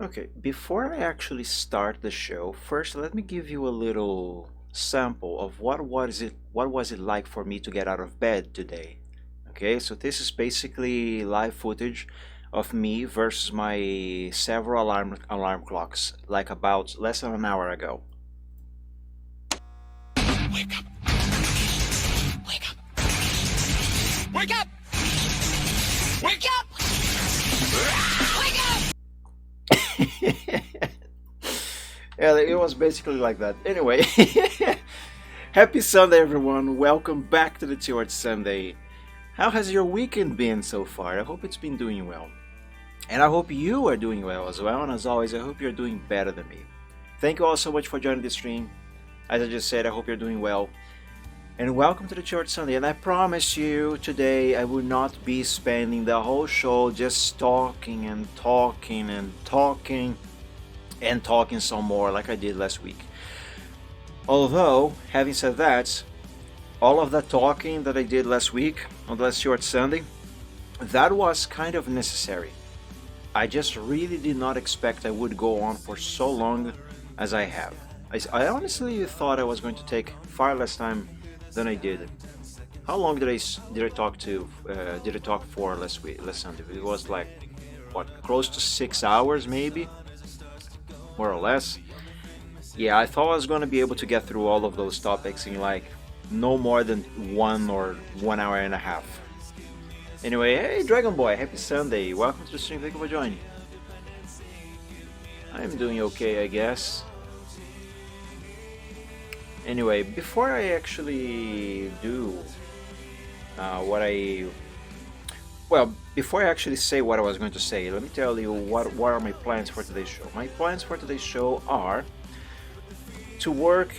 Okay, before I actually start the show, first let me give you a little sample of what was it like for me to get out of bed today. Okay, so this is basically live footage of me versus my several alarm clocks, like about less than an hour ago. Wake up! Wake up! Wake up! Wake up! Wake up! Yeah, it was basically like that. Anyway, happy Sunday, everyone. Welcome back to the Church Sunday. How has your weekend been so far? I hope it's been doing well. And I hope you are doing well as well. And as always, I hope you're doing better than me. Thank you all so much for joining the stream. As I just said, I hope you're doing well. And welcome to the Church Sunday. And I promise you, today I will not be spending the whole show just talking and talking and talking and talking some more like I did last week. Although, having said that, all of that talking that I did last week on the last Short Sunday, that was kind of necessary. I just really did not expect I would go on for so long as I have. I honestly thought I was going to take far less time than I did. How long did I talk for last Sunday? It was like what, close to 6 hours maybe, more or less. Yeah, I thought I was going to be able to get through all of those topics in like no more than 1 or 1 hour and a half. Anyway, hey Dragon Boy, happy Sunday. Welcome to the stream, thank you for joining. I'm doing okay, I guess. Anyway, before I actually do what I... Well, before I actually say what I was going to say, let me tell you what are my plans for today's show. My plans for today's show are to work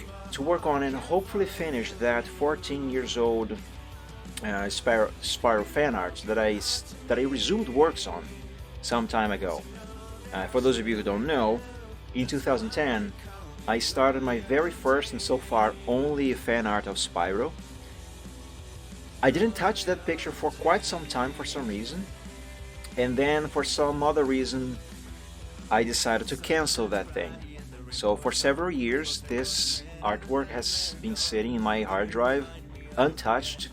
on and hopefully finish that 14 years old Spyro fan art that I resumed works on some time ago. For those of you who don't know, in 2010 I started my very first and so far only fan art of Spyro. I didn't touch that picture for quite some time for some reason, and then for some other reason I decided to cancel that thing. So for several years this artwork has been sitting in my hard drive untouched,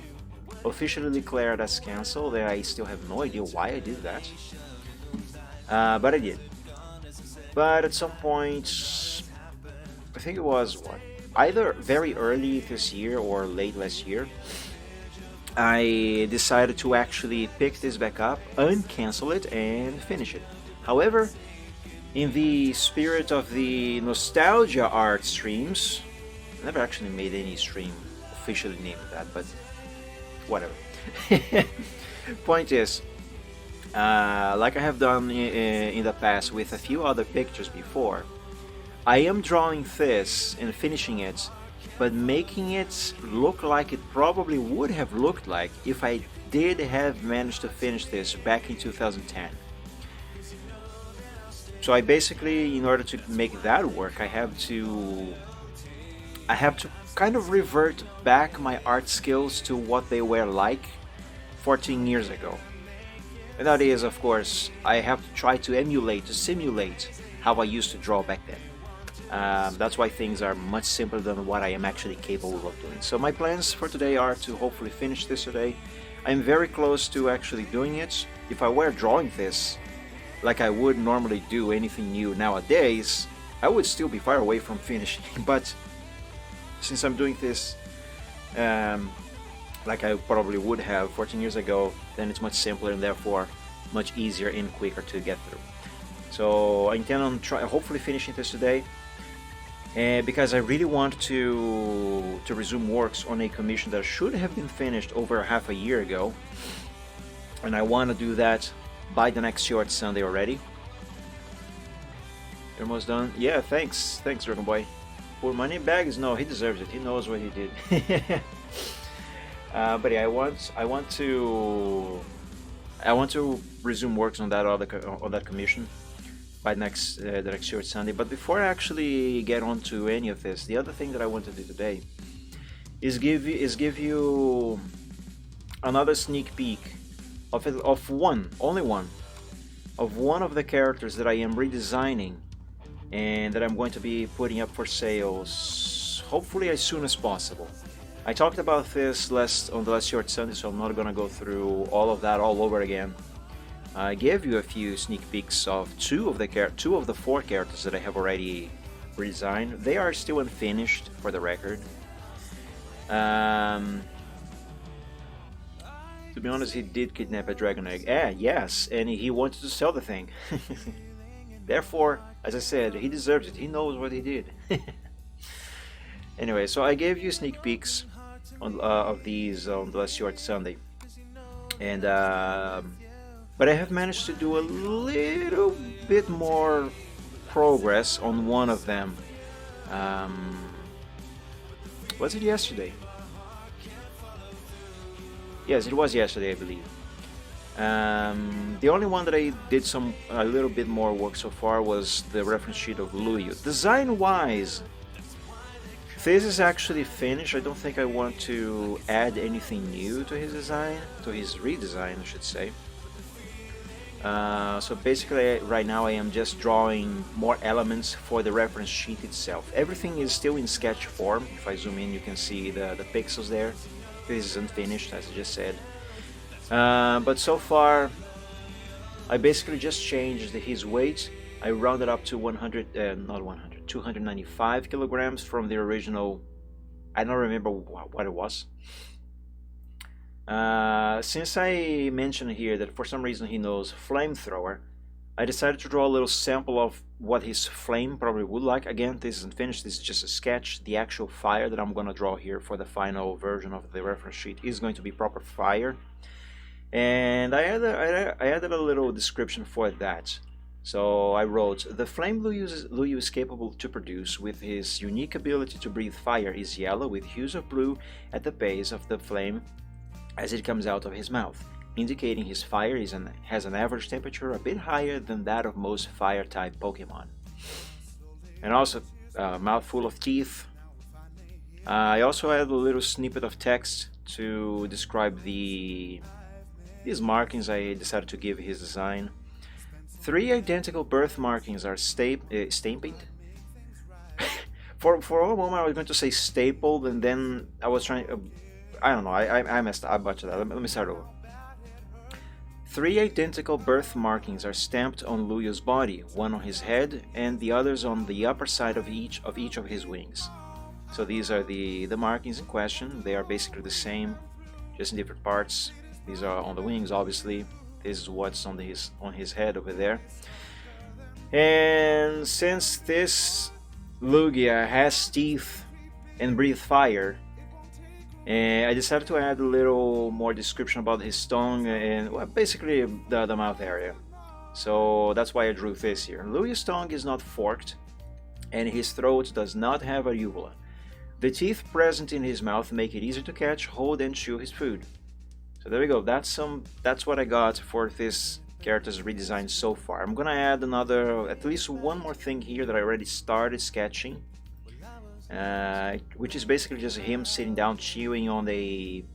officially declared as cancelled, and I still have no idea why I did that. But I did. But at some point, I think it was what, either very early this year or late last year, I decided to actually pick this back up, uncancel it, and finish it. However, in the spirit of the nostalgia art streams, I never actually made any stream officially named that, but whatever. Point is, like I have done in the past with a few other pictures before, I am drawing this and finishing it, but making it look like it probably would have looked like if I did have managed to finish this back in 2010. So I basically, in order to make that work, I have to kind of revert back my art skills to what they were like 14 years ago. And that is, of course, I have to try to emulate, to simulate how I used to draw back then. That's why things are much simpler than what I am actually capable of doing. So my plans for today are to hopefully finish this today. I'm very close to actually doing it. If I were drawing this like I would normally do anything new nowadays, I would still be far away from finishing. But since I'm doing this like I probably would have 14 years ago, then it's much simpler and therefore much easier and quicker to get through. So I intend on hopefully finishing this today, because I really want to resume works on a commission that should have been finished over half a year ago, and I want to do that by the next Short Sunday already. You're almost done? Yeah, thanks, Dragon Boy. For money bags? No, he deserves it. He knows what he did. But yeah, I want to resume works on that commission by the next Short Sunday. But before I actually get on to any of this, the other thing that I want to do today is give you another sneak peek of only one of one of the characters that I am redesigning and that I'm going to be putting up for sales hopefully as soon as possible. I talked about this on the last short Sunday, so I'm not gonna go through all of that all over again. I gave you a few sneak peeks of two of the four characters that I have already redesigned. They are still unfinished, for the record. To be honest, he did kidnap a dragon egg. Yes, and he wanted to sell the thing. Therefore, as I said, he deserves it. He knows what he did. Anyway, so I gave you sneak peeks of these on the last short Sunday, and but I have managed to do a little bit more progress on one of them. Was it yesterday? Yes, it was yesterday, I believe. The only one that I did a little bit more work so far was the reference sheet of Luyu. Design-wise, this is actually finished. I don't think I want to add anything new to his design, to his redesign, I should say. So basically, right now I am just drawing more elements for the reference sheet itself. Everything is still in sketch form. If I zoom in, you can see the pixels there. This is unfinished, as I just said. But so far, I basically just changed his weight. I rounded up to 295 kilograms from the original. I don't remember what it was. Since I mentioned here that for some reason he knows flamethrower, I decided to draw a little sample of what his flame probably would like. Again, this isn't finished, this is just a sketch. The actual fire that I'm gonna draw here for the final version of the reference sheet is going to be proper fire. And I added a little description for that. So I wrote, the flame Luyu is capable to produce with his unique ability to breathe fire is yellow with hues of blue at the base of the flame as it comes out of his mouth, indicating his fire has an average temperature a bit higher than that of most fire-type Pokemon. And also, mouth full of teeth. I also added a little snippet of text to describe these markings I decided to give his design. 3 identical birth markings are stamped. For a moment I was going to say stapled, and then I was trying... I don't know, I messed up. I butchered that. Let me start over. 3 identical birth markings are stamped on Luyu's body, one on his head and the others on the upper side of each of his wings. So these are the markings in question. They are basically the same, just in different parts. These are on the wings, obviously. This is what's on his head over there. And since this Lugia has teeth and breathes fire, and I decided to add a little more description about his tongue and, well, basically the mouth area. So that's why I drew this here. Luyu's tongue is not forked, and his throat does not have a uvula. The teeth present in his mouth make it easier to catch, hold, and chew his food. So there we go. That's what I got for this character's redesign so far. I'm gonna add at least one more thing here that I already started sketching. Which is basically just him sitting down chewing on a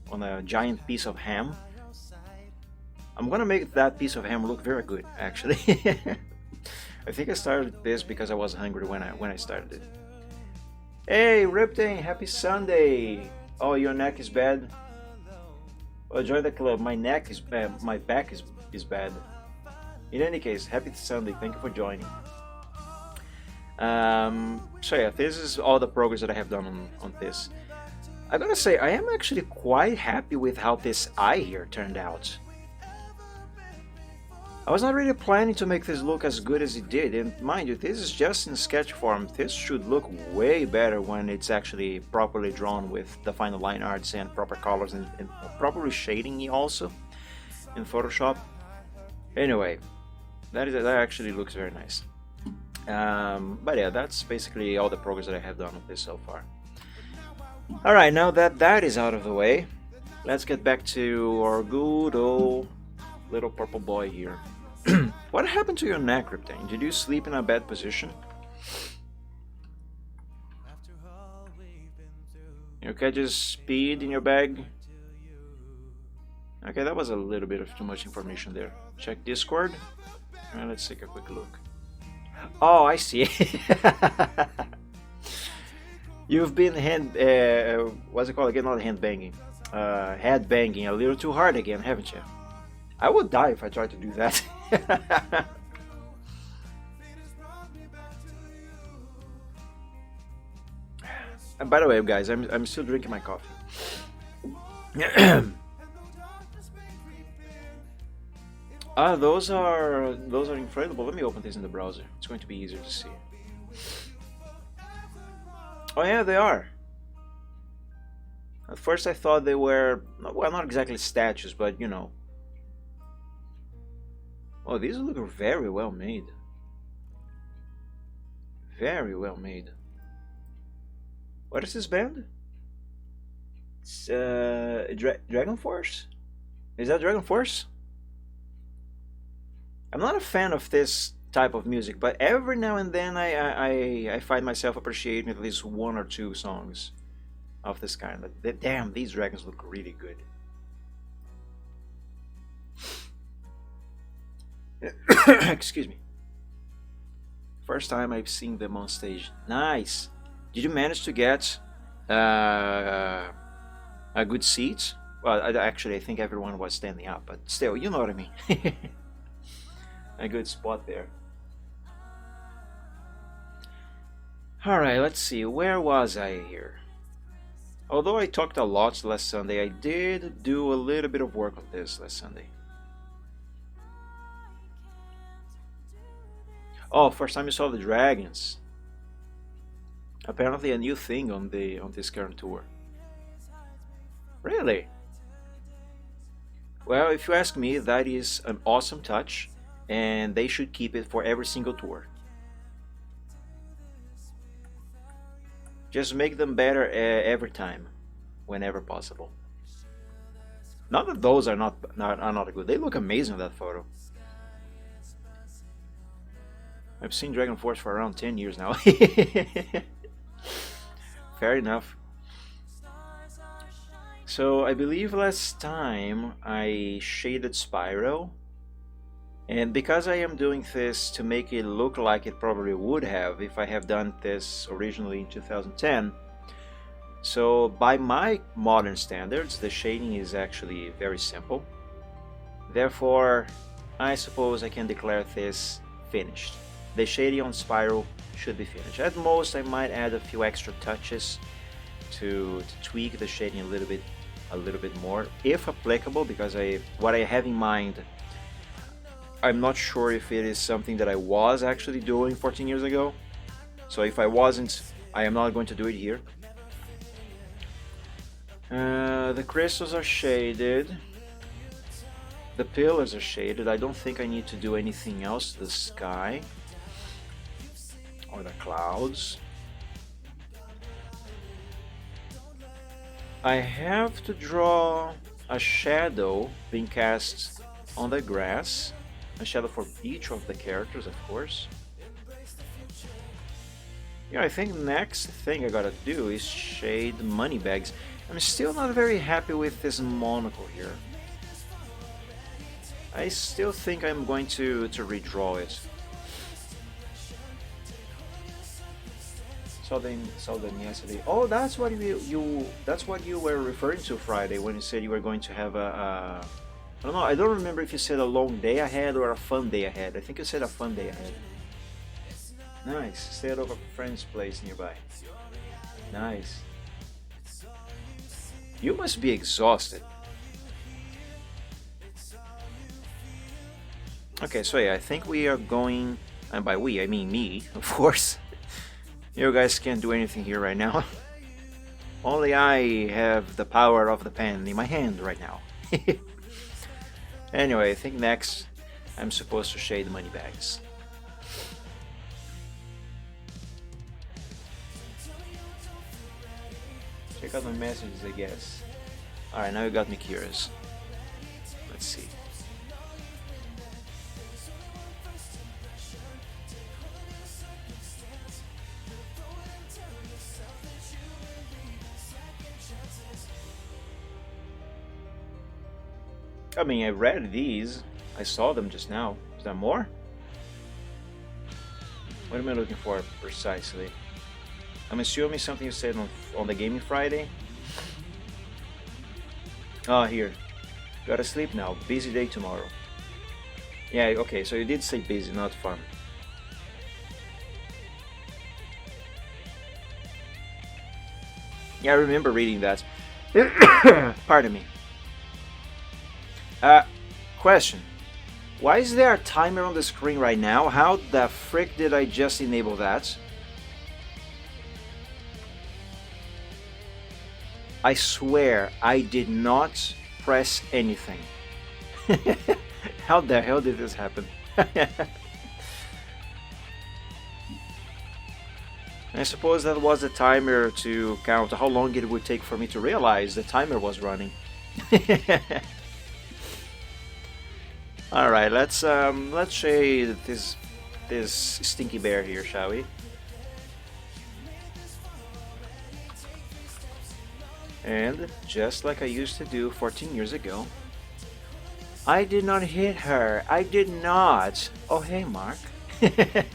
giant piece of ham. I'm gonna make that piece of ham look very good, actually. I think I started this because I was hungry when I started it. Hey, Riptane, happy Sunday! Oh, your neck is bad? Well, join the club. My neck is bad. My back is bad. In any case, happy Sunday. Thank you for joining. So yeah, this is all the progress that I have done on this. I gotta say, I am actually quite happy with how this eye here turned out. I was not really planning to make this look as good as it did, and mind you, this is just in sketch form. This should look way better when it's actually properly drawn with the final line arts and proper colors and proper shading also in Photoshop. Anyway, that actually looks very nice. But yeah, that's basically all the progress that I have done with this so far. Alright, now that is out of the way, let's get back to our good old little purple boy here. What happened to your neck, Riptane? Did you sleep in a bad position? You catch speed in your bag? Okay, that was a little bit of too much information there. Check Discord. Let's take a quick look. Oh, I see. You've been what's it called again? Not hand banging. Head banging a little too hard again, haven't you? I would die if I tried to do that. And by the way, guys, I'm still drinking my coffee. Those are incredible. Let me open this in the browser. It's going to be easier to see. Oh yeah, they are. At first I thought they were, well, not exactly statues, but you know. Oh, these look very well made. Very well made. What is this band? It's Dragon Force? Is that Dragon Force? I'm not a fan of this type of music, but every now and then I find myself appreciating at least one or two songs of this kind. Like, damn, these dragons look really good. Excuse me. First time I've seen them on stage. Nice. Did you manage to get a good seat? Well, actually, I think everyone was standing up, but still, you know what I mean. A good spot there. Alright, let's see. Where was I here? Although I talked a lot last Sunday, I did do a little bit of work on this last Sunday. Oh, first time you saw the dragons. Apparently a new thing on this current tour. Really? Well, if you ask me, that is an awesome touch, and they should keep it for every single tour. Just make them better every time, whenever possible. Not that those are not good. They look amazing in that photo. I've seen Dragon Force for around 10 years now. Fair enough. So I believe last time I shaded Spyro, and because I am doing this to make it look like it probably would have if I have done this originally in 2010, so by my modern standards the shading is actually very simple. Therefore, I suppose I can declare this finished. The shading on Spyro should be finished. At most, I might add a few extra touches to tweak the shading a little bit more, if applicable, because what I have in mind, I'm not sure if it is something that I was actually doing 14 years ago. So if I wasn't, I am not going to do it here. The crystals are shaded. The pillars are shaded. I don't think I need to do anything else to the sky or the clouds. I have to draw a shadow being cast on the grass, a shadow for each of the characters, of course. Yeah, I think next thing I gotta do is shade Moneybags. I'm still not very happy with this monocle here. I still think I'm going to redraw it. Saw them yesterday. Oh, that's what you were referring to Friday when you said you were going to have I don't know. I don't remember if you said a long day ahead or a fun day ahead. I think you said a fun day ahead. Nice. Stayed over a friend's place nearby. Nice. You must be exhausted. Okay, so yeah, I think we are going, and by we I mean me, of course. You guys can't do anything here right now. Only I have the power of the pen in my hand right now. Anyway, I think next I'm supposed to shade Moneybags. Check out my messages, I guess. Alright, now you got me curious. Let's see. I mean, I read these. I saw them just now. Is there more? What am I looking for precisely? I'm assuming something you said on the Gaming Friday. Oh, here. Gotta sleep now. Busy day tomorrow. Yeah, okay, so you did say busy, not fun. Yeah, I remember reading that. Pardon me. Question. Why is there a timer on the screen right now? How the frick did I just enable that? I swear I did not press anything. How the hell did this happen? I suppose that was the timer to count how long it would take for me to realize the timer was running. All right, let's shade this stinky bear here, shall we? And just like I used to do 14 years ago, I did not hit her. I did not. Oh, hey, Mark. That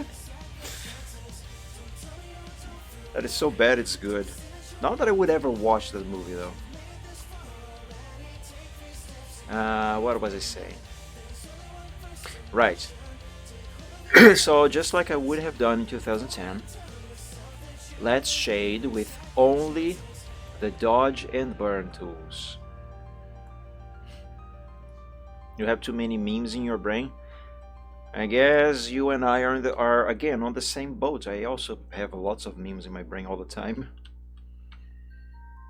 is so bad it's good. Not that I would ever watch that movie though. What was I saying? Right. So just like I would have done in 2010, let's shade with only the dodge and burn tools. You have too many memes in your brain? I guess you and I are again on the same boat. I also have lots of memes in my brain all the time.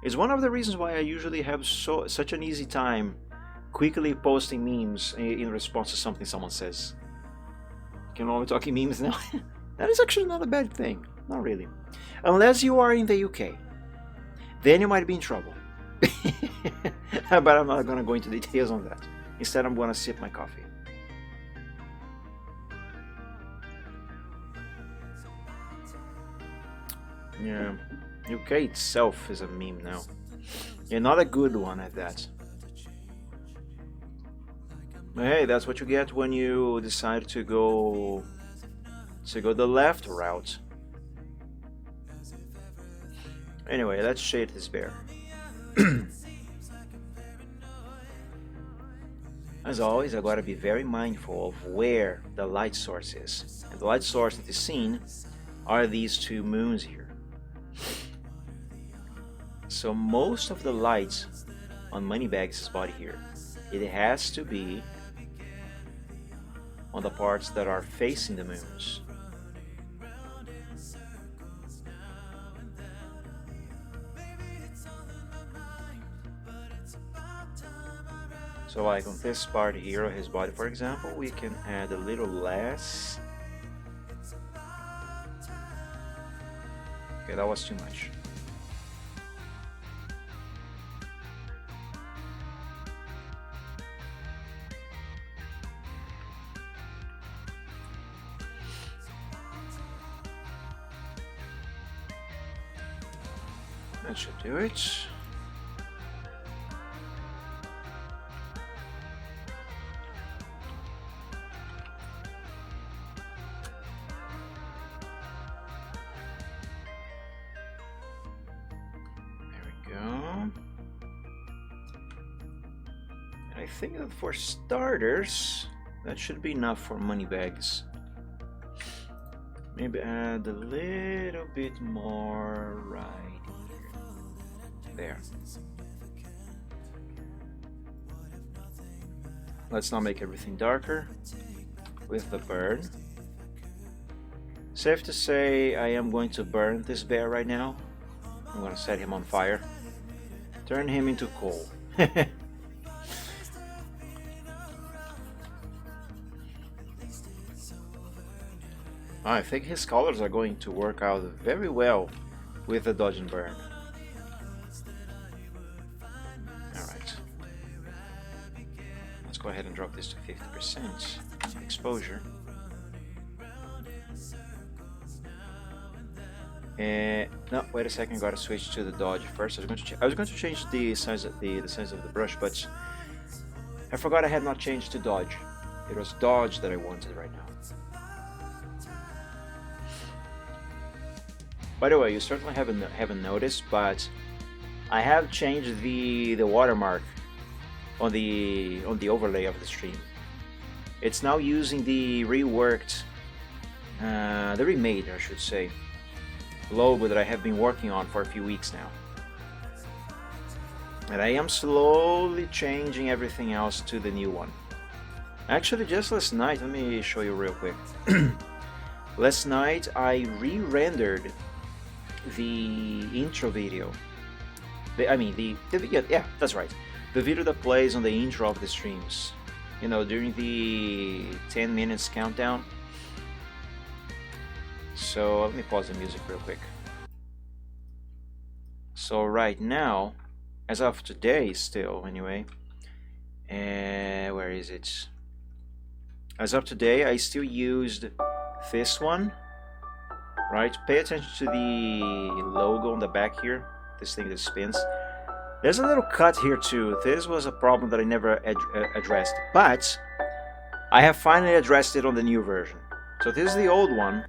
It's one of the reasons why I usually have such an easy time quickly posting memes in response to something someone says. Can only talking memes now? That is actually not a bad thing. Not really. Unless you are in the UK. Then you might be in trouble. But I'm not gonna go into details on that. Instead, I'm gonna sip my coffee. Yeah, UK itself is a meme now. And not a good one at that. But hey, that's what you get when you decide to go the left route. Anyway, let's shade this bear. As always, I gotta be very mindful of where the light source is. And the light source that is seen are these two moons here. So most of the light on Moneybags' body here, it has to be on the parts that are facing the moons. So like on this part here of his body, for example, we can add a little less. Okay, that was too much. That should do it. I think that for starters, that should be enough for Moneybags. Maybe add a little bit more right here. There. Let's now make everything darker with the burn. Safe to say I am going to burn this bear right now. I'm going to set him on fire. Turn him into coal. I think his colors are going to work out very well with the dodge and burn. Alright. Let's go ahead and drop this to 50% exposure. No, wait a second, gotta switch to the dodge first. I was going to change the size of the size of the brush, but I forgot I had not changed to dodge. It was dodge that I wanted right now. By the way, you certainly haven't noticed, but I have changed the watermark on the overlay of the stream. It's now using the reworked, the remade, I should say, logo that I have been working on for a few weeks now. And I am slowly changing everything else to the new one. Actually, just last night, let me show you real quick. Last night I re-rendered the intro video. The video, yeah, that's right. The video that plays on the intro of the streams. You know, during the 10 minutes countdown. So let me pause the music real quick. So right now, as of today still anyway, where is it? As of today, I still used this one, right? Pay attention to the logo on the back here, this thing that spins. There's a little cut here too. This was a problem that I never addressed, but I have finally addressed it on the new version. So this is the old one,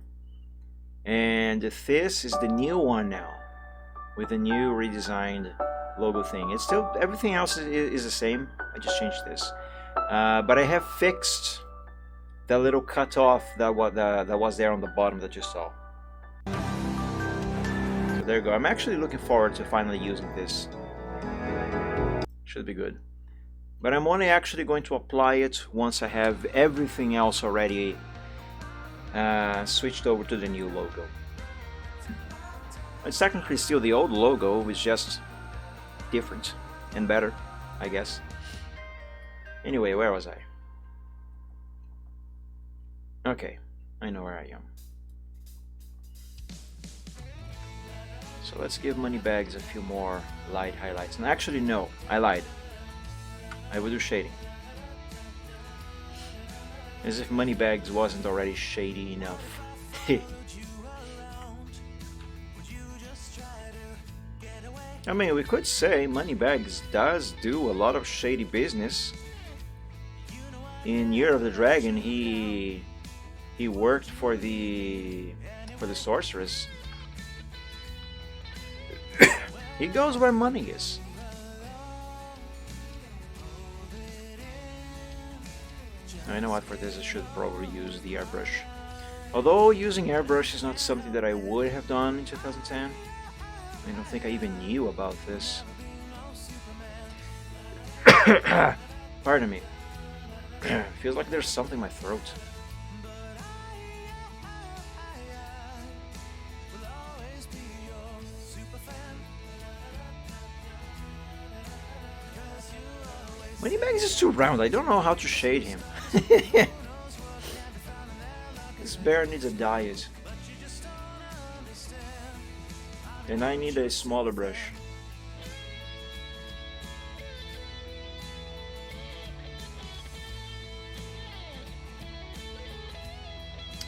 and this is the new one now, with the new redesigned logo thing. It's still, everything else is the same. I just changed this, but I have fixed the little cut off that was there on the bottom that you saw. So there you go. I'm actually looking forward to finally using this. Should be good. But I'm only actually going to apply it once I have everything else already switched over to the new logo. It's technically still the old logo, it's just different and better, I guess. Anyway, where was I? Okay, I know where I am. So let's give Moneybags a few more light highlights. And actually, no, I lied. I will do shading. As if Moneybags wasn't already shady enough. I mean, we could say Moneybags does do a lot of shady business. In Year of the Dragon, he worked for the sorceress. He goes where money is. I know what, for this I should probably use the airbrush. Although using airbrush is not something that I would have done in 2010. I don't think I even knew about this. Pardon me. Feels like there's something in my throat. Moneybags is too round. I don't know how to shade him. This bear needs a diet. And I need a smaller brush.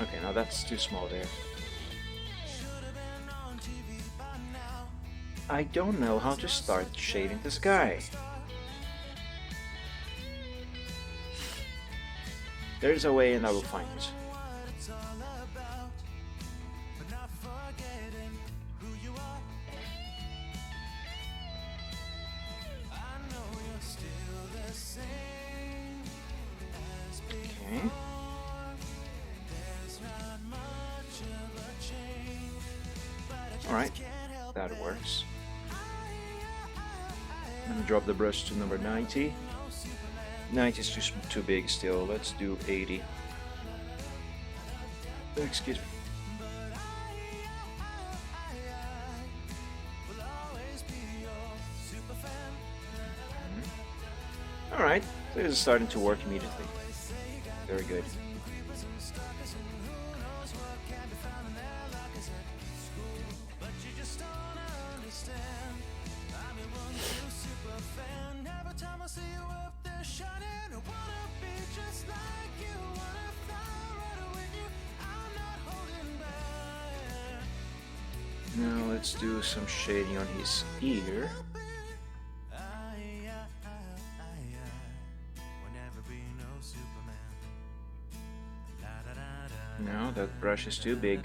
Okay, now that's too small there. I don't know how to start shading this guy. There's a way and I will find it. Okay. Alright, that works. I'm gonna drop the brush to number 90. 90 is too big still. Let's do 80. Excuse me. Alright, this is starting to work immediately. Very good. Now let's do some shading on his ear. No, that brush is too big.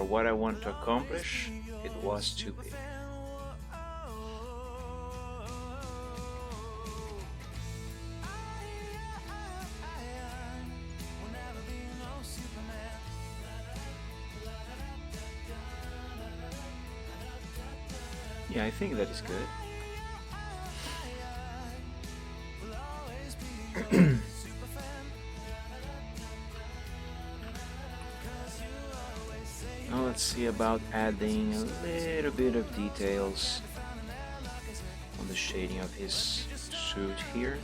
for what I want to accomplish, it was too big. Yeah, I think that is good. Now let's see about adding a little bit of details on the shading of his suit here.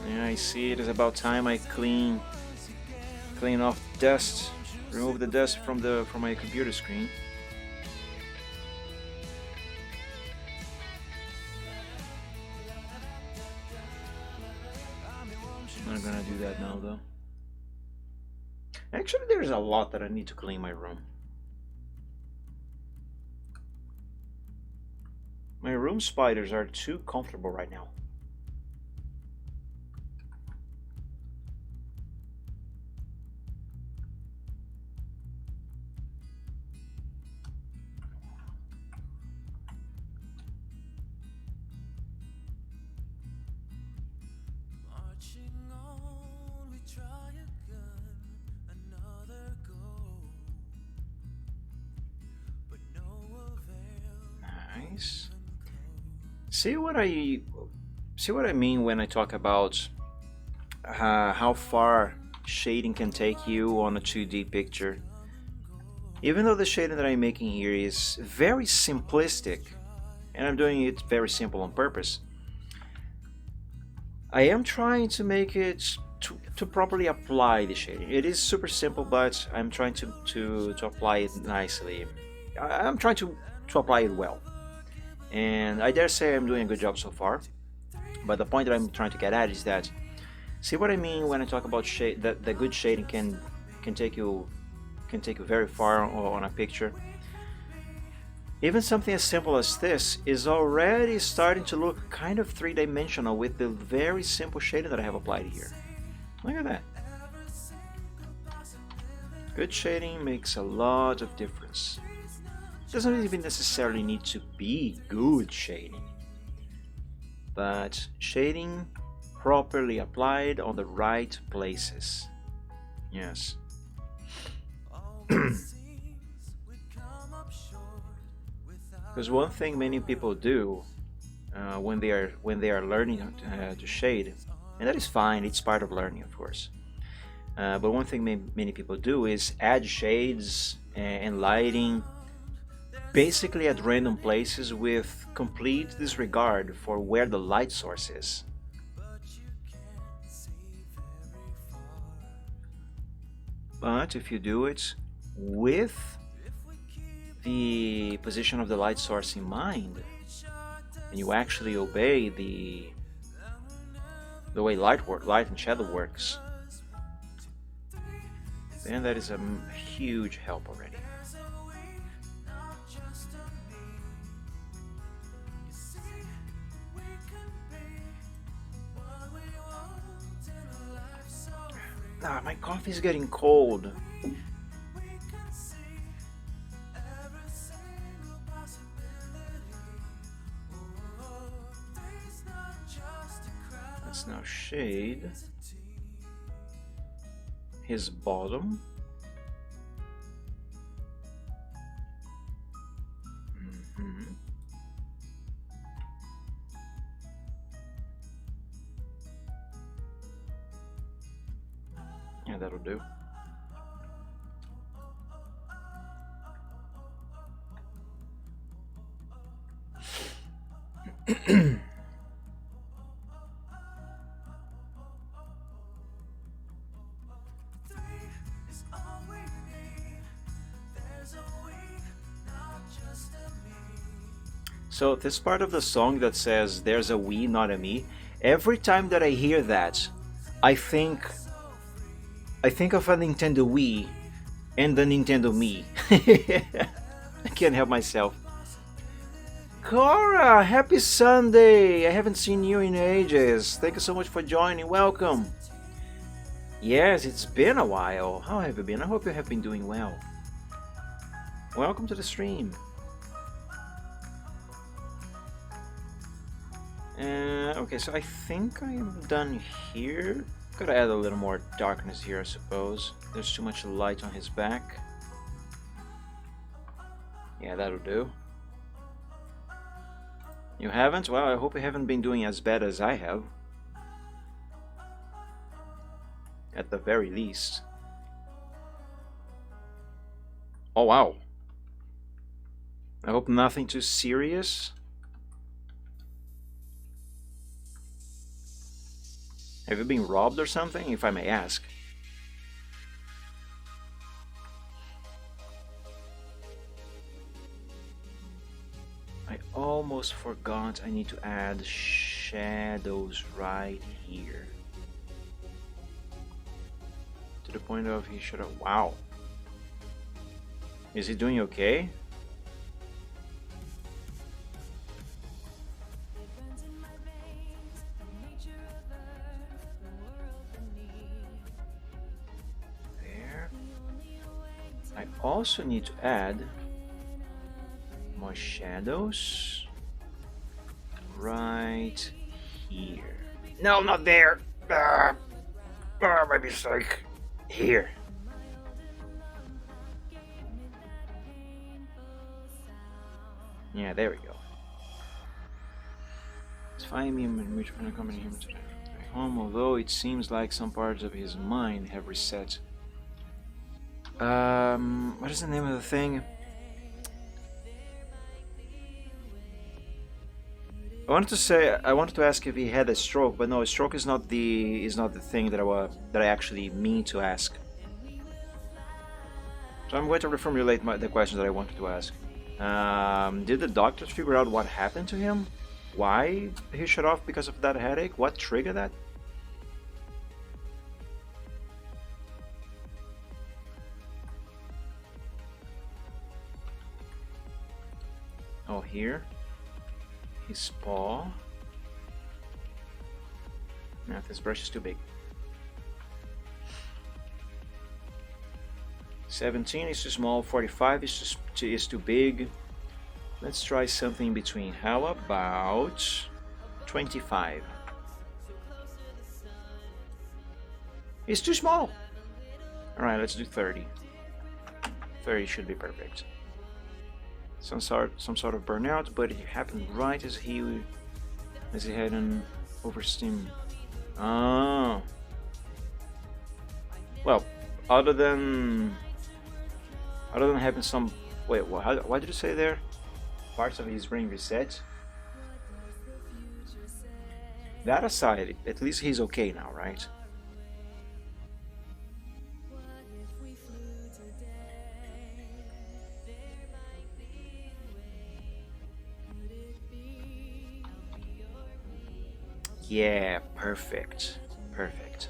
Yeah, I see it is about time I clean off dust, remove the dust from my computer screen. I'm not gonna do that now though. Actually, there's a lot that I need to clean my room. My room spiders are too comfortable right now. Nice. See what I mean when I talk about how far shading can take you on a 2D picture. Even though the shading that I'm making here is very simplistic, and I'm doing it very simple on purpose, I am trying to make it to properly apply the shading. It is super simple, but I'm trying to apply it nicely. I'm trying to apply it well. And I dare say I'm doing a good job so far. But the point that I'm trying to get at is that, see what I mean when I talk about shade, that the good shading can take you very far on a picture. Even something as simple as this is already starting to look kind of three-dimensional with the very simple shading that I have applied here. Look at that. Good shading makes a lot of difference. It doesn't even necessarily need to be good shading, but shading properly applied on the right places. Yes. Because one thing many people do when they are learning to shade, and that is fine, it's part of learning, of course. But one thing many people do is add shades and lighting basically at random places with complete disregard for where the light source is. But if you do it with the position of the light source in mind, and you actually obey the way light and shadow works, then that is a huge help already. My coffee is getting cold. Let's now shade his bottom. Yeah, that'll do. So this part of the song that says there's a we, not a me, every time that I hear that, I think of a Nintendo Wii and the Nintendo Me. I can't help myself. Cora, happy Sunday! I haven't seen you in ages. Thank you so much for joining. Welcome. Yes, it's been a while. How have you been? I hope you have been doing well. Welcome to the stream. Okay, so I think I am done here. Gotta add a little more darkness here, I suppose. There's too much light on his back. Yeah, that'll do. You haven't? Well, I hope you haven't been doing as bad as I have. At the very least. Oh, wow. I hope nothing too serious. Have you been robbed or something, if I may ask? I almost forgot I need to add shadows right here. To the point of he should have... Wow. Is he doing okay? There. I also need to add more shadows right here. No, not there. My mistake. Here. Yeah, there we go. It's fine me mutual accompany him to home, although it seems like some parts of his mind have reset. What is the name of the thing? I wanted to ask if he had a stroke, but no, a stroke is not the thing that I actually mean to ask. So I'm going to reformulate the questions that I wanted to ask. Did the doctors figure out what happened to him? Why he shut off because of that headache? What triggered that? Oh, here. His paw. No, this brush is too big. 17 is too small, 45 is too big. Let's try something in between. How about 25? It's too small. Alright, let's do 30. 30 should be perfect. Some sort of burnout, but it happened right as he had an oversteam. Oh. Well, other than having some... Wait, what did you say there? Parts of his brain reset? That aside, at least he's okay now, right? Yeah, perfect. Perfect.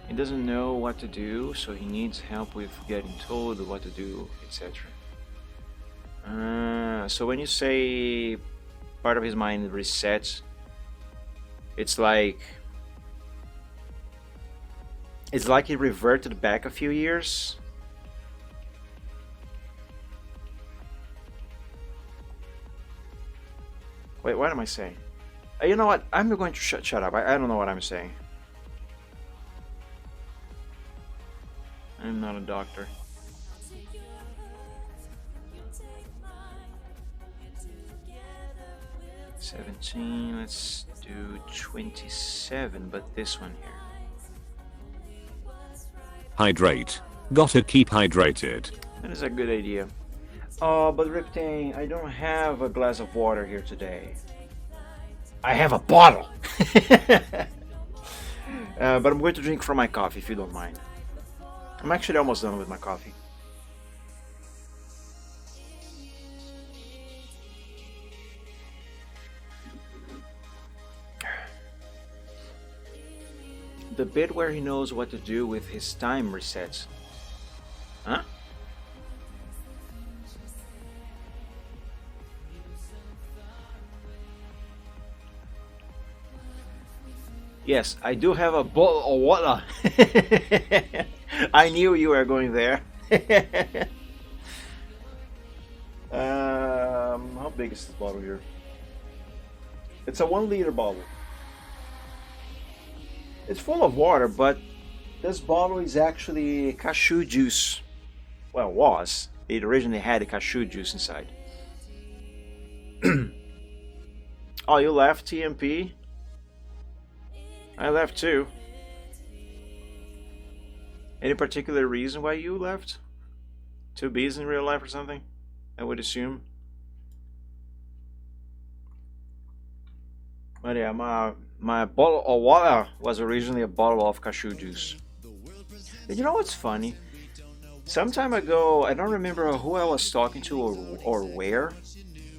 He doesn't know what to do, so he needs help with getting told what to do, etc. So when you say part of his mind resets, it's like he reverted back a few years. Wait, what am I saying? You know what? I'm going to shut up. I don't know what I'm saying. I'm not a doctor. $17. Let's do 27, but this one here. Hydrate. Gotta keep hydrated. That is a good idea. Oh, but Riptane, I don't have a glass of water here today. I have a bottle! But I'm going to drink from my coffee, if you don't mind. I'm actually almost done with my coffee. The bit where he knows what to do with his time resets. Huh? Yes, I do have a bottle of water. I knew you were going there. How big is this bottle here? It's a 1 liter bottle. It's full of water, but this bottle is actually cashew juice. Well, it was. It originally had a cashew juice inside. Oh, you left, TMP? I left too. Any particular reason why you left? Too busy in real life or something? I would assume. But yeah, my bottle of water was originally a bottle of cashew juice. And you know what's funny? Some time ago, I don't remember who I was talking to or where,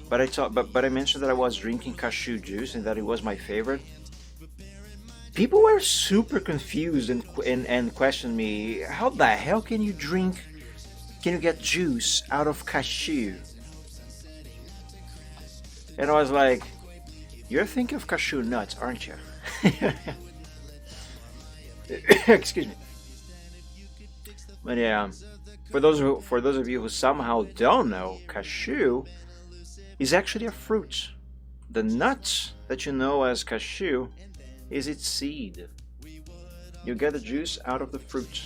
but I mentioned that I was drinking cashew juice and that it was my favorite. People were super confused and questioned me, how the hell can you get juice out of cashew? And I was like, you're thinking of cashew nuts, aren't you? Excuse me. But yeah, for those of you who somehow don't know, cashew is actually a fruit. The nut that you know as cashew is its seed. You get the juice out of the fruit,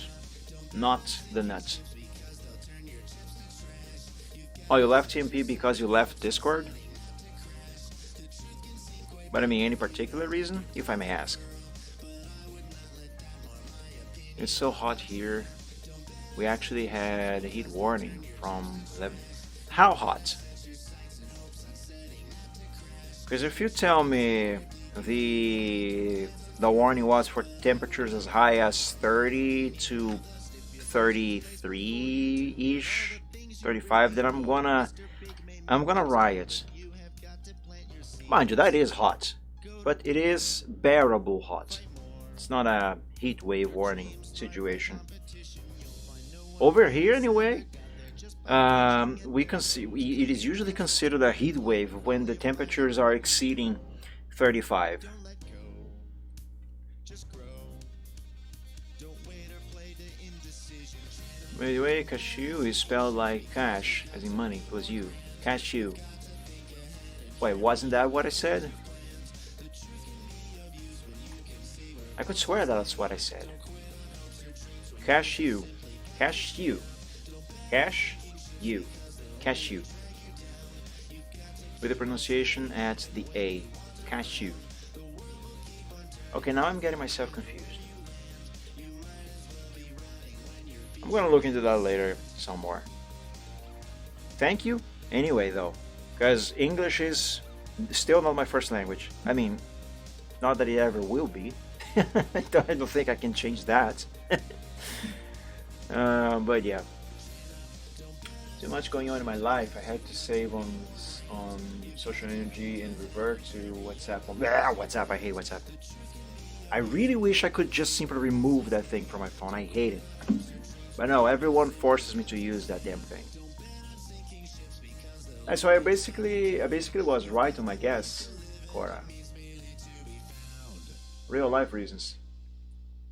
not the nut. Oh, you left TMP because you left Discord? But I mean, any particular reason, if I may ask? It's so hot here. We actually had a heat warning from 11. How hot? Because if you tell me the warning was for temperatures as high as 30 to 33-ish, 35, then I'm gonna riot. Mind you, that is hot, but it is bearable hot. It's not a heat wave warning situation. Over here, anyway, it is usually considered a heat wave when the temperatures are exceeding 35. By the way, cashew is spelled like cash, as in money, plus you. Cashew. Wait, wasn't that what I said? I could swear that's what I said. Cashew. Cashew. Cashew. Cashew. With the pronunciation at the A. Cashew. Okay, now I'm getting myself confused. I'm gonna look into that later some more. Thank you anyway though, because English is still not my first language. I mean, not that it ever will be. I don't think I can change that. But yeah, too much going on in my life. I had to save on social energy and revert to WhatsApp. WhatsApp, I hate WhatsApp. I really wish I could just simply remove that thing from my phone. I hate it. But no, everyone forces me to use that damn thing. And so I basically was right on my guess, Cora. Real life reasons.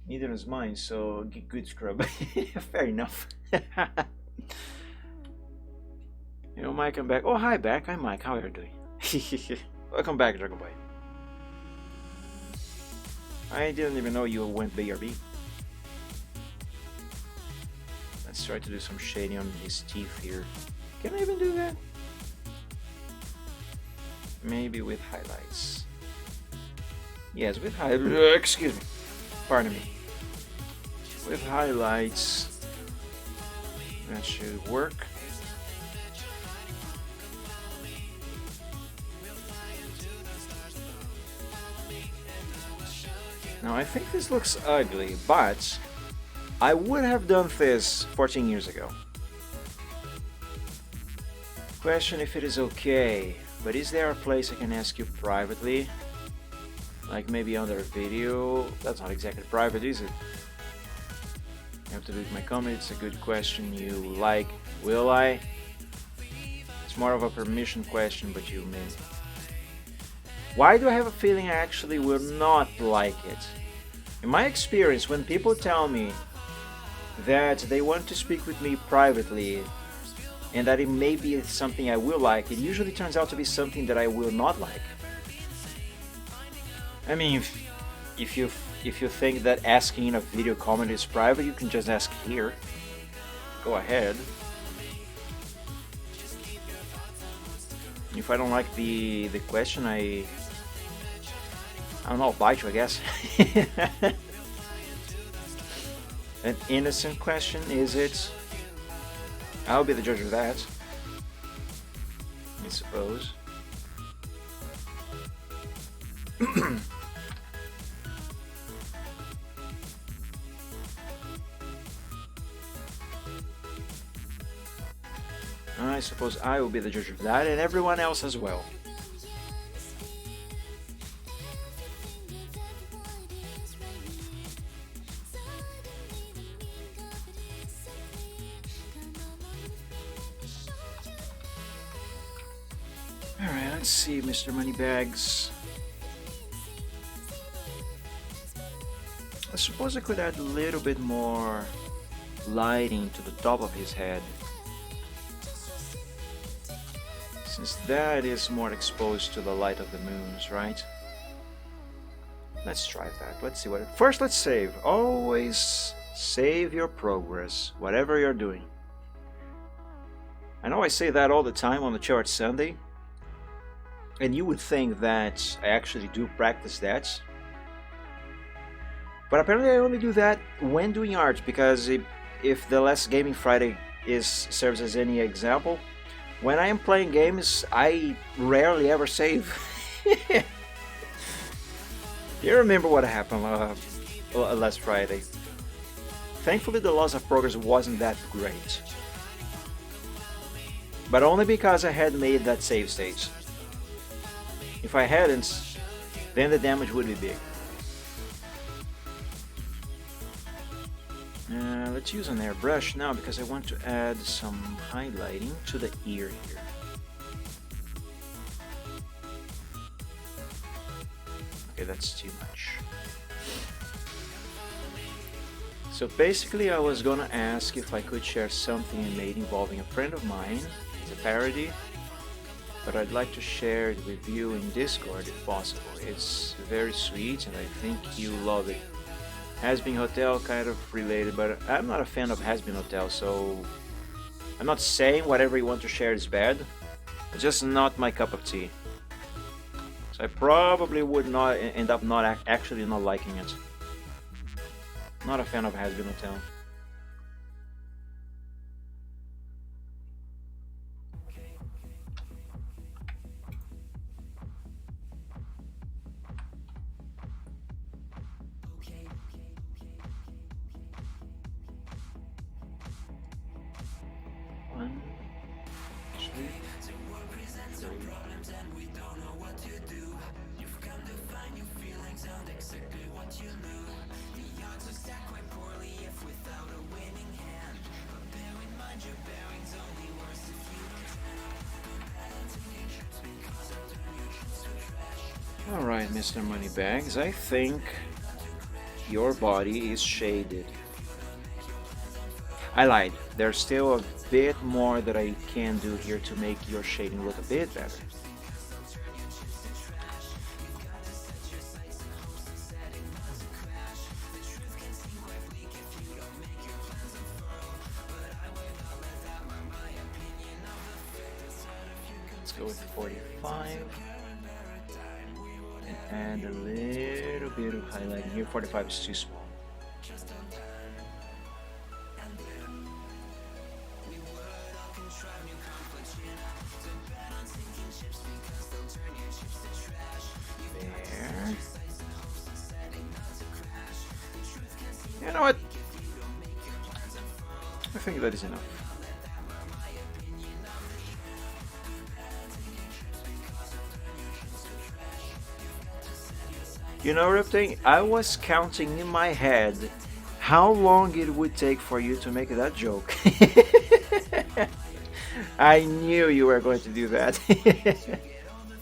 Neither is mine, so good scrub. Fair enough. You know, Mike, I'm back. Oh, hi, back. Hi, Mike. How are you doing? Welcome back, Dragon Boy. I didn't even know you went BRB. Let's try to do some shading on his teeth here. Can I even do that? Maybe with highlights. Yes, with highlights. Excuse me. Pardon me. With highlights. That should work. Now I think this looks ugly, but I would have done this 14 years ago. Question if it is okay, but is there a place I can ask you privately? Like maybe under a video? That's not exactly private, is it? You have to do it in my comment. It's a good question. You like, will I? It's more of a permission question, but you may. Why do I have a feeling I actually will not like it? In my experience, when people tell me that they want to speak with me privately and that it may be something I will like, it usually turns out to be something that I will not like. I mean, if you think that asking in a video comment is private, you can just ask here. Go ahead. If I don't like the question, I don't know, I'll bite you, I guess. An innocent question, is it? I'll be the judge of that, I suppose. I suppose I will be the judge of that, and everyone else as well. Alright, let's see, Mr. Moneybags. I suppose I could add a little bit more lighting to the top of his head, since that is more exposed to the light of the moons, right? Let's try that. Let's see what first let's save. Always save your progress, whatever you're doing. I know I say that all the time on the Chart Sunday, and you would think that I actually do practice that, but apparently I only do that when doing art, because if the last Gaming Friday serves as any example, when I am playing games, I rarely ever save. You remember what happened last Friday? Thankfully, the loss of progress wasn't that great, but only because I had made that save state. If I hadn't, then the damage would be big. Let's use an airbrush now, because I want to add some highlighting to the ear here. Okay, that's too much. So basically I was gonna ask if I could share something I made involving a friend of mine. It's a parody, but I'd like to share it with you in Discord if possible. It's very sweet and I think you love it. Hazbin Hotel, kind of related, but I'm not a fan of Hazbin Hotel, so I'm not saying whatever you want to share is bad. It's just not my cup of tea. So I probably would not end up actually not liking it. Not a fan of Hazbin Hotel. Alright, Mr. Moneybags, I think your body is shaded. I lied. There's still a bit more that I can do here to make your shading look a bit better. Let's go with 45. And a little bit of highlighting here. 45 is too small. There. You know what? I think that is enough. You know, Ripting, I was counting in my head how long it would take for you to make that joke. I knew you were going to do that.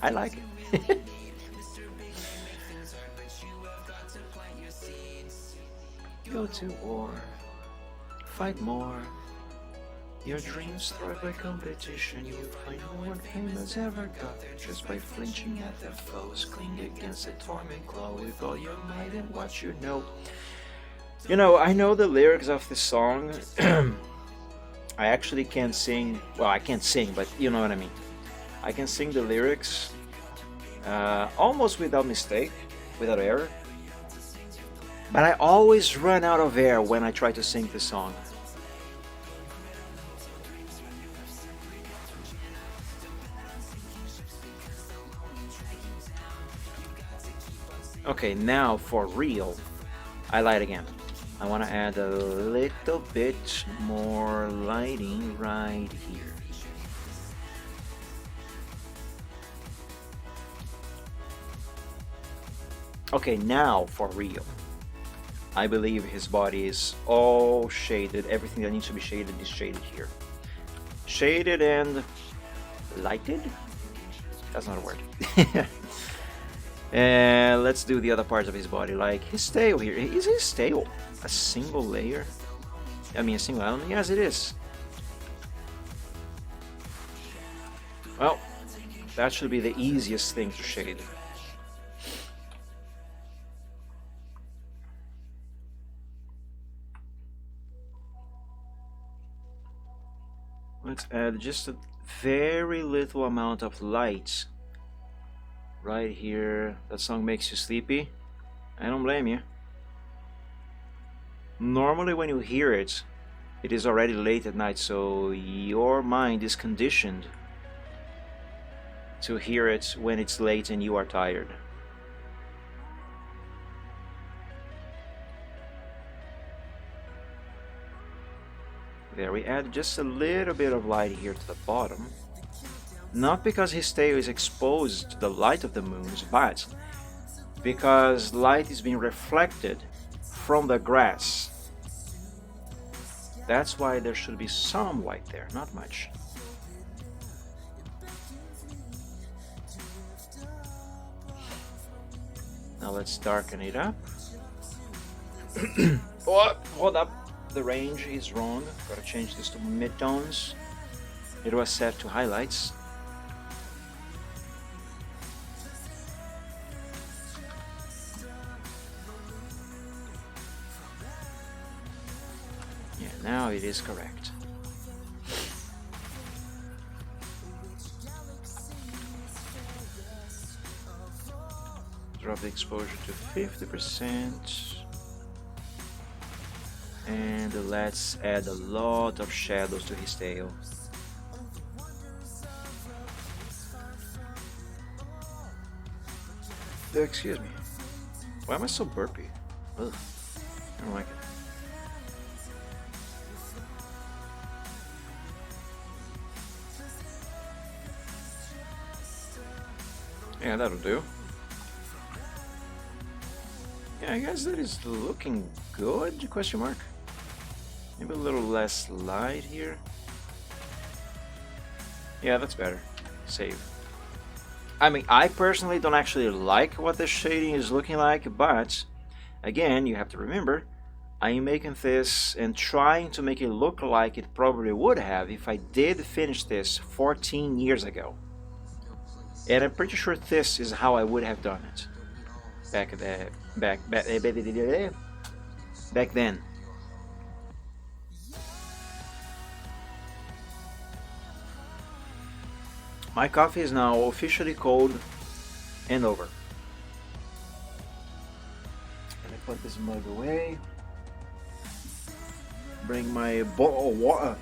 I like it. go to war, fight more. Your dreams thrive by competition. You'll find no one famous ever got there just by flinching at their foes. Cling against the torment glow with all your might and what you know. You know, I know the lyrics of this song. I actually can't sing. Well, I can't sing, but you know what I mean. I can sing the lyrics almost without mistake, without error. But I always run out of air when I try to sing this song. Okay, now for real, I light again. I want to add a little bit more lighting right here. Okay, now for real. I believe his body is all shaded. Everything that needs to be shaded is shaded here. Shaded and lighted? That's not a word. And let's do the other parts of his body, like his tail here. Is his tail a single layer? I mean, a single element? Yes, it is. Well, that should be the easiest thing to shade. Let's add just a very little amount of light right here. That song makes you sleepy. I don't blame you. Normally when you hear it, it is already late at night, so your mind is conditioned to hear it when it's late and you are tired. There, we add just a little bit of light here to the bottom. Not because his tail is exposed to the light of the moons, but because light is being reflected from the grass. That's why there should be some white there, not much. Now let's darken it up. Oh, hold up. The range is wrong. Gotta change this to midtones. It was set to highlights. Yeah, now it is correct. Drop the exposure to 50%. And let's add a lot of shadows to his tail. Excuse me. Why am I so burpy? Ugh. I don't like it. Yeah, that'll do. Yeah, I guess that is looking good, question mark. Maybe a little less light here. Yeah, that's better. Save. I mean, I personally don't actually like what the shading is looking like, but again, you have to remember, I am making this and trying to make it look like it probably would have if I did finish this 14 years ago. And I'm pretty sure this is how I would have done it back then. My coffee is now officially cold and over. And I put this mug away. Bring my bottle of water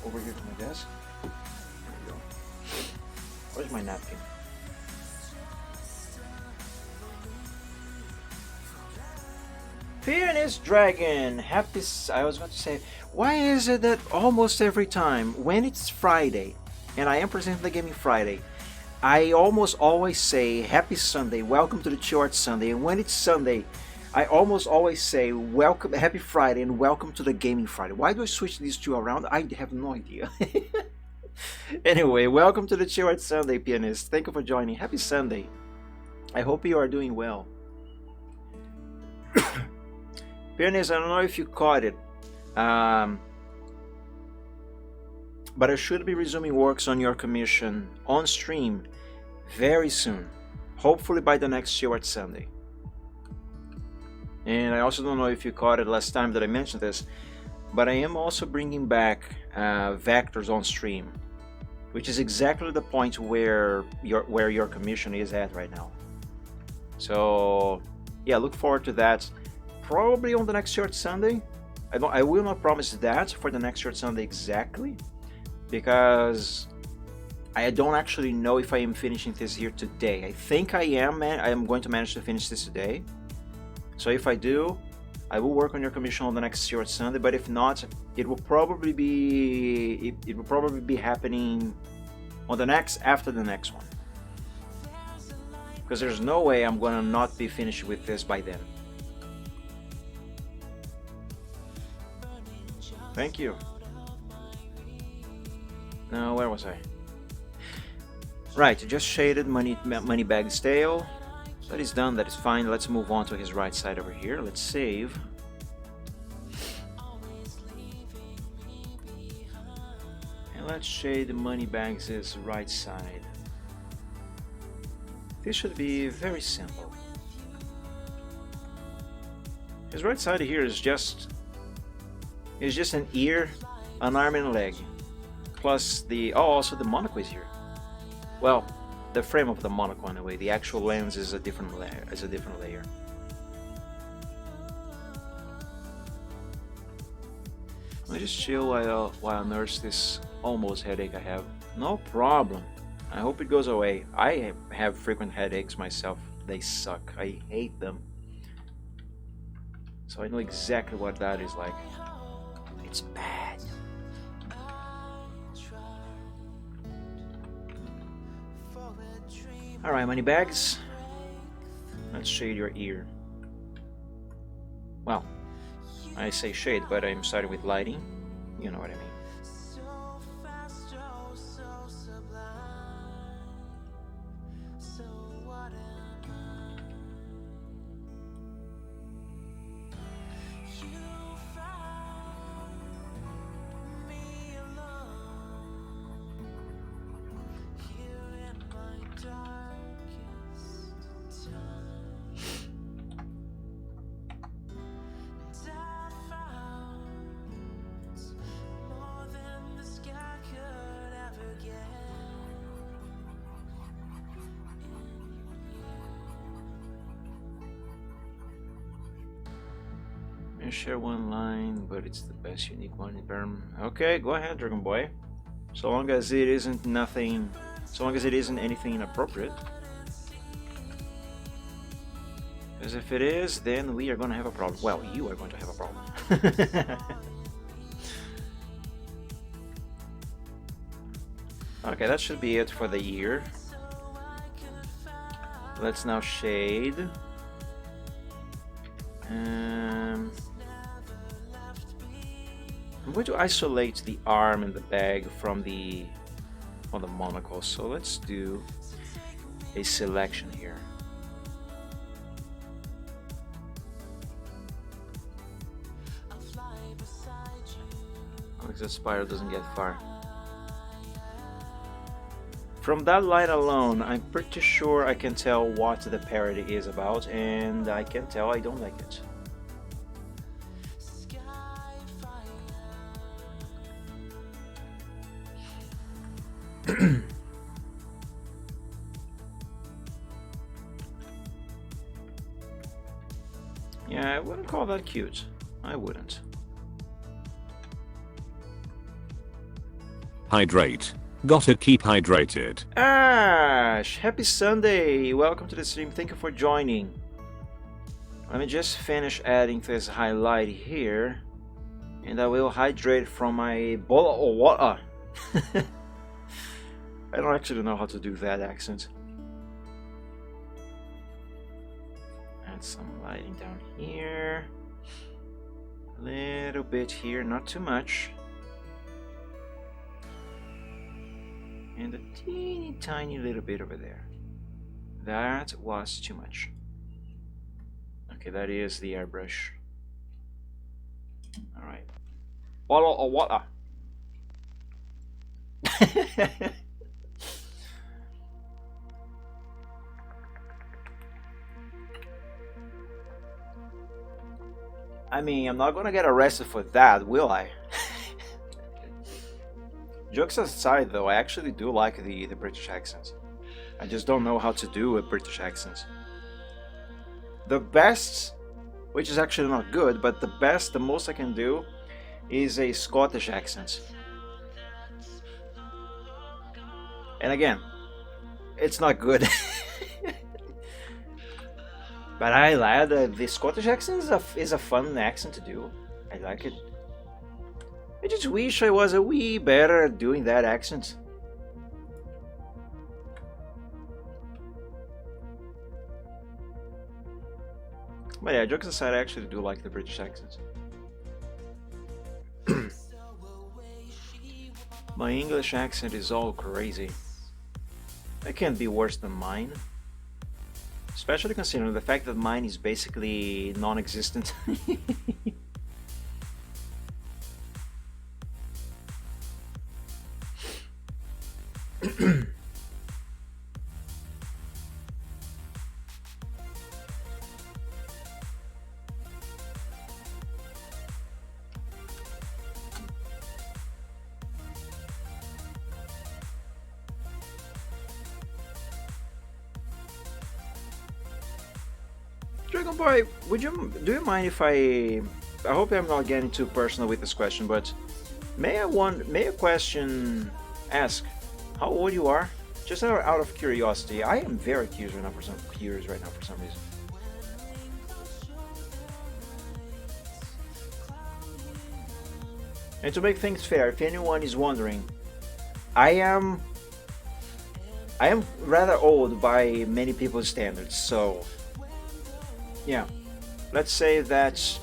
over here to my desk. There we go. Where's my napkin? Pianist Dragon, happy. I was about to say, why is it that almost every time when it's Friday, and I am presenting the Gaming Friday, I almost always say Happy Sunday, welcome to the Chill Art Sunday, and when it's Sunday, I almost always say welcome, Happy Friday, and welcome to the Gaming Friday. Why do I switch these two around? I have no idea. Anyway, welcome to the Chill Art Sunday, Pianist. Thank you for joining. Happy Sunday. I hope you are doing well. Pianist, I don't know if you caught it, but I should be resuming works on your commission on stream very soon, hopefully by the next show at Sunday. And I also don't know if you caught it last time that I mentioned this, but I am also bringing back vectors on stream, which is exactly the point where your commission is at right now. So yeah, look forward to that. Probably on the next short Sunday. I will not promise that for the next short Sunday exactly, because I don't actually know if I am finishing this here today. I think I am, man. I am going to manage to finish this today. So if I do, I will work on your commission on the next short Sunday. But if not, it will probably be happening on the next after the next one, because there's no way I'm gonna not be finished with this by then. Thank you. Now, where was I? Right, just shaded Moneybags tail. That is done, that is fine. Let's move on to his right side over here. Let's save. And let's shade Moneybags' right side. This should be very simple. His right side here is just an ear, an arm, and a leg, plus also the monocle is here. Well, the frame of the monocle anyway. The actual lens is a different layer. Let me just chill while I nurse this almost headache I have. No problem. I hope it goes away. I have frequent headaches myself. They suck. I hate them. So I know exactly what that is like. It's bad. Alright, Moneybags. Let's shade your ear. Well, I say shade, but I'm starting with lighting. You know what I mean. I share one line, but it's the best unique one in Perm. Okay, go ahead, Dragon Boy. So long as it isn't anything inappropriate. Because if it is, then we are going to have a problem. Well, you are going to have a problem. Okay, that should be it for the ear. Let's now shade. I'm going to isolate the arm and the bag from the monocle. So let's do a selection here. Because the spiral doesn't get far. From that line alone, I'm pretty sure I can tell what the parody is about, and I can tell I don't like it. Yeah, I wouldn't call that cute. I wouldn't. Hydrate. Gotta keep hydrated. Ash, happy Sunday! Welcome to the stream. Thank you for joining. Let me just finish adding this highlight here, and I will hydrate from my bowl of water. I don't actually know how to do that accent. Add some lighting down here. A little bit here, not too much. And a teeny tiny little bit over there. That was too much. Okay, that is the airbrush. All right. Walla or walla. I mean, I'm not gonna get arrested for that, will I? Jokes aside, though, I actually do like the British accents. I just don't know how to do a British accent. The best, which is actually not good, but the best, the most I can do, is a Scottish accent. And again, it's not good. But I like the Scottish accent is a fun accent to do. I like it. I just wish I was a wee better at doing that accent. But yeah, jokes aside, I actually do like the British accent. My English accent is all crazy. It can't be worse than mine. Especially considering the fact that mine is basically non-existent. Dragon Boy, do you mind if I hope I'm not getting too personal with this question, but may a question ask how old you are? Just out of curiosity. I am very curious right now for some reason. And to make things fair, if anyone is wondering, I am rather old by many people's standards, so yeah, let's say that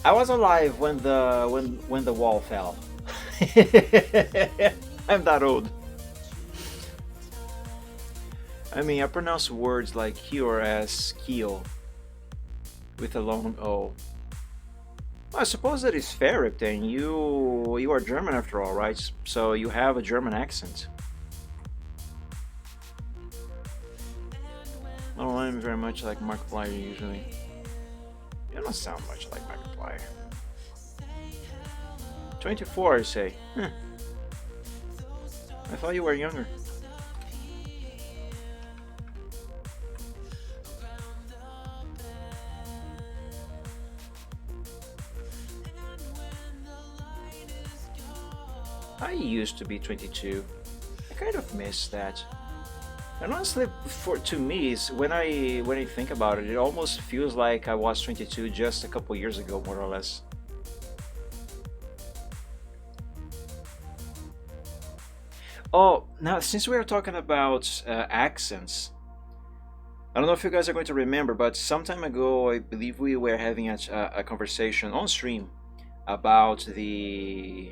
I was alive when the wall fell. I'm that old. I mean, I pronounce words like cure as keel with a long O. Well, I suppose that is fair, Riptain. You are German after all, right? So you have a German accent. Oh, I'm very much like Markiplier usually. You don't sound much like Markiplier. 24, I say. Huh. I thought you were younger. I used to be 22. I kind of miss that. And honestly, to me, when I think about it, it almost feels like I was 22 just a couple years ago, more or less. Oh, now since we are talking about accents, I don't know if you guys are going to remember, but some time ago, I believe we were having a conversation on stream about the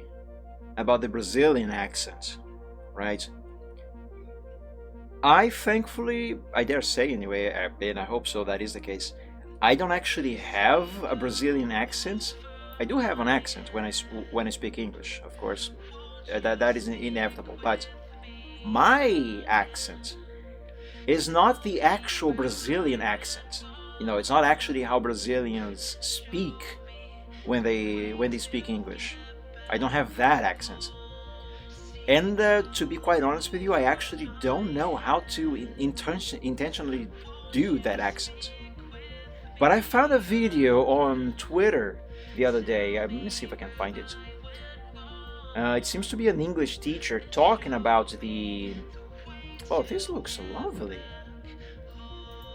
Brazilian accent, right? I thankfully, I dare say anyway, and I hope so that is the case, I don't actually have a Brazilian accent. I do have an accent when I speak English, of course. That is inevitable, but my accent is not the actual Brazilian accent. You know, it's not actually how Brazilians speak when they speak English. I don't have that accent. And to be quite honest with you, I actually don't know how to intentionally do that accent. But I found a video on Twitter the other day. Let me see if I can find it. It seems to be an English teacher talking about the... Oh, this looks lovely.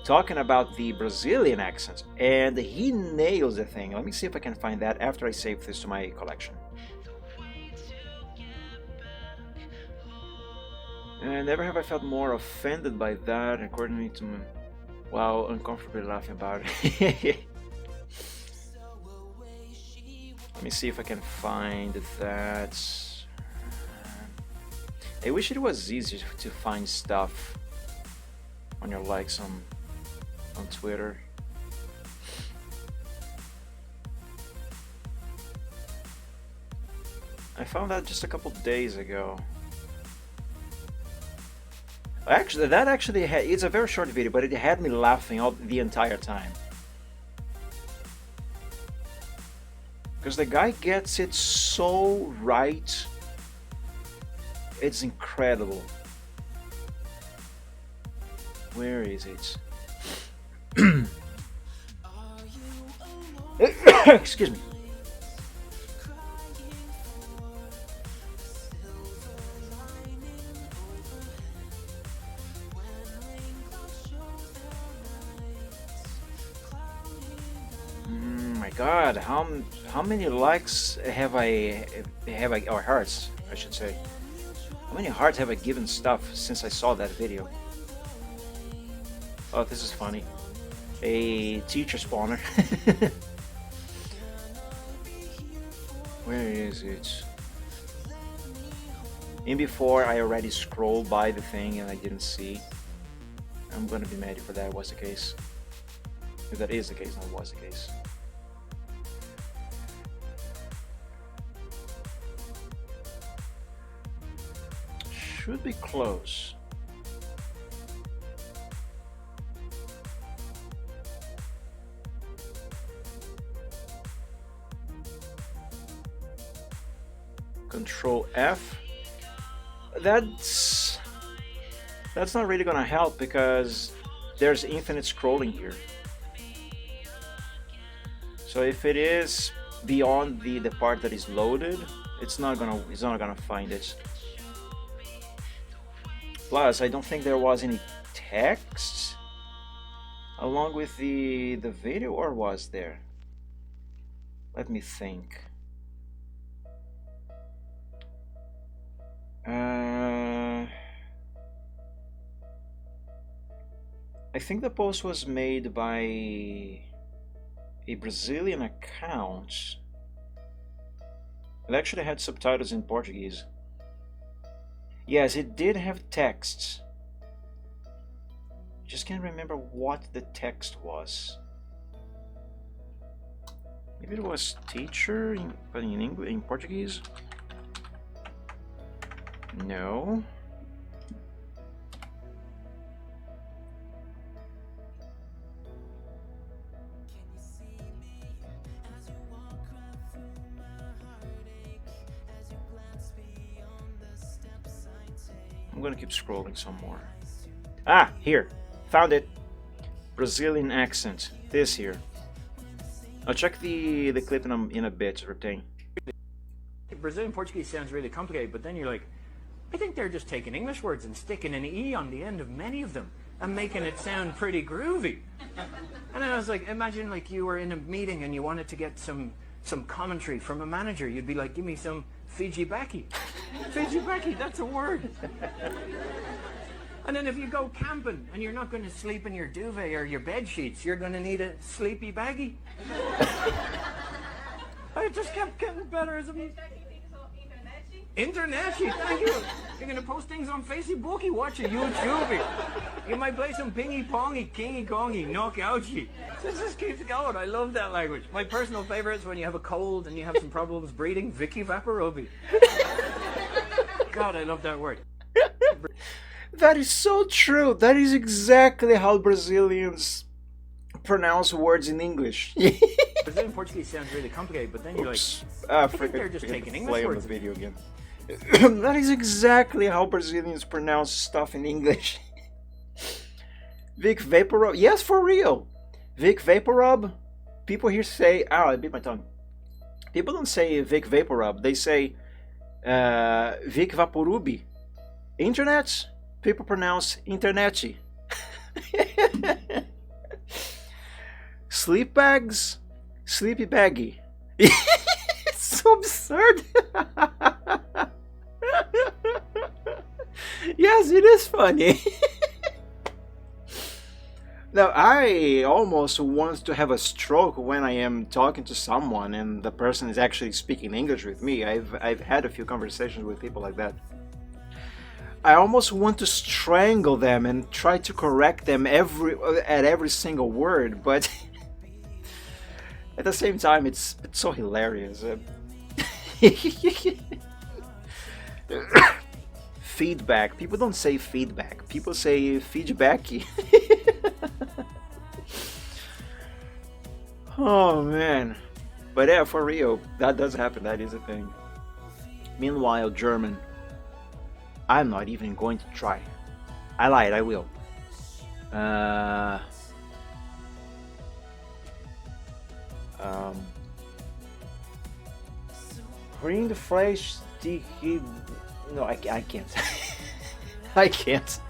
Talking about the Brazilian accent. And he nails the thing. Let me see if I can find that after I save this to my collection. And never have I felt more offended by that, according to me, while uncomfortably laughing about it. Let me see if I can find that. I wish it was easier to find stuff on your likes on Twitter. found that just a couple days ago. Actually, it's a very short video, but it had me laughing all the entire time. Because the guy gets it so right. It's incredible. Where is it? Excuse me. My God, how many likes have I or hearts, I should say. How many hearts have I given stuff since I saw that video? Oh, this is funny. A teacher spawner. Where is it? And before I already scrolled by the thing and I didn't see. I'm gonna be mad if that was the case. If that is the case, not was the case. Should be close. Control F. That's not really gonna help because there's infinite scrolling here. So if it is beyond the part that is loaded, it's not gonna find it. Plus, I don't think there was any text along with the video, or was there? Let me think. I think the post was made by a Brazilian account. It actually had subtitles in Portuguese. Yes, it did have text. Just can't remember what the text was. Maybe it was teacher, but in English, in Portuguese. No. I'm gonna keep scrolling some more. Ah, here. Found it. Brazilian accent. This here. I'll check the clip in a bit, Reptain. Brazilian Portuguese sounds really complicated, but then you're like, I think they're just taking English words and sticking an E on the end of many of them and making it sound pretty groovy. And then I was like, imagine like you were in a meeting and you wanted to get some commentary from a manager. You'd be like, give me some Fiji Baki. Fiji Baki, that's a word. And then if you go camping and you're not going to sleep in your duvet or your bed sheets, you're going to need a sleepy baggie. I just kept getting better as a... International, thank you. You're going to post things on Facebook, watch it, YouTube. You might play some pingy pongy, kingy kongy, knockouty. This just keeps going. I love that language. My personal favorite is when you have a cold and you have some problems breathing, Vicky Vaporubby. God, I love that word. That is so true. That is exactly how Brazilians pronounce words in English. Brazilian Portuguese sounds really complicated, but then you're like, I think they're just taking English words. The video again. That is exactly how Brazilians pronounce stuff in English. Vic Vaporub. Yes, for real. Vic Vaporub. People here say, I bit my tongue. People don't say Vic Vaporub. They say Vic Vaporub. Internet. People pronounce Internety. Sleep bags. Sleepy baggy. It's so absurd. Yes, it is funny. Now, I almost want to have a stroke when I am talking to someone and the person is actually speaking English with me. I've had a few conversations with people like that. I almost want to strangle them and try to correct them at every single word, but at the same time, it's so hilarious. Feedback. People don't say feedback. People say feedbacky. Oh man. But yeah, for real, that does happen. That is a thing. Meanwhile, German. I'm not even going to try. I lied. I will. Bring the flesh. No, I can't. I can't.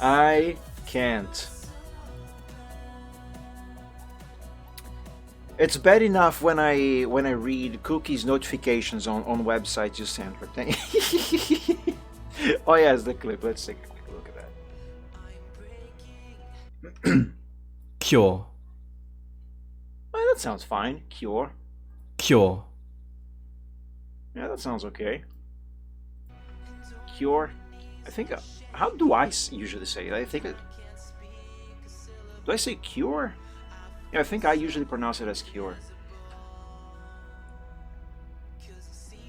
I can't. It's bad enough when I read cookies notifications on websites you send her. Oh yeah, it's the clip. Let's take a quick look at that. Cure. Well, that sounds fine. Cure. Cure. Yeah, that sounds okay. Cure. I think. How do I usually say it? I think. Do I say cure? Yeah, I think I usually pronounce it as cure.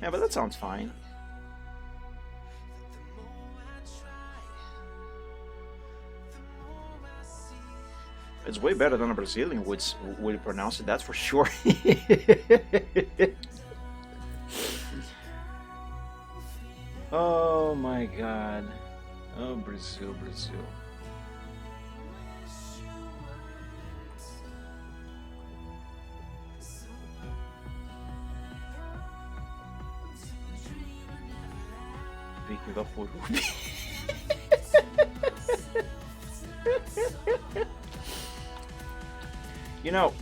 Yeah, but that sounds fine. It's way better than a Brazilian would pronounce it, that's for sure. Oh my god. Oh, Brazil, Brazil. Vicky Vaporub. You know,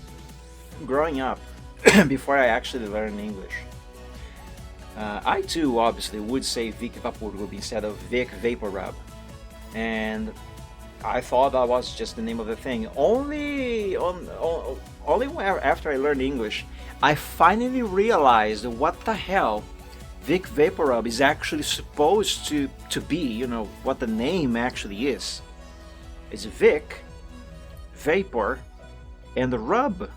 growing up, before I actually learned English, I too obviously would say Vic Vaporub instead of Vic Vaporub, and I thought that was just the name of the thing. Only after I learned English, I finally realized what the hell Vic Vaporub is actually supposed to be. You know what the name actually is. It's Vic, Vapor, and Rub.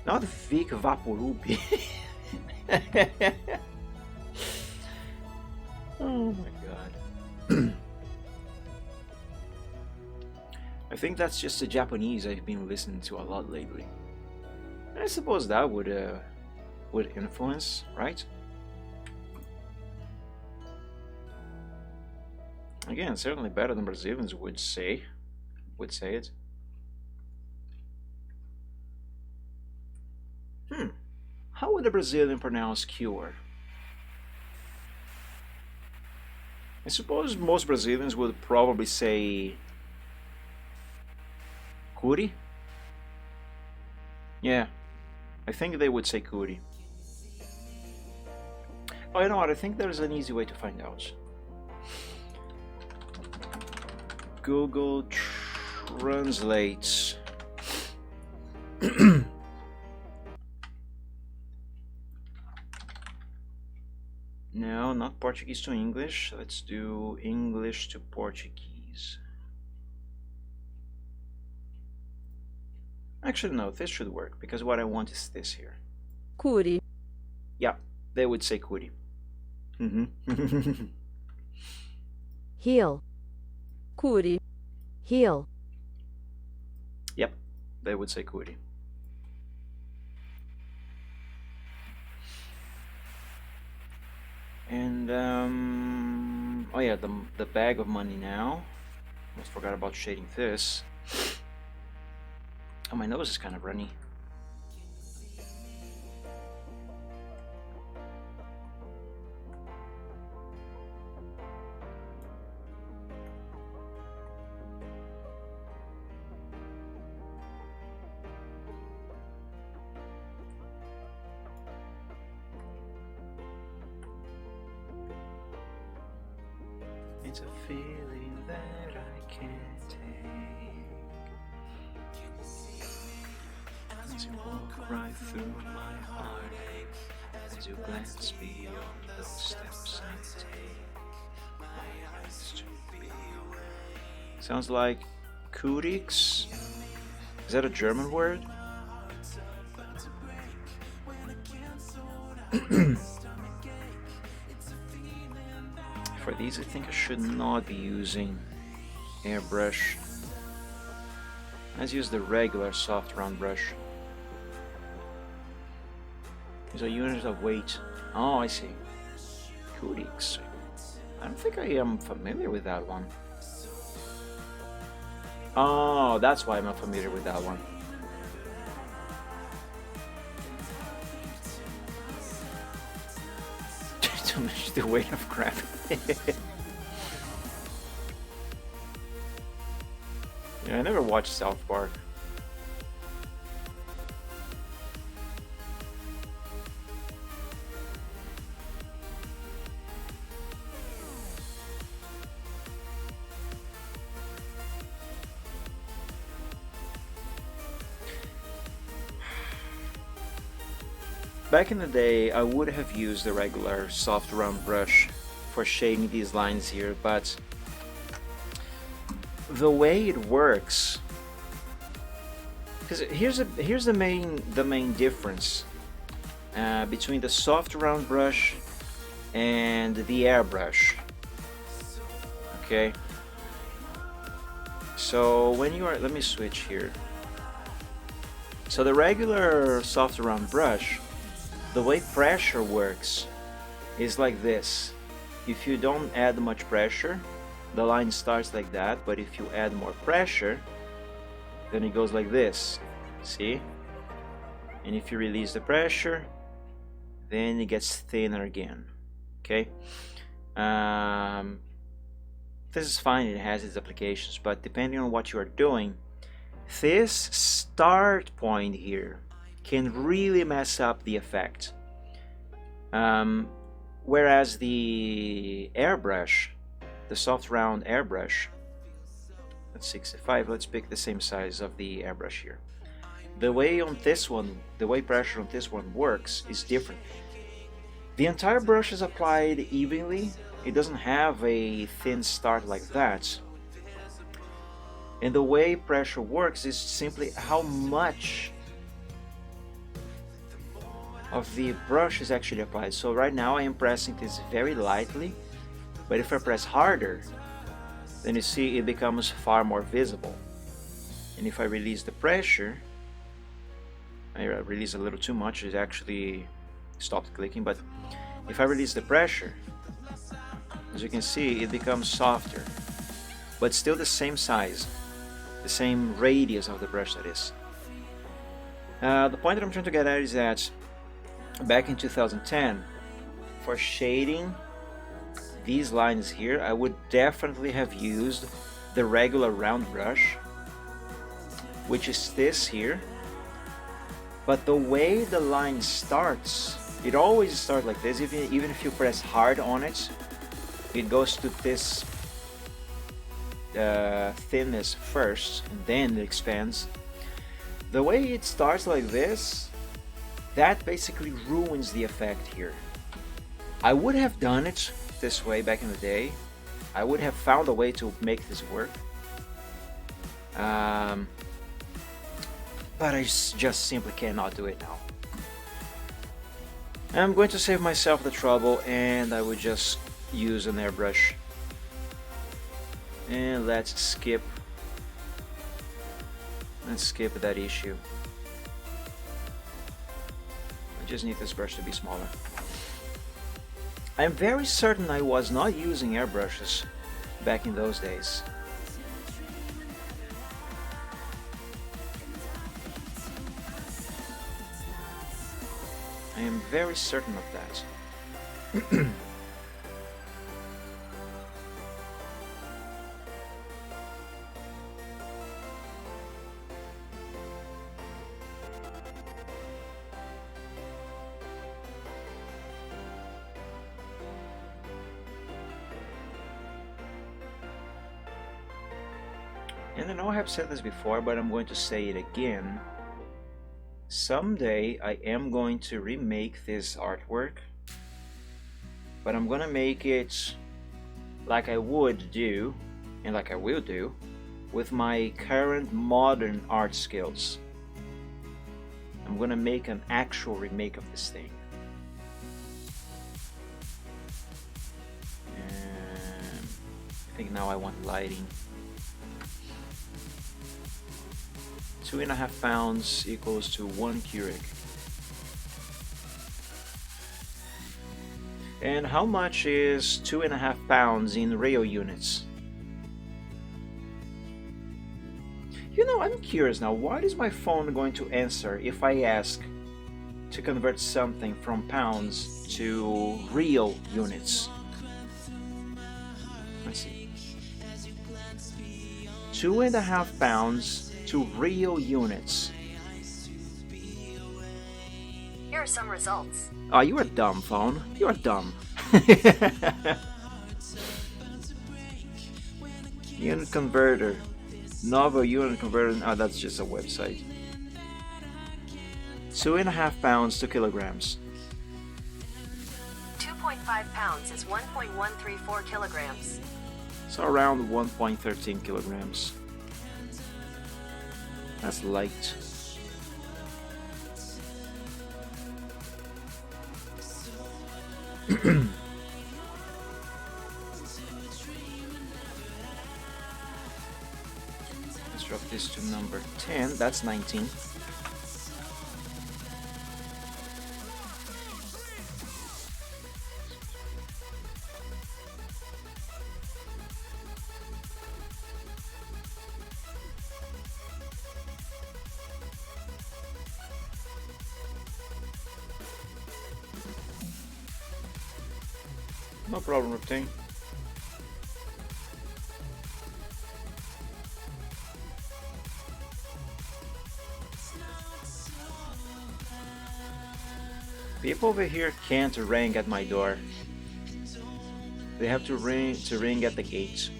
Not Vic Vaporub. Oh my god. I think that's just the Japanese I've been listening to a lot lately. I suppose that would influence, right? Again, certainly better than Brazilians would say it. How would a Brazilian pronounce cure? I suppose most Brazilians would probably say cure. Yeah, I think they would say cure. Oh, you know what? I think there's an easy way to find out. Google translates. No, not Portuguese to English. Let's do English to Portuguese. Actually, no, this should work, because what I want is this here. Cure. Yeah, they would say cure. Heal. Cure. Heal. Yep, they would say cure. And oh yeah, the bag of money now. Almost forgot about shading this. Oh, my nose is kind of runny. It's a feeling that I can't take. As you walk right through my heartache, as you glance beyond those steps I take, my eyes to be away. Sounds like Kudix. Is that a German word? For these, I think I should not be using airbrush. Let's use the regular soft round brush. These are units of weight. Oh, I see. Codex. I don't think I am familiar with that one. Oh, that's why I'm not familiar with that one. To measure the weight of crap. Yeah, I never watched South Park. Back in the day, I would have used the regular soft round brush for shading these lines here, but the way it works, because here's the main difference between the soft round brush and the airbrush. Okay, so when you are, let me switch here. So the regular soft round brush, the way pressure works is like this. If you don't add much pressure, the line starts like that, but if you add more pressure, then it goes like this. See? And if you release the pressure, then it gets thinner again. Okay? This is fine, it has its applications, but depending on what you are doing, this start point here can really mess up the effect. Whereas the airbrush, the soft round airbrush, that's 65, let's pick the same size of the airbrush here. The way on this one, the way pressure on this one works is different. The entire brush is applied evenly, it doesn't have a thin start like that. And the way pressure works is simply how much of the brush is actually applied. So right now I am pressing this very lightly, but if I press harder, then you see it becomes far more visible. And if I release the pressure, I release a little too much, it actually stopped clicking, but if I release the pressure, as you can see, it becomes softer, but still the same size, the same radius of the brush, that is. The point that I'm trying to get at is that back in 2010, for shading these lines here, I would definitely have used the regular round brush, which is this here. But the way the line starts, it always starts like this. Even if you press hard on it, it goes to this thinness first, and then it expands. The way it starts like this, that basically ruins the effect here. I would have done it this way back in the day. I would have found a way to make this work. But I just simply cannot do it now. I'm going to save myself the trouble, and I would just use an airbrush. And let's skip that issue. I just need this brush to be smaller. I'm very certain I was not using airbrushes back in those days. I am very certain of that. And I know I have said this before, but I'm going to say it again. Someday I am going to remake this artwork, but I'm gonna make it like I would do, and like I will do, with my current modern art skills. I'm gonna make an actual remake of this thing. think now I want lighting. 2.5 pounds equals to 1 Keurig. And how much is 2.5 pounds in real units? You know, I'm curious now, what is my phone going to answer if I ask to convert something from pounds to real units? Let's see. 2.5 pounds to real units. Here are some results. Oh, you are dumb, phone. You are dumb. Unit converter. Novel unit converter. Oh, that's just a website. 2.5 pounds to kilograms. 2.5 pounds is 1.134 kilograms. So around 1.13 kilograms. That's light. Let's drop this to number 10. That's 19. No problem, Reptane. People over here can't ring at my door. They have to ring at the gate.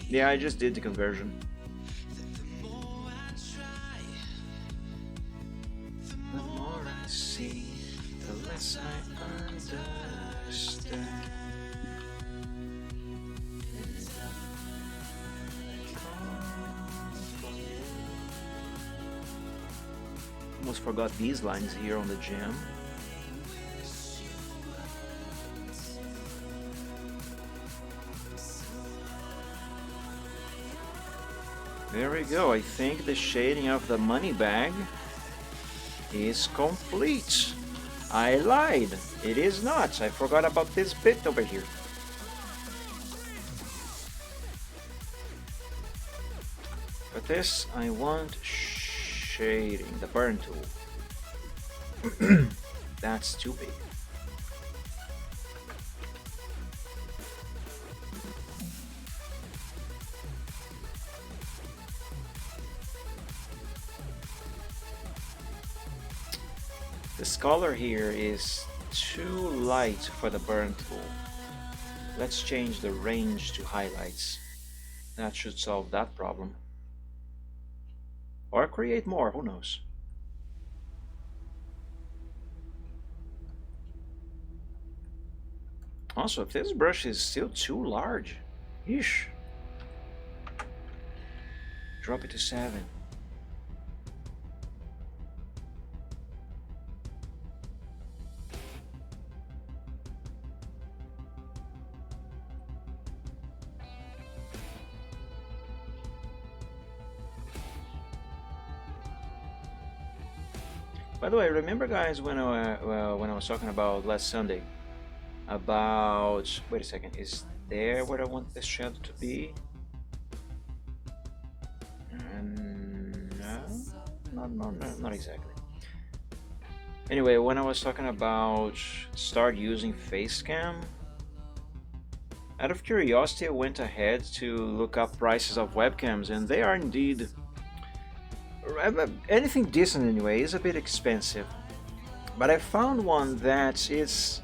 Yeah, I just did the conversion. The more I see, the less I understand. Almost forgot these lines here on the jam. There we go. I think the shading of the money bag is complete. I lied. It is not. I forgot about this bit over here. For this, I want shading, the burn tool. That's too big. This color here is too light for the burn tool. Let's change the range to highlights. That should solve that problem. Or create more, who knows? Also, if this brush is still too large, yeesh. Drop it to 7. By the way, remember guys when I was talking about last Sunday about, wait a second, is there what I want this shadow to be? No, not exactly. Anyway, when I was talking about start using Facecam, out of curiosity I went ahead to look up prices of webcams, and they are indeed, anything decent anyway, is a bit expensive. But I found one that it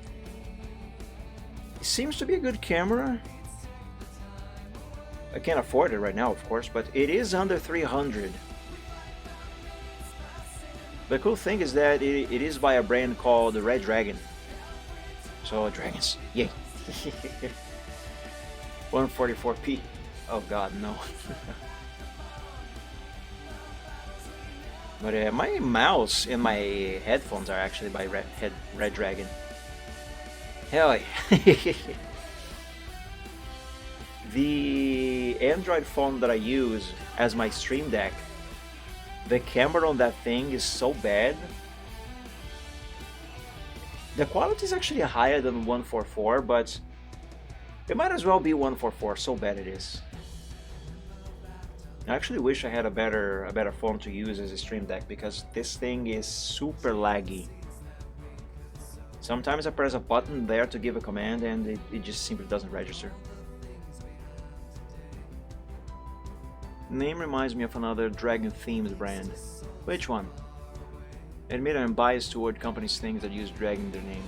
seems to be a good camera. I can't afford it right now, of course, but it is under 300. The cool thing is that it is by a brand called Red Dragon. So dragons, yay! 144p. Oh god, no. But my mouse and my headphones are actually by Red Dragon. Hell yeah. The Android phone that I use as my Stream Deck, the camera on that thing is so bad. The quality is actually higher than 144, but it might as well be 144, so bad it is. I actually wish I had a better phone to use as a Stream Deck, because this thing is super laggy. Sometimes I press a button there to give a command and it just simply doesn't register. Name reminds me of another dragon themed brand. Which one? Admit I'm biased toward companies' things that use dragon in their name.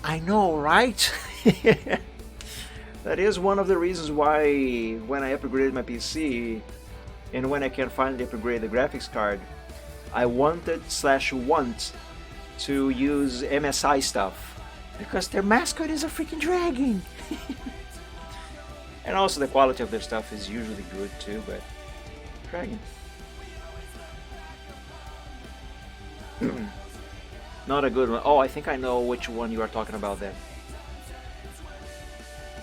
I know, right? That is one of the reasons why when I upgraded my PC and when I can finally upgrade the graphics card, I want to use MSI stuff, because their mascot is a freaking dragon. And also the quality of their stuff is usually good too, but dragon. Not a good one. Oh, I think I know which one you are talking about then.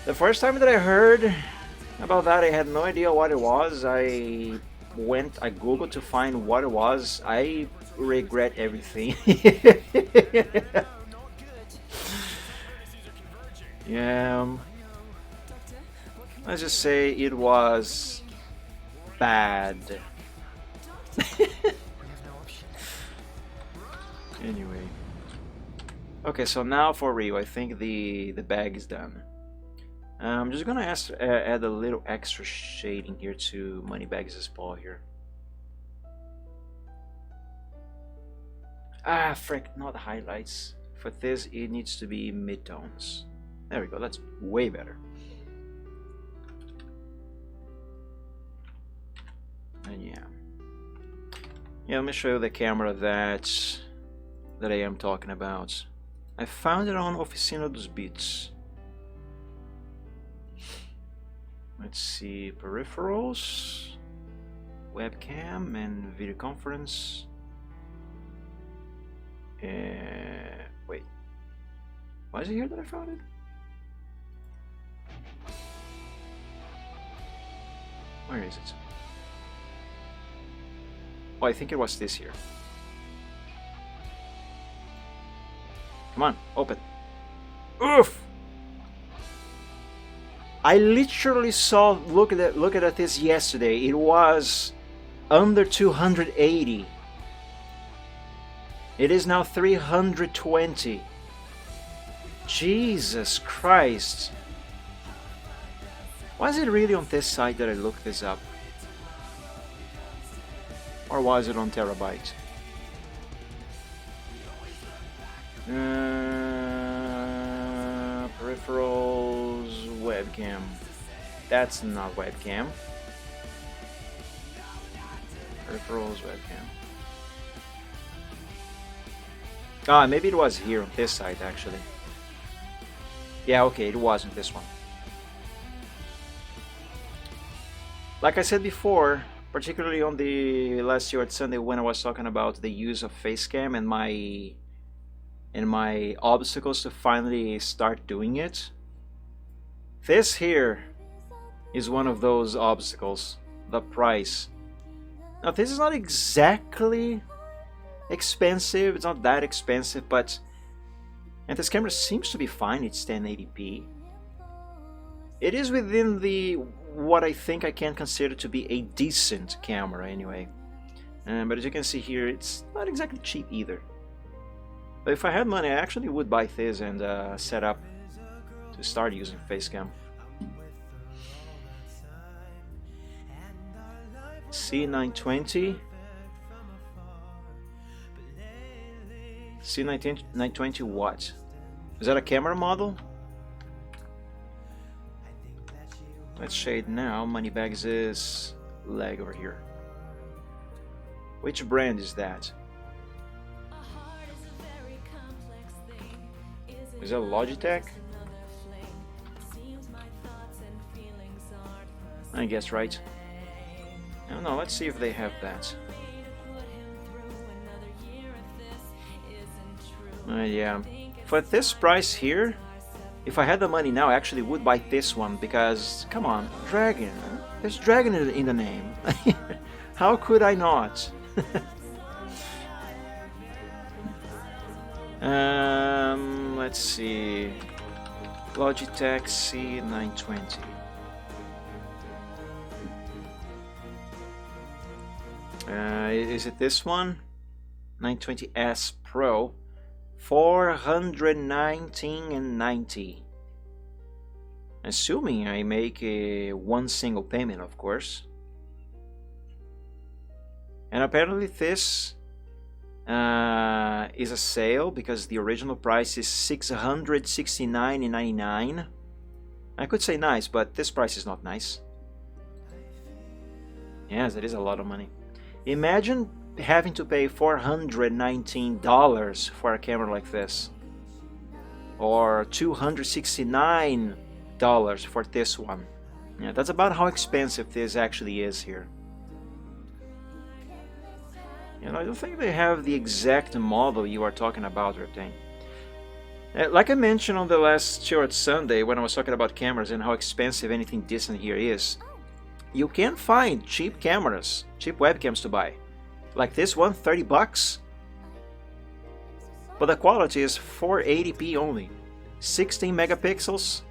The first time that I heard about that, I had no idea what it was. I googled to find what it was. I regret everything. Yeah. Let's just say it was bad. Anyway. Okay, so now for real, I think the bag is done. I'm just gonna add a little extra shading here to Moneybags' paw here. Ah, frick, not highlights. For this, it needs to be midtones. There we go, that's way better. And yeah, let me show you the camera that I am talking about. I found it on Oficina dos Beats. Let's see, peripherals, webcam, and video conference. Wait, why is it here that I found it? Where is it? Oh, I think it was this here. Come on, open. Oof! I literally saw, look at this yesterday. It was under 280. It is now 320. Jesus Christ. Was it really on this site that I looked this up? Or was it on Terabyte? Peripherals, webcam. That's not webcam. Peripherals, webcam. Ah, maybe it was here on this site actually. Yeah, okay, it wasn't this one. Like I said before, particularly on the last year at Sunday when I was talking about the use of Facecam and my obstacles to finally start doing it. This here is one of those obstacles, the price. Now this is not exactly expensive, it's not that expensive, and this camera seems to be fine, it's 1080p. It is within what I think I can consider to be a decent camera anyway. But as you can see here, it's not exactly cheap either. But if I had money, I actually would buy this and set up to start using Facecam. C920. C920 what? Is that a camera model? Let's shade now. Moneybags' leg over here. Which brand is that? Is that Logitech? I guess right. I don't know, let's see if they have that. Yeah. For this price here, if I had the money now, I actually would buy this one because, come on, dragon. There's dragon in the name. How could I not? Let's see. Logitech C920. Is it this one? 920S Pro. $419.90. Assuming I make one single payment, of course. And apparently this is a sale because the original price is $669.99. I could say nice, but this price is not nice. Yes, it is a lot of money. Imagine having to pay $419 for a camera like this, or $269 for this one. Yeah, that's about how expensive this actually is here. You know, I don't think they have the exact model you are talking about, Reptane. Like I mentioned on the last show at Sunday when I was talking about cameras and how expensive anything decent here is, you can find cheap cameras, cheap webcams to buy. Like this one, 30 bucks. But the quality is 480p only. 16 megapixels.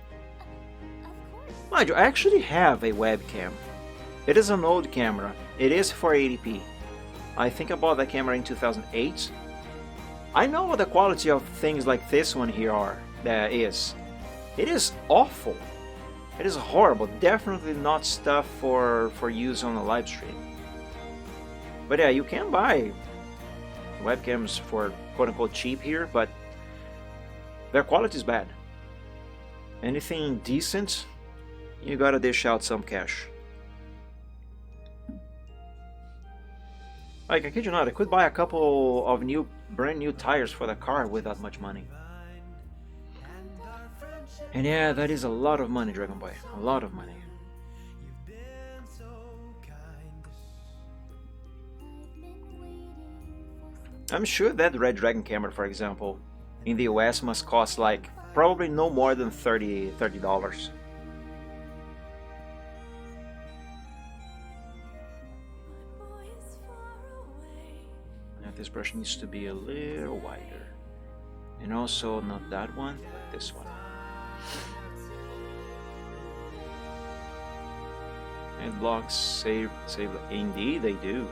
Mind you, I actually have a webcam. It is an old camera. It is 480p. I think I bought that camera in 2008. I know what the quality of things like this one here is. It is awful. It is horrible. Definitely not stuff for use on a live stream. But yeah, you can buy webcams for quote-unquote cheap here, but their quality is bad. Anything decent, you gotta dish out some cash. Like, I kid you not, I could buy a couple of brand new tires for the car with that much money. And yeah, that is a lot of money, Dragon Boy. A lot of money. I'm sure that Red Dragon camera, for example, in the US must cost like probably no more than $30. Now this brush needs to be a little wider. And also not that one, but this one. And blocks save, indeed they do.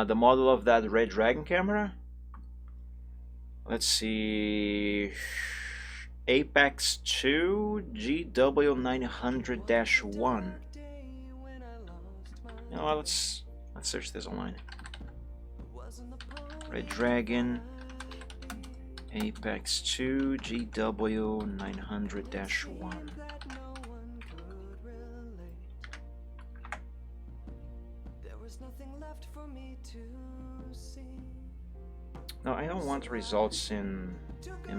The model of that Red Dragon camera, let's see, Apex 2 GW900-1. You know what, let's search this online. Red Dragon Apex 2 GW900-1. No, I don't want results in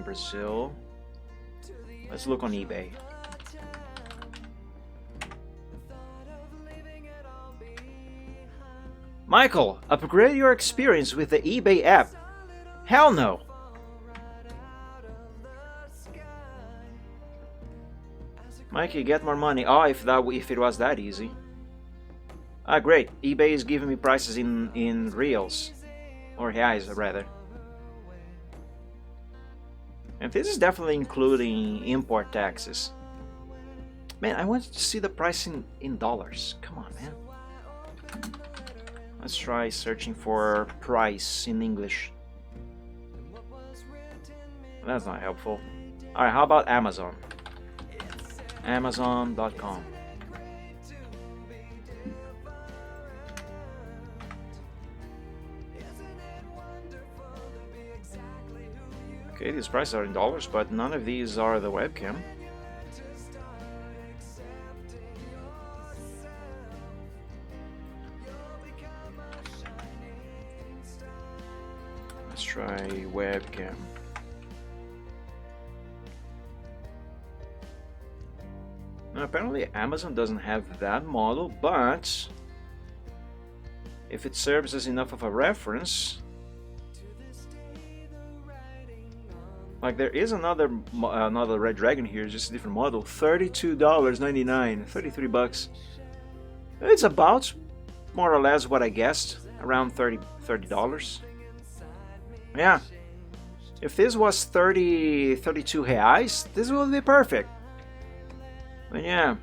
Brazil. Let's look on eBay. Michael, upgrade your experience with the eBay app. Hell no. Mikey, get more money. Oh, if it was that easy. Ah, great. eBay is giving me prices in reals. Or reais, rather. And this is definitely including import taxes. Man, I want to see the price in dollars. Come on, man. Let's try searching for price in English. That's not helpful. Alright, how about Amazon? Amazon.com. Okay, these prices are in dollars, but none of these are the webcam. Let's try webcam. Now, apparently Amazon doesn't have that model, but if it serves as enough of a reference, Like there is another Red Dragon here, just a different model. $32.99, 33 bucks. It's about more or less what I guessed, around $30. Yeah. If this was 32 reais, this would be perfect. But yeah,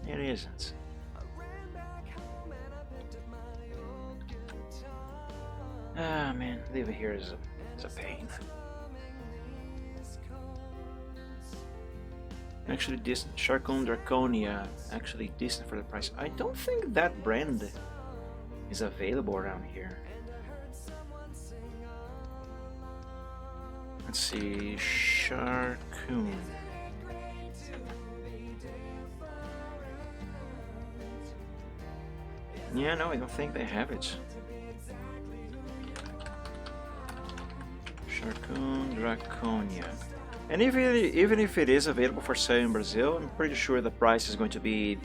it isn't. Ah man, living here is a pain. Actually decent. Sharkon Draconia, actually decent for the price. I don't think that brand is available around here. Let's see, Sharkoon. Yeah, no, I don't think they have it. Sharkoon Draconia. And even if it is available for sale in Brazil, I'm pretty sure the price is going to be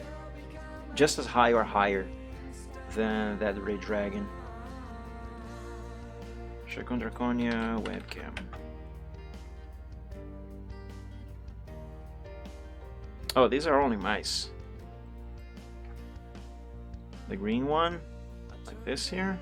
just as high or higher than that Red Dragon. Sharkoon Draconia webcam. Oh, these are only mice. The green one, like this here.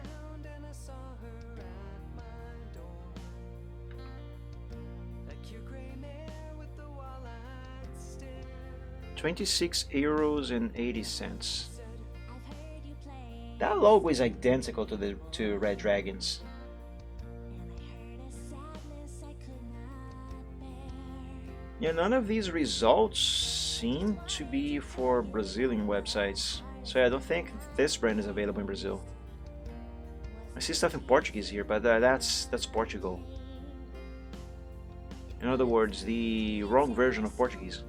€26.80. That logo is identical to Red Dragons. Yeah, none of these results seem to be for Brazilian websites, so I don't think this brand is available in Brazil. I see stuff in Portuguese here, but that's Portugal. In other words, the wrong version of Portuguese.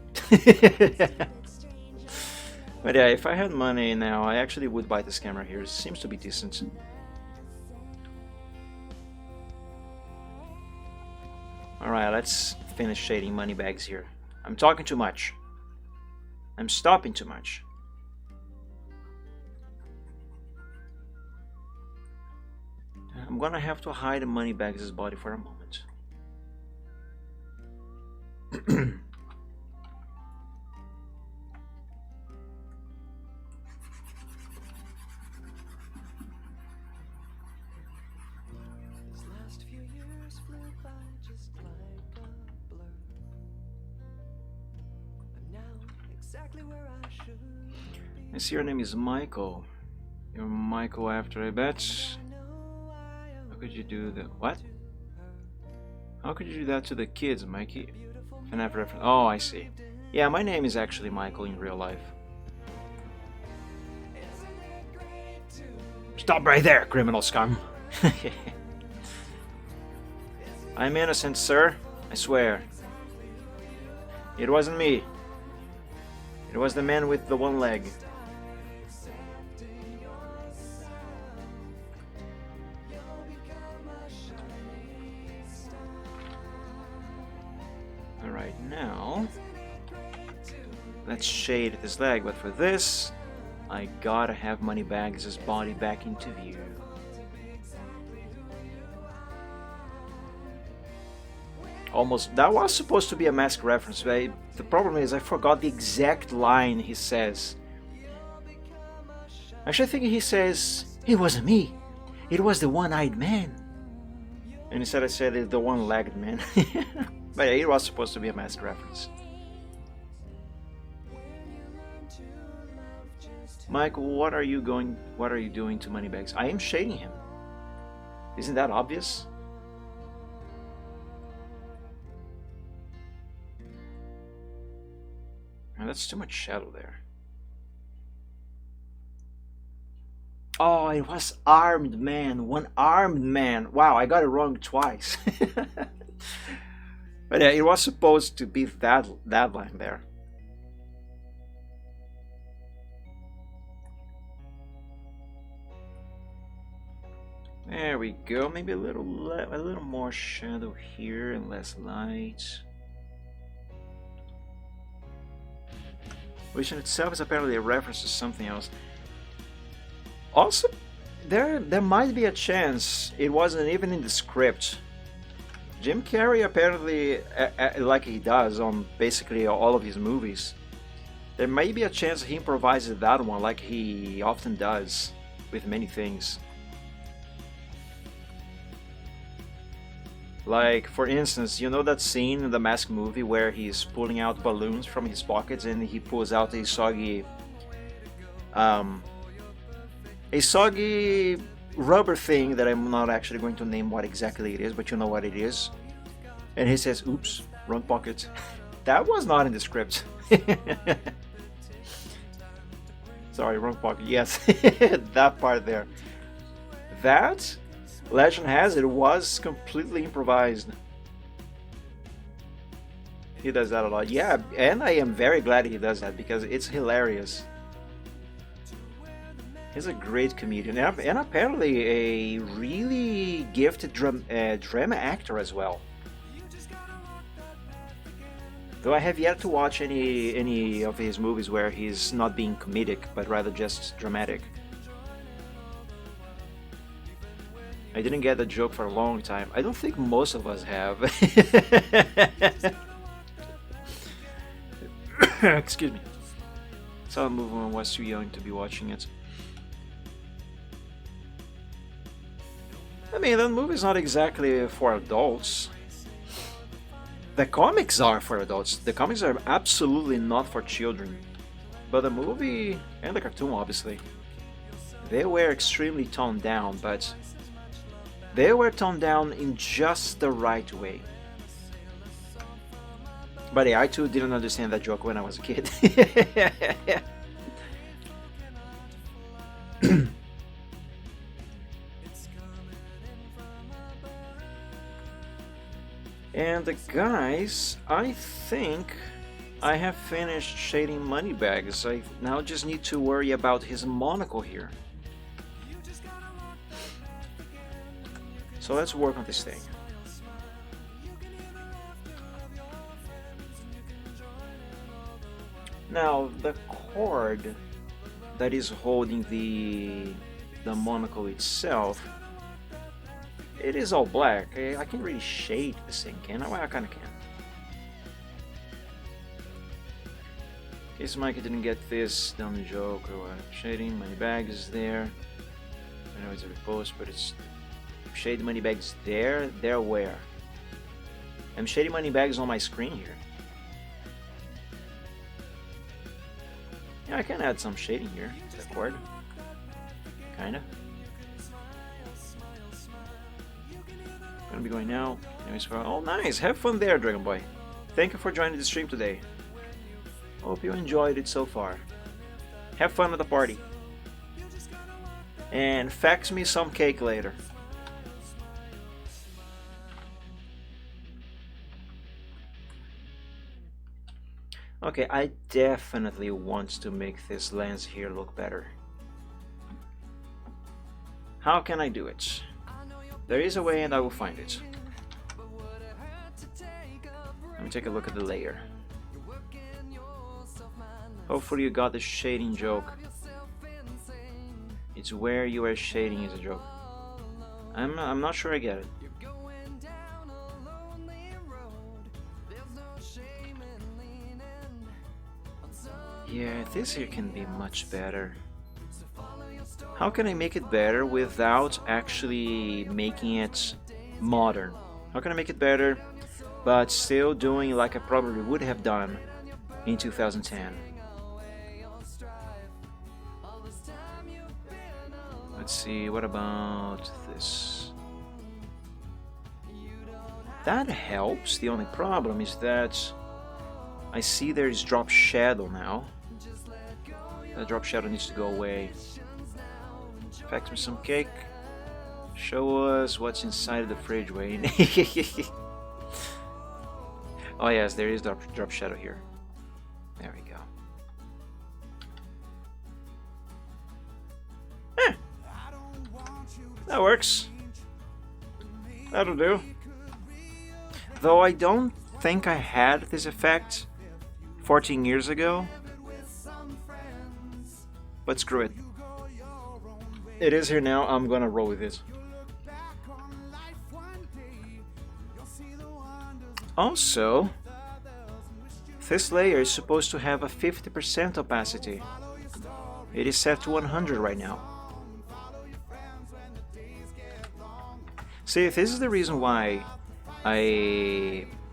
But yeah, if I had money now, I actually would buy this camera here. It seems to be decent. Alright, let's finish shading money bags here. I'm talking too much. I'm stopping too much. I'm gonna have to hide the money bags' body for a moment. I see your name is Michael. You're Michael after, I bet. How could you do that? What? How could you do that to the kids, Mikey? FNAF reference. Oh, I see. Yeah, my name is actually Michael in real life. Stop right there, criminal scum. I'm innocent, sir. I swear. It wasn't me. It was the man with the one leg. Alright, now let's shade this leg, but for this I gotta have Moneybags' body back into view. Almost, that was supposed to be a mask reference, but the problem is I forgot the exact line he says. Actually, I think he says, "It wasn't me, it was the one-eyed man." And instead I said it's the one-legged man. But yeah, it was supposed to be a mask reference. Michael, what are you doing to Moneybags? I am shading him. Isn't that obvious? And that's too much shadow there. Oh, it was armed man. One armed man. Wow, I got it wrong twice. But yeah, it was supposed to be that line there. There we go. Maybe a little more shadow here and less light. Which in itself is apparently a reference to something else. Also, there might be a chance it wasn't even in the script. Jim Carrey apparently, like he does on basically all of his movies, there may be a chance he improvises that one like he often does with many things. Like, for instance, you know that scene in the Mask movie where he's pulling out balloons from his pockets and he pulls out a soggy rubber thing that I'm not actually going to name what exactly it is, but you know what it is. And he says, "Oops, wrong pocket." That was not in the script. Sorry, wrong pocket. Yes, that part there. That, legend has it, was completely improvised. He does that a lot. Yeah, and I am very glad he does that because it's hilarious. He's a great comedian and apparently a really gifted drama actor as well. Though I have yet to watch any of his movies where he's not being comedic, but rather just dramatic. I didn't get the joke for a long time. I don't think most of us have. Excuse me. Saw a movie when I was too young to be watching it. I mean, that movie's not exactly for adults. The comics are for adults. The comics are absolutely not for children. But the movie, and the cartoon obviously, they were extremely toned down, but they were toned down in just the right way. But yeah, I too didn't understand that joke when I was a kid. And guys, I think I have finished shading Moneybags. I now just need to worry about his monocle here. So let's work on this thing. Now the cord that is holding the monocle itself, it is all black. I can't really shade this thing, can I? Well, I kinda can. In case Mike didn't get this dumb joke or what. Shading, Moneybags is there. I know it's a repost, but it's shade Moneybags there. There where? I'm shading Moneybags on my screen here. Yeah, I can add some shading here to the cord. Kinda. Gonna be going now. Anyways, oh nice! Have fun there, Dragon Boy. Thank you for joining the stream today. Hope you enjoyed it so far. Have fun at the party. And fax me some cake later. Okay, I definitely want to make this lens here look better. How can I do it? There is a way and I will find it. Let me take a look at the layer. Hopefully you got the shading joke. It's where you are shading is a joke. I'm not sure I get it. Yeah, this here can be much better. How can I make it better without actually making it modern? How can I make it better but still doing like I probably would have done in 2010? Let's see, what about this? That helps. The only problem is that I see there is drop shadow now. That drop shadow needs to go away. Fax me some cake. Show us what's inside of the fridge, Wayne. Oh yes, there is drop shadow here. There we go. That works. That'll do. Though I don't think I had this effect 14 years ago. But screw it. It is here now, I'm gonna roll with it. Also, this layer is supposed to have a 50% opacity. It is set to 100 right now. See, this is the reason why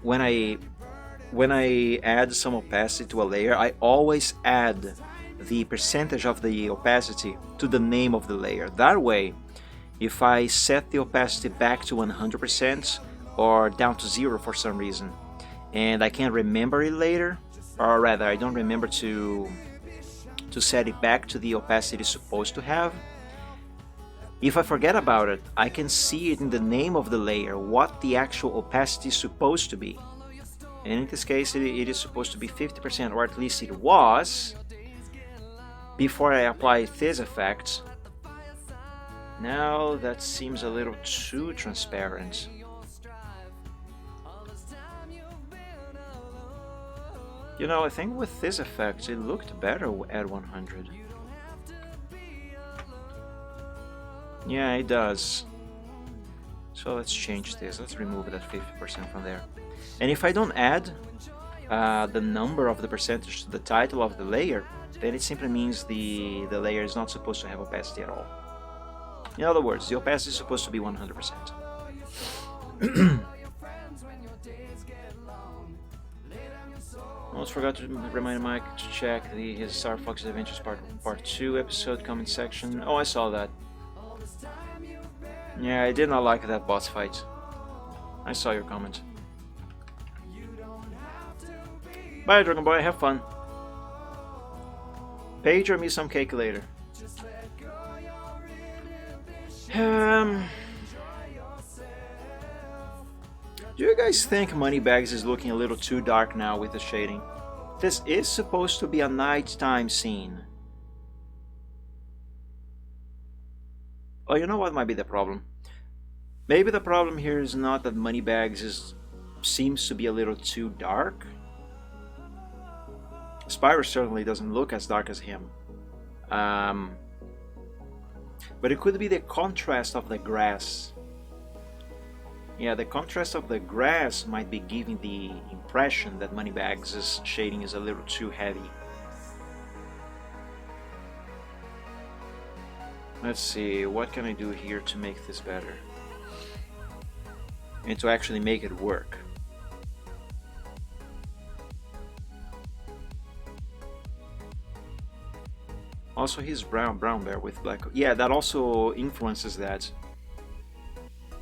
when I add some opacity to a layer, I always add the percentage of the opacity to the name of the layer. That way, if I set the opacity back to 100% or down to 0 for some reason, and I can't remember it later, or rather I don't remember to set it back to the opacity it's supposed to have, if I forget about it, I can see it in the name of the layer what the actual opacity is supposed to be. And in this case it is supposed to be 50%, or at least it was before I applied this effect. Now that seems a little too transparent. You know, I think with this effect it looked better at 100. Yeah, it does. So let's change this. Let's remove that 50% from there. And if I don't add the number of the percentage to the title of the layer, then it simply means the layer is not supposed to have opacity at all. In other words, the opacity is supposed to be 100%. Almost forgot to remind Mike to check his Star Fox Adventures Part 2 episode comment section. Oh, I saw that. Yeah, I did not like that boss fight. I saw your comment. Bye, Dragon Boy. Have fun. Pager me some cake later. Do you guys think Moneybags is looking a little too dark now with the shading? This is supposed to be a nighttime scene. Oh, you know what might be the problem? Maybe the problem here is not that Moneybags seems to be a little too dark. Spyro certainly doesn't look as dark as him. But it could be the contrast of the grass. Yeah, the contrast of the grass might be giving the impression that Moneybags' shading is a little too heavy. Let's see, what can I do here to make this better? And to actually make it work. Also, he's brown bear with black. Yeah, that also influences that.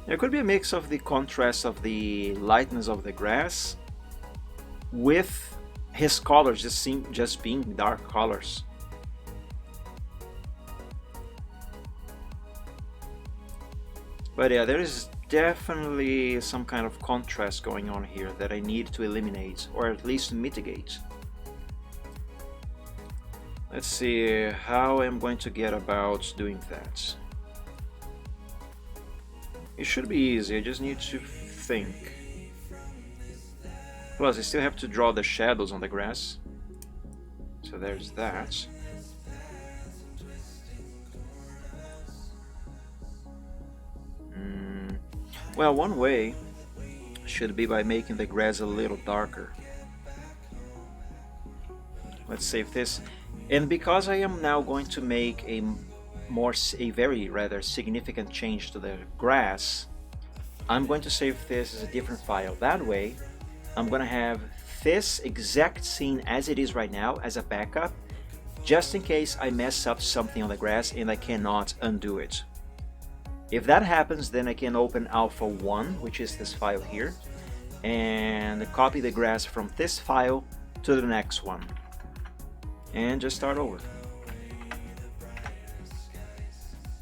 There could be a mix of the contrast of the lightness of the grass with his colors just being dark colors. But yeah, there is definitely some kind of contrast going on here that I need to eliminate, or at least mitigate. Let's see how I'm going to get about doing that. It should be easy, I just need to think. Plus, I still have to draw the shadows on the grass. So there's that. Well, one way should be by making the grass a little darker. Let's save this. And because I am now going to make a very significant change to the grass, I'm going to save this as a different file. That way, I'm going to have this exact scene as it is right now as a backup, just in case I mess up something on the grass and I cannot undo it. If that happens, then I can open Alpha 1, which is this file here, and copy the grass from this file to the next one. And just start over.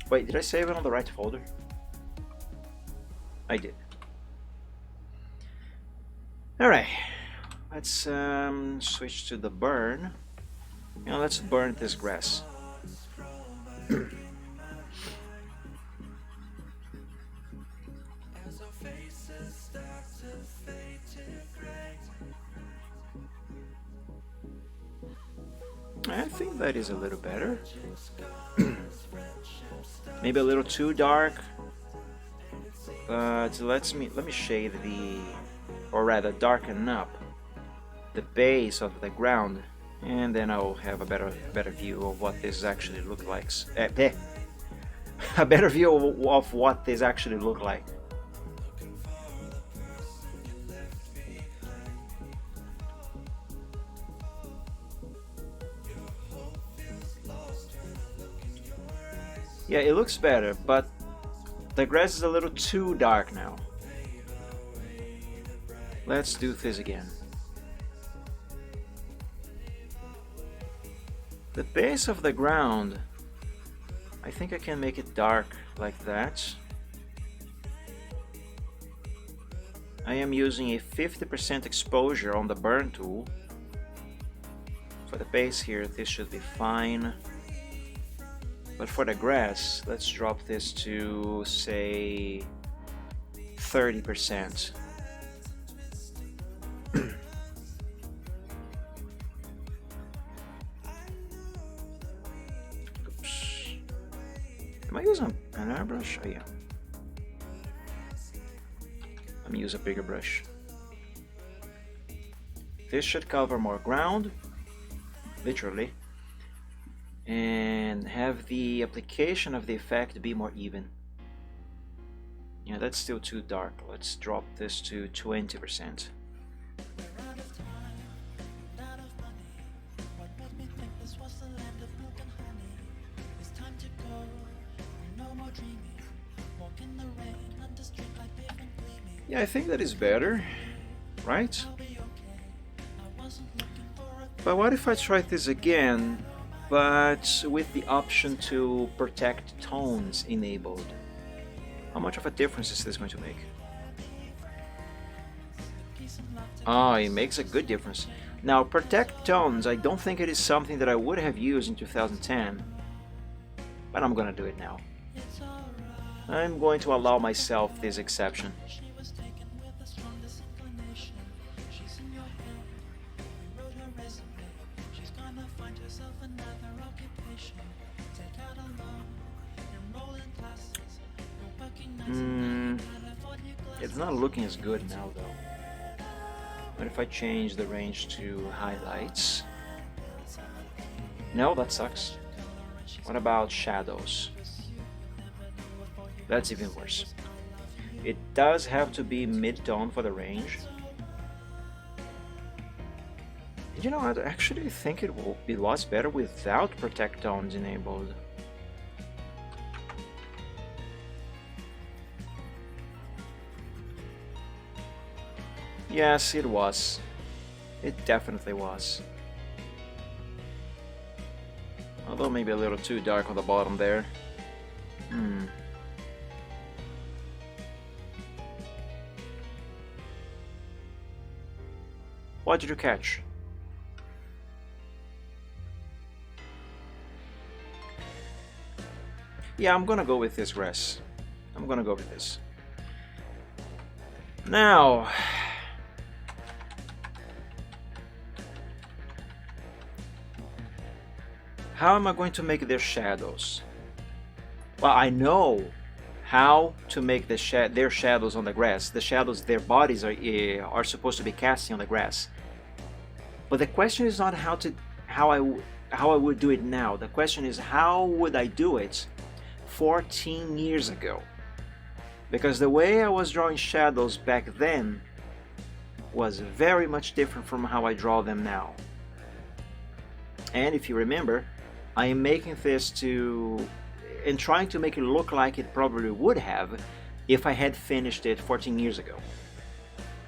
Wait, did I save it on the right folder? I did. Alright, let's switch to the burn. Now let's burn this grass. I think that is a little better. Maybe a little too dark, but let me shade or rather darken up the base of the ground, and then I'll have a better view of what this actually look like. A better view of what this actually look like. Yeah, it looks better, but the grass is a little too dark now. Let's do this again. The base of the ground, I think I can make it dark like that. I am using a 50% exposure on the burn tool. For the base here, this should be fine. But for the grass, let's drop this to, say, 30%. Oops. Am I using an airbrush? Oh yeah. I'm using a bigger brush. This should cover more ground, literally, and have the application of the effect be more even. Yeah, that's still too dark. Let's drop this to 20%. Yeah, I think that is better, right? But what if I try this again, but with the option to protect tones enabled? How much of a difference is this going to make? Ah, it makes a good difference. Now, protect tones, I don't think it is something that I would have used in 2010, but I'm gonna do it now. I'm going to allow myself this exception. It's not looking as good now though. What if I change the range to highlights? No, that sucks. What about shadows? That's even worse. It does have to be mid-tone for the range. You know, I actually think it will be lots better without protect tones enabled. Yes, it was. It definitely was. Although maybe a little too dark on the bottom there. What did you catch? Yeah, I'm gonna go with this grass. I'm gonna go with this. Now, how am I going to make their shadows? Well, I know how to make their shadows on the grass. The shadows their bodies are supposed to be casting on the grass. But the question is not how I would do it now. The question is, how would I do it 14 years ago? Because the way I was drawing shadows back then was very much different from how I draw them now. And if you remember, I am making this and trying to make it look like it probably would have if I had finished it 14 years ago.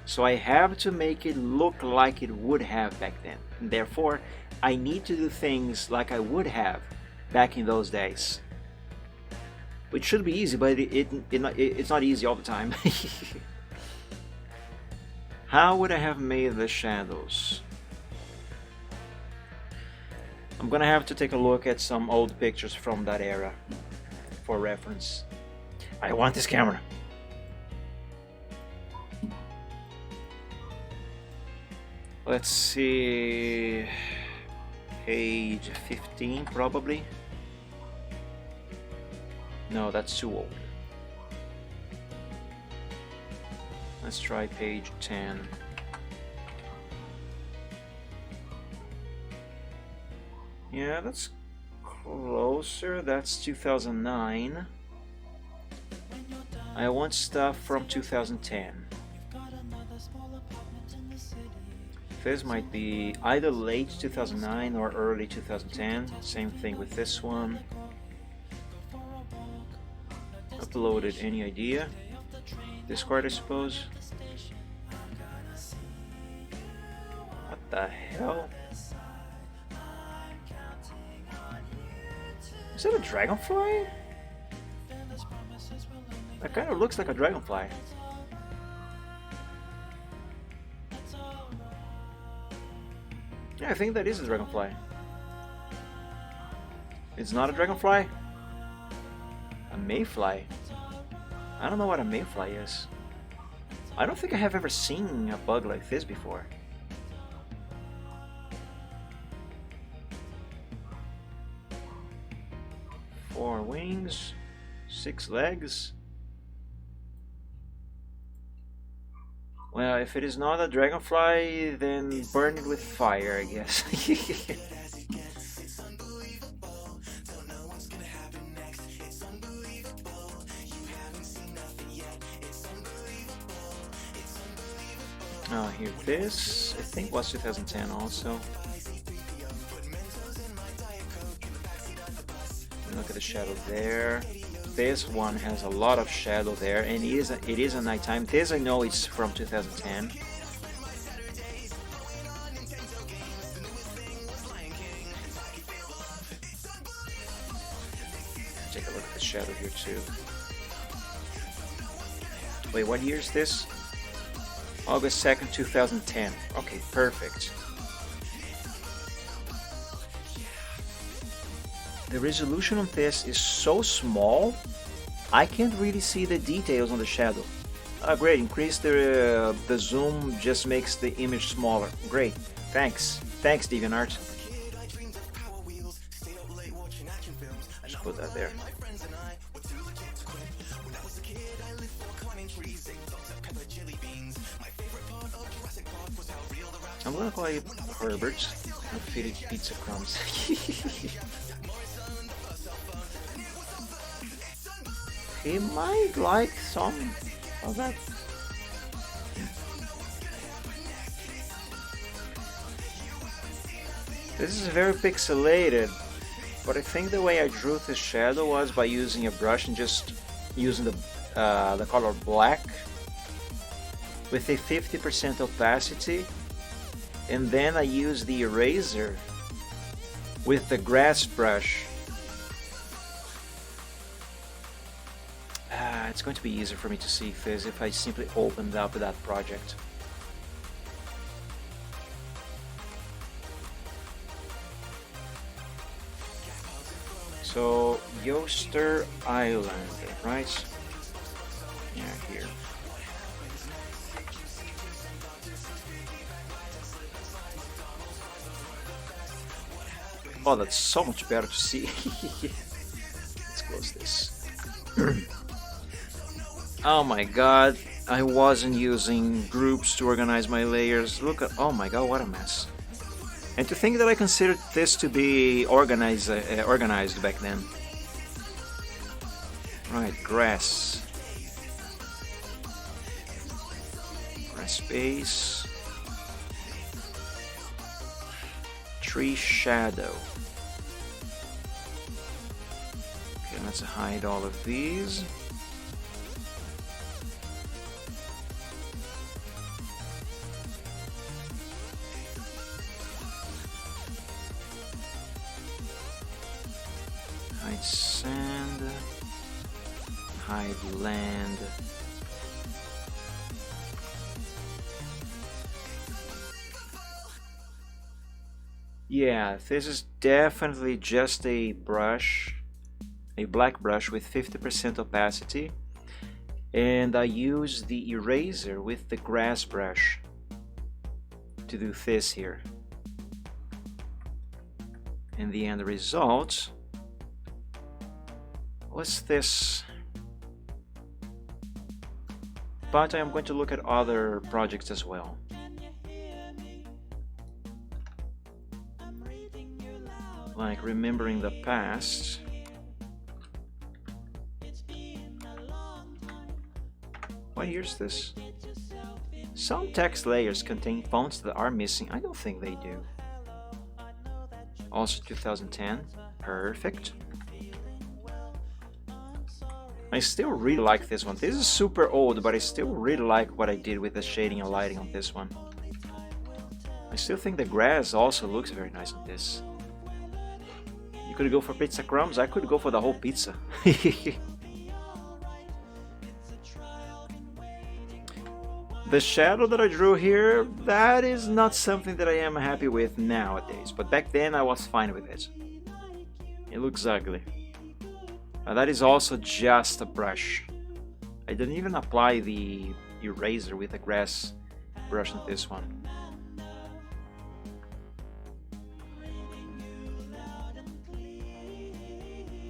So I have to make it look like it would have back then. And therefore, I need to do things like I would have back in those days. Which should be easy, but it's not easy all the time. How would I have made the shadows? I'm gonna have to take a look at some old pictures from that era for reference. I want this camera. Let's see, page 15 probably. No, that's too old. Let's try page 10. Yeah, that's closer. That's 2009. I want stuff from 2010. This might be either late 2009 or early 2010. Same thing with this one. Uploaded, any idea? Discord, I suppose. What the hell? Is that a dragonfly? That kind of looks like a dragonfly. Yeah, I think that is a dragonfly. It's not a dragonfly? A mayfly? I don't know what a mayfly is. I don't think I have ever seen a bug like this before. Four wings, 6 legs. Well, if it is not a dragonfly, then burn it with fire, I guess. Oh, here, this I think was 2010 also. Look at the shadow there. This one has a lot of shadow there, and it is a nighttime. This I know it's from 2010. Take a look at the shadow here too. Wait, what year is this? August 2nd, 2010. Okay, perfect. The resolution on this is so small, I can't really see the details on the shadow. Great, increase the zoom, just makes the image smaller. Great, thanks. Thanks, DeviantArt. Just put that there. I'm gonna call you Herbert. I'm feeding pizza crumbs. He might like some of that. This is very pixelated, but I think the way I drew this shadow was by using a brush and just using the color black with a 50% opacity, and then I use the eraser with the grass brush. It's going to be easier for me to see this if I simply opened up that project. So, Yoster Island, right? Yeah, here. Oh, that's so much better to see. Let's close this. Oh my god, I wasn't using groups to organize my layers. Look at, oh my god, what a mess. And to think that I considered this to be organized back then. Right, grass. Grass base. Tree shadow. Okay, let's hide all of these. Hide sand, hide land. Yeah, this is definitely just a brush, a black brush with 50% opacity, and I use the eraser with the grass brush to do this here. And the end result, what's this? but I am going to look at other projects as well. Like remembering the past. What year is this? Some text layers contain fonts that are missing. I don't think they do. Also 2010. Perfect. I still really like this one. This is super old, but I still really like what I did with the shading and lighting on this one. I still think the grass also looks very nice on this. You could go for pizza crumbs, I could go for the whole pizza. The shadow that I drew here, that is not something that I am happy with nowadays, but back then I was fine with it. It looks ugly. That is also just a brush. I didn't even apply the eraser with the grass brush on this one.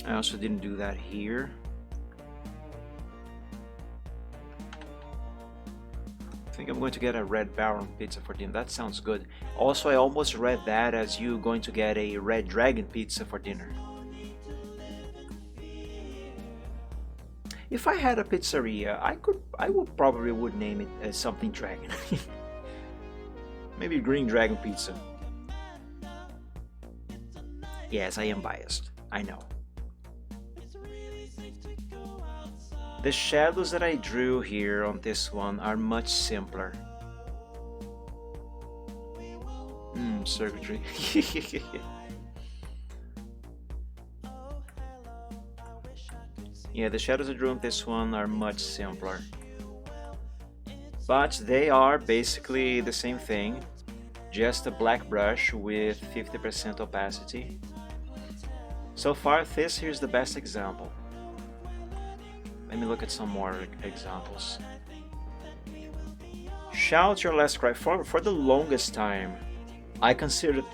I also didn't do that here. I think I'm going to get a red Baron pizza for dinner. That sounds good. Also, I almost read that as you going to get a red dragon pizza for dinner. If I had a pizzeria, I would probably name it as something dragon. Maybe green dragon pizza. Yes, I am biased. I know. The shadows that I drew here on this one are much simpler. Circuitry. Yeah, the shadows I drew on this one are much simpler. But they are basically the same thing. Just a black brush with 50% opacity. So far, this here's the best example. Let me look at some more examples. Shout Your Last Cry. For the longest time, I considered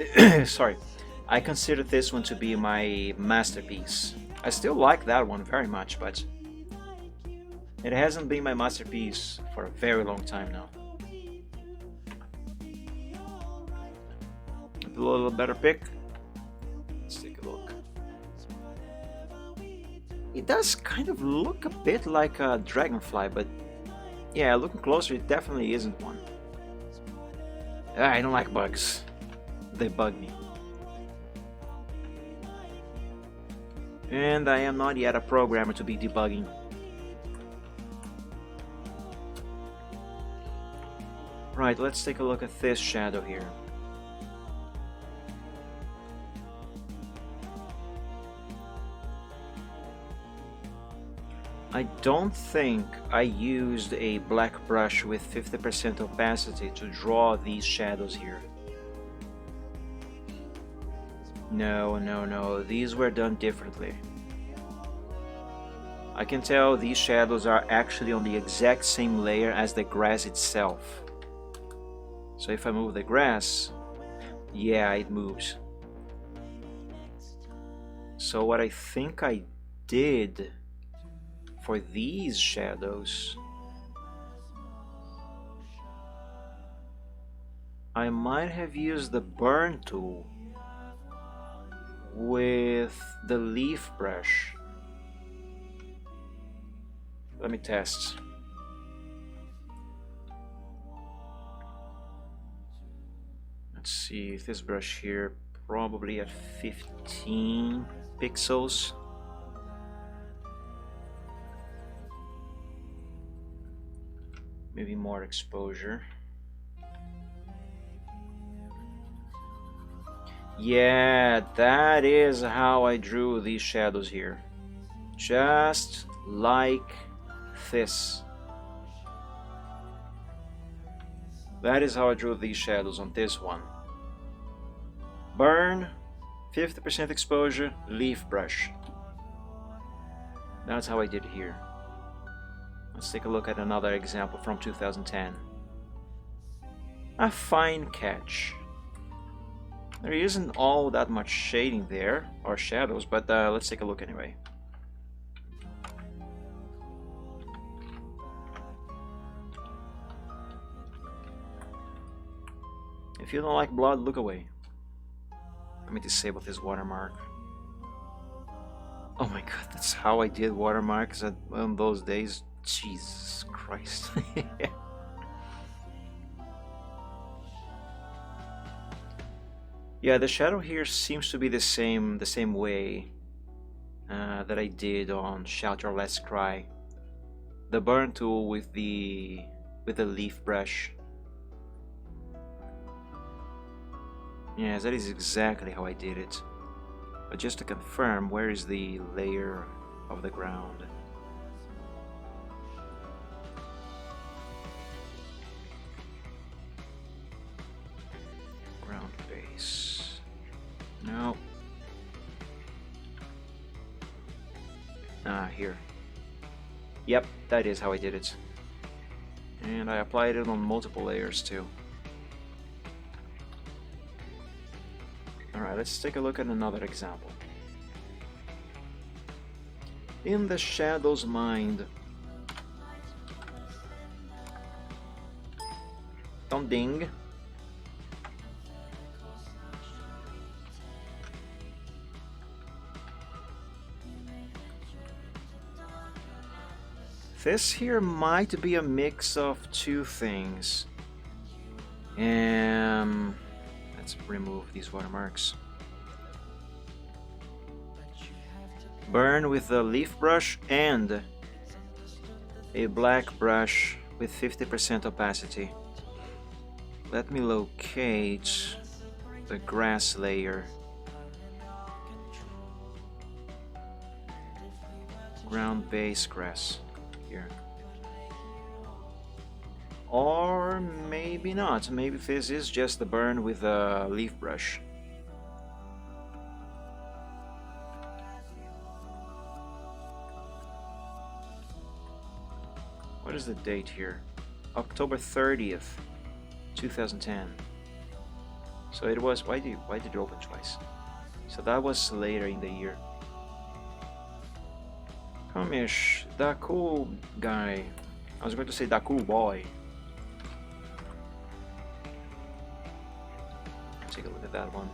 I considered this one to be my masterpiece. I still like that one very much, but it hasn't been my masterpiece for a very long time now. A little better pick. Let's take a look. It does kind of look a bit like a dragonfly, but yeah, looking closer, it definitely isn't one. I don't like bugs. They bug me. And I am not yet a programmer to be debugging. Right, let's take a look at this shadow here. I don't think I used a black brush with 50% opacity to draw these shadows here. No, these were done differently. I can tell these shadows are actually on the exact same layer as the grass itself. So if I move the grass, yeah, it moves. So what I think I did for these shadows, I might have used the burn tool with the leaf brush. Let me test. Let's see if this brush here, probably at 15 pixels. Maybe more exposure. Yeah, that is how I drew these shadows here. Just like this. That is how I drew these shadows on this one. Burn, 50% exposure, leaf brush. That's how I did it here. Let's take a look at another example from 2010. A fine catch. There isn't all that much shading there, or shadows, but let's take a look anyway. If you don't like blood, look away. Let me disable this watermark. Oh my god, that's how I did watermarks on those days. Jesus Christ. Yeah, the shadow here seems to be the same way that I did on Shout Your Last Cry. The burn tool with the leaf brush. Yes, that is exactly how I did it. But just to confirm, where is the layer of the ground? Ground base. No. Ah, here. Yep, that is how I did it. And I applied it on multiple layers too. Alright, let's take a look at another example. In the Shadow's mind. Don't ding. This here might be a mix of two things. Let's remove these watermarks. Burn with a leaf brush and a black brush with 50% opacity. Let me locate the grass layer. Ground base grass. Here. Or maybe not. Maybe this is just the burn with a leaf brush. What is the date here? October 30th, 2010. So it was. Why did it open twice? So that was later in the year. Comish, that cool guy. I was going to say that cool boy. Take a look at that one.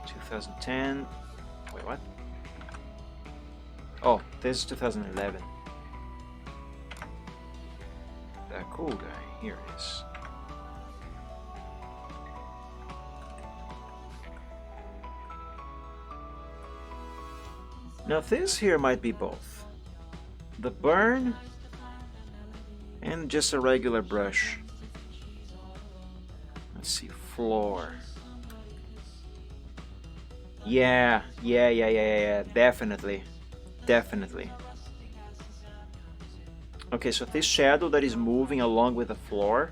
2010. Wait, what? Oh, this is 2011. That cool guy. Here it is. Now this here might be both. The burn and just a regular brush. Let's see, floor. Yeah, definitely. Okay, so this shadow that is moving along with the floor,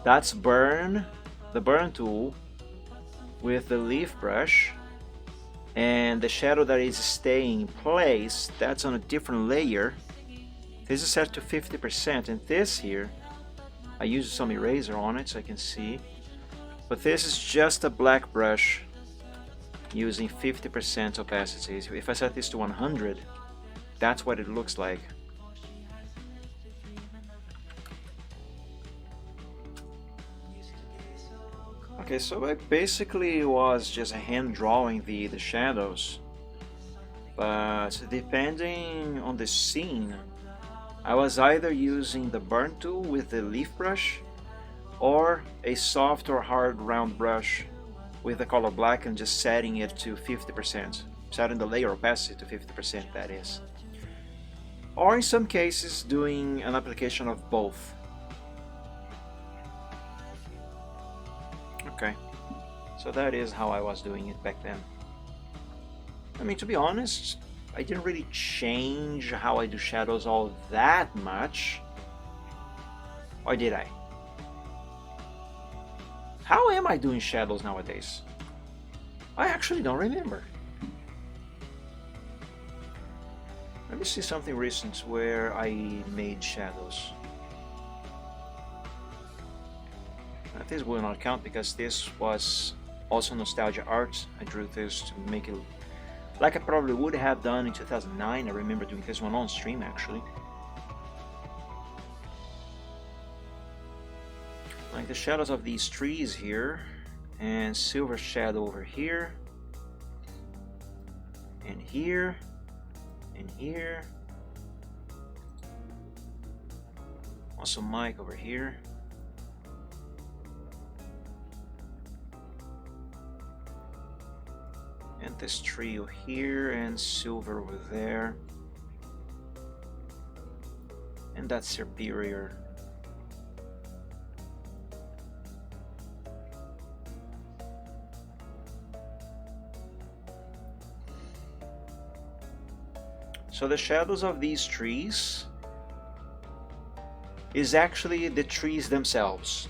that's burn, the burn tool with the leaf brush. And the shadow that is staying in place, that's on a different layer. This is set to 50%, and this here, I used some eraser on it so I can see. But this is just a black brush using 50% opacity. If I set this to 100, that's what it looks like. Okay, so I basically was just hand drawing the shadows, but depending on the scene, I was either using the burn tool with the leaf brush or a soft or hard round brush with the color black and just setting it to 50%, setting the layer opacity to 50%, that is. Or in some cases doing an application of both. Okay, so that is how I was doing it back then. I mean, to be honest, I didn't really change how I do shadows all that much. Or did I? How am I doing shadows nowadays? I actually don't remember. Let me see something recent where I made shadows. This will not count because this was also nostalgia art. I drew this to make it like I probably would have done in 2009. I remember doing this one on stream actually. like the shadows of these trees here, and silver shadow over here, and here, and here. Also Mike over here. And this trio here, and silver over there. And that's superior. So the shadows of these trees is actually the trees themselves.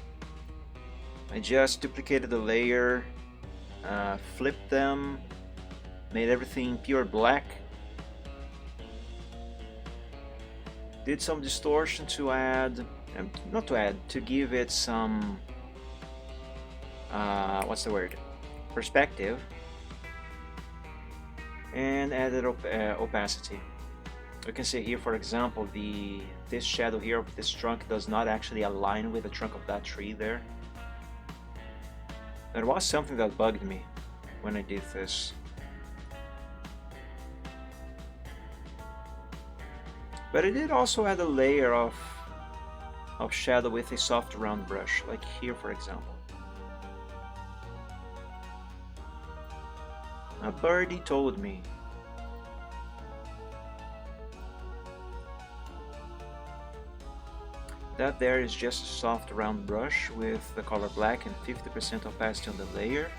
I just duplicated the layer, flipped them, made everything pure black, did some distortion to add, not to add, to give it some, what's the word, perspective, and added opacity. You can see here, for example, this shadow here of this trunk does not actually align with the trunk of that tree there. There was something that bugged me when I did this. But I did also add a layer of shadow with a soft round brush, like here for example. A birdie told me. That there is just a soft round brush with the color black and 50% opacity on the layer.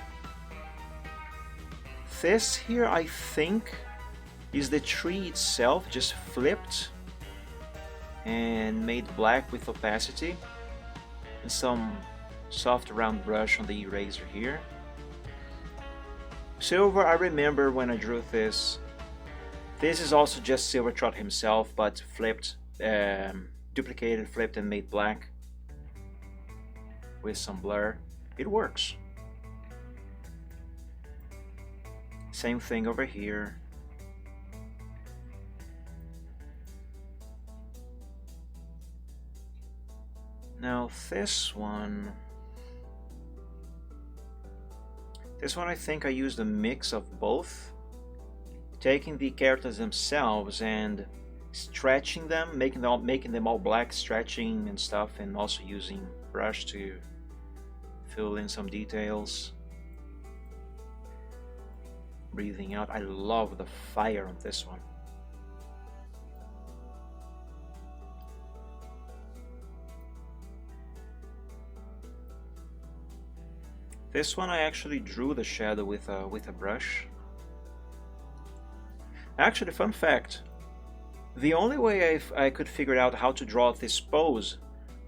This here, I think, is the tree itself just flipped and made black with opacity, and some soft round brush on the eraser here. Silver, I remember when I drew this. This is also just Silvertrot himself, but flipped, duplicated, flipped, and made black with some blur. It works. Same thing over here. Now this one I think I used a mix of both, taking the characters themselves and stretching them, making them all black, stretching and stuff, and also using brush to fill in some details. Breathing out. I love the fire on this one. This one I actually drew the shadow with a brush. Actually, fun fact, the only way I could figure out how to draw this pose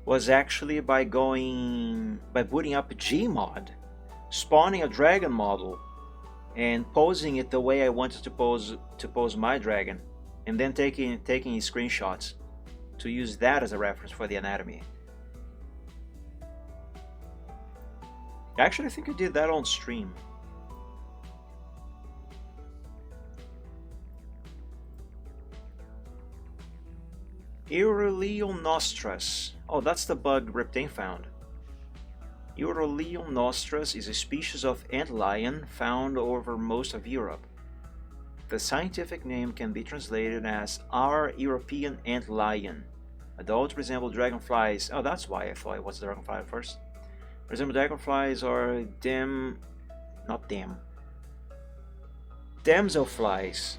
was actually by booting up Gmod, spawning a dragon model, and posing it the way I wanted to pose my dragon, and then taking screenshots to use that as a reference for the anatomy. Actually, I think I did that on stream. Euroleonostras. Oh, that's the bug Riptane found. Euroleonostras is a species of antlion found over most of Europe. The scientific name can be translated as our European antlion. Adults resemble dragonflies. Oh, that's why I thought it was a dragonfly at first. Resemble dragonflies or damselflies,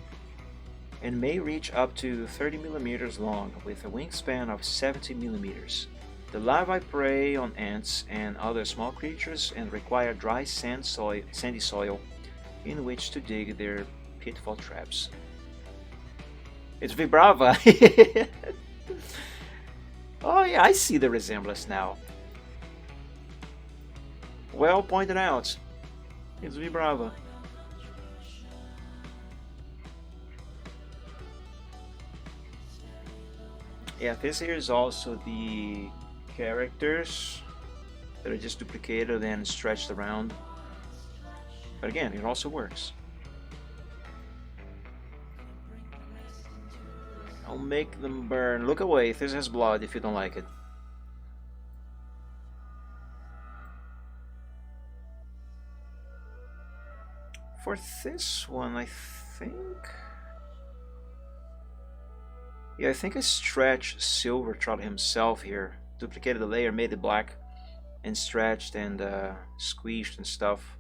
and may reach up to 30 millimeters long with a wingspan of 70 millimeters. The larvae prey on ants and other small creatures and require dry sandy soil in which to dig their pitfall traps. It's Vibrava! Oh yeah, I see the resemblance now. Well pointed out. It's Vibrava. Yeah, this here is also the characters that I just duplicated and stretched around. But again, it also works. I'll make them burn. Look away, this has blood if you don't like it. For this one, I think... Yeah, I think I stretched Silvertrout himself here. Duplicated the layer, made it black, and stretched and squeezed and stuff.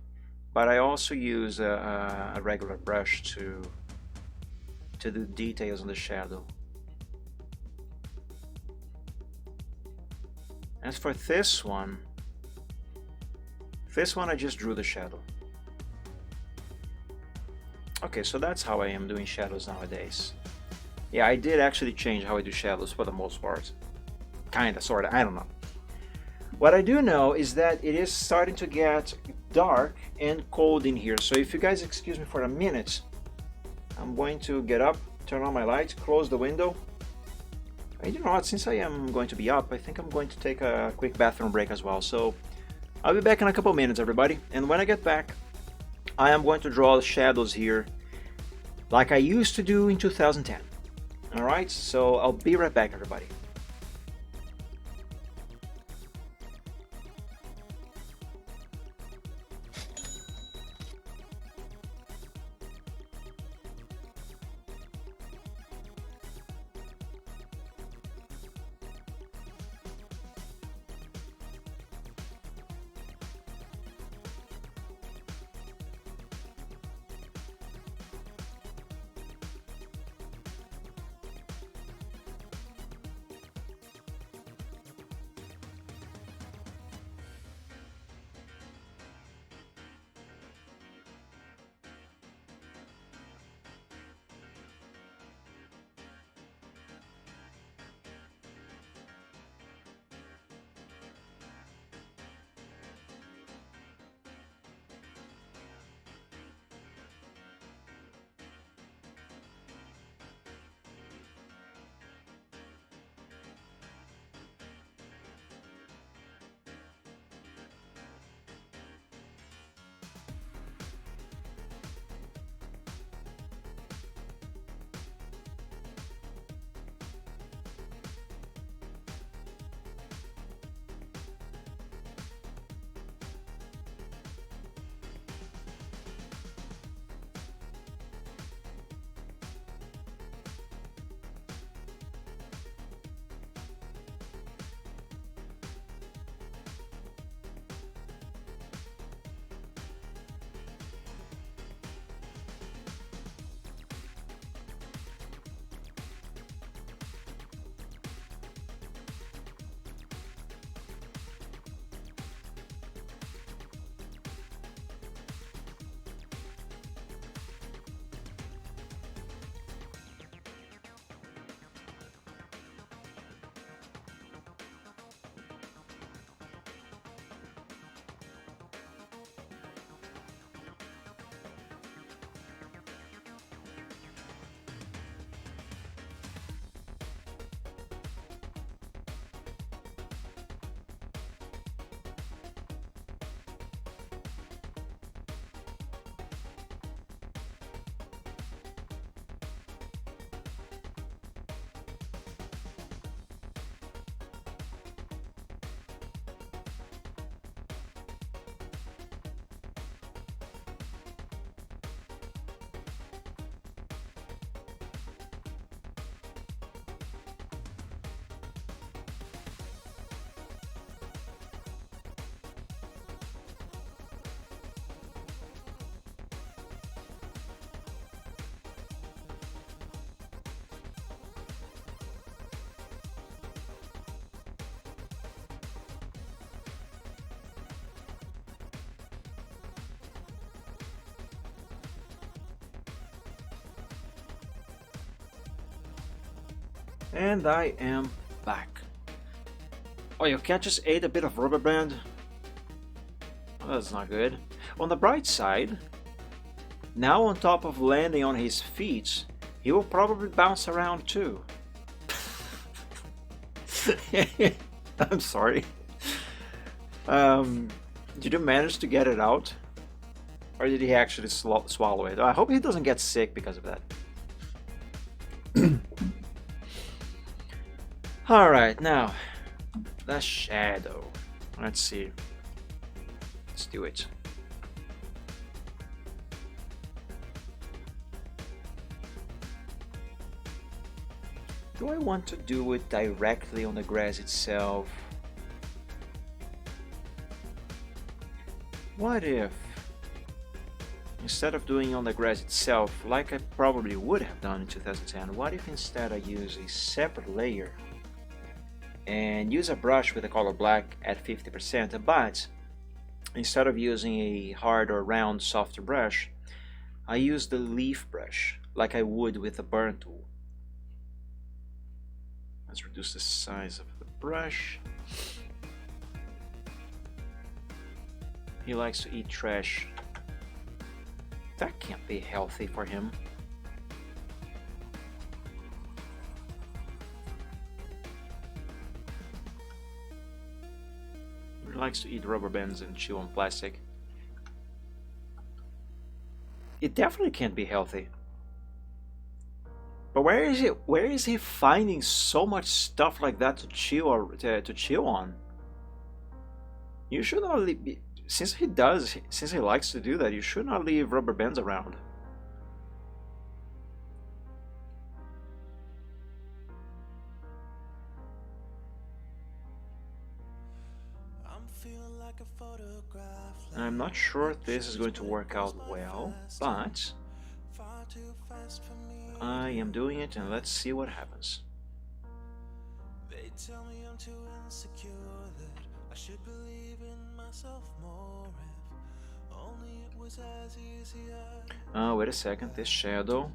But I also use a regular brush to do details on the shadow. As for this one I just drew the shadow. Okay, so that's how I am doing shadows nowadays. Yeah, I did actually change how I do shadows for the most part. Kinda, sorta, I don't know. What I do know is that it is starting to get dark and cold in here. So if you guys excuse me for a minute, I'm going to get up, turn on my light, close the window. And you know what, since I am going to be up, I think I'm going to take a quick bathroom break as well. So I'll be back in a couple minutes, everybody. And when I get back, I am going to draw the shadows here like I used to do in 2010. Alright, so I'll be right back, everybody. And I am back. Oh, your cat just ate a bit of rubber band? Oh, that's not good. On the bright side, now on top of landing on his feet, he will probably bounce around too. I'm sorry. Did you manage to get it out? Or did he actually swallow it? I hope he doesn't get sick because of that. Alright, now, the shadow. Let's see. Let's do it. Do I want to do it directly on the grass itself? What if, instead of doing on the grass itself, like I probably would have done in 2010, what if instead I use a separate layer and use a brush with the color black at 50%, but instead of using a hard or round softer brush, I use the leaf brush like I would with the burn tool. Let's reduce the size of the brush. He likes to eat trash. That can't be healthy for him. He likes to eat rubber bands and chew on plastic. It definitely can't be healthy. But where is he finding so much stuff like that to chew or to chew on? You should not leave, since he likes to do that, you should not leave rubber bands around. I'm not sure if this is going to work out well, but I am doing it, and let's see what happens. They tell me I'm too insecure, that I should believe in myself more. If only it was as easy as Wait a second, this shadow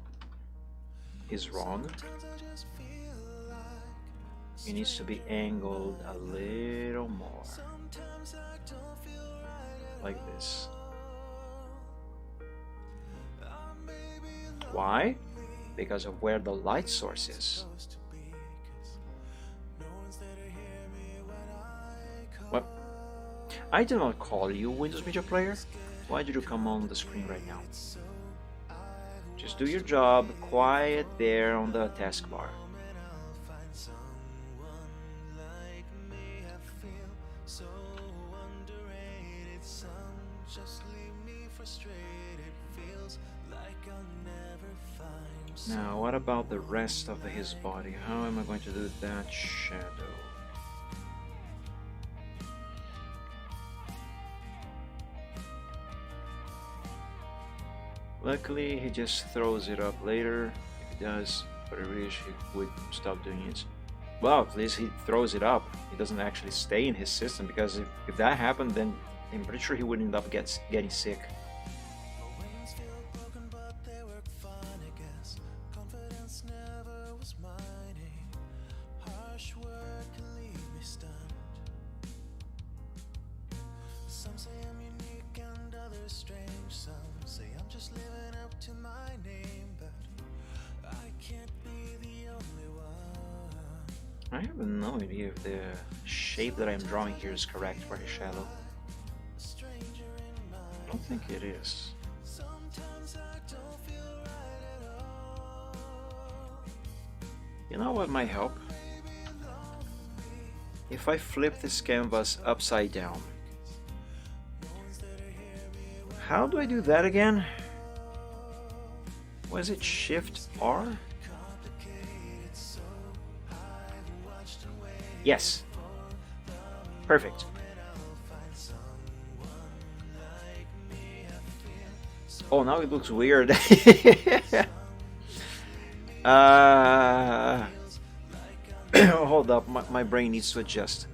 is wrong. sometimes I just feel like It needs to be angled a little more, sometimes I don't feel right like this. at all. I may be Why? Because of where the light source is. supposed to be, 'cause no one's there to hear me when I call. What? I did not call you, Windows Media Player. Why did you come on the screen right now? Just do your job, quiet there on the taskbar. I'll find someone like me. I feel so underrated. Some just leave me frustrated. Feels like I'll never find Now, what about the rest of his body? How am I going to do that shadow? Luckily, he just throws it up later. If he does, but I wish he would stop doing it. Well, at least he throws it up. He doesn't actually stay in his system, because if that happened, then I'm pretty sure he would end up getting sick. My wings feel broken, but they work fine, I guess. Confidence never was my name. Harsh word can leave me stunned. Some say I'm unique and others strange. Some say I'm just living up to my name, but I can't be the only one. I have no idea if the shape that I'm drawing here is correct for his shadow. A stranger in my I don't think it is. sometimes I don't feel right at all. You know what might help? If I flip this canvas upside down. How do I do that again? Was it Shift R? Yes. Perfect. Oh, now it looks weird. Hold up, my brain needs to adjust.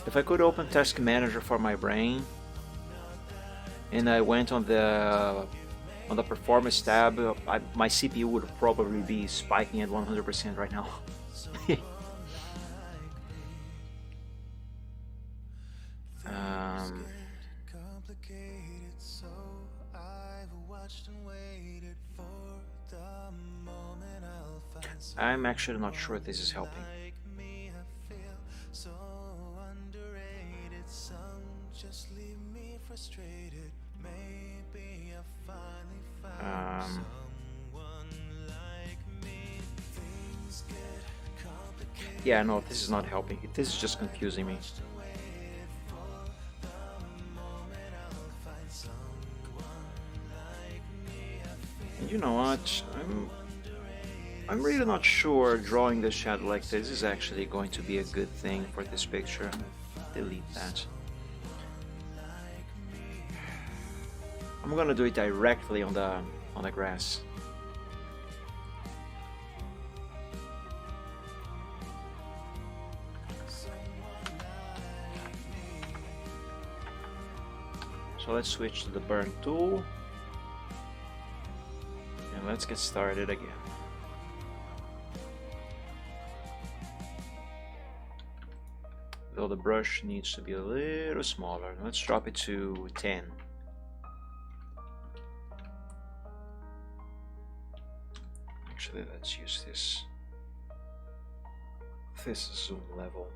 If I could open Task Manager for my brain, and I went on the Performance tab, my CPU would probably be spiking at 100% right now. Complicated, so I've watched and waited for the moment I'll find someone I'm actually not sure if this is helping. like me. I feel so underrated. Some just leave me frustrated. Maybe I finally found someone like me. Things get complicated. Yeah, no, this is not helping. This is just confusing me. And you know what? I'm really not sure drawing the shadow like this is actually going to be a good thing for this picture. Delete that. I'm gonna do it directly on the grass. So let's switch to the burn tool and let's get started again. Though the brush needs to be a little smaller. Let's drop it to 10. Actually, let's use this zoom level.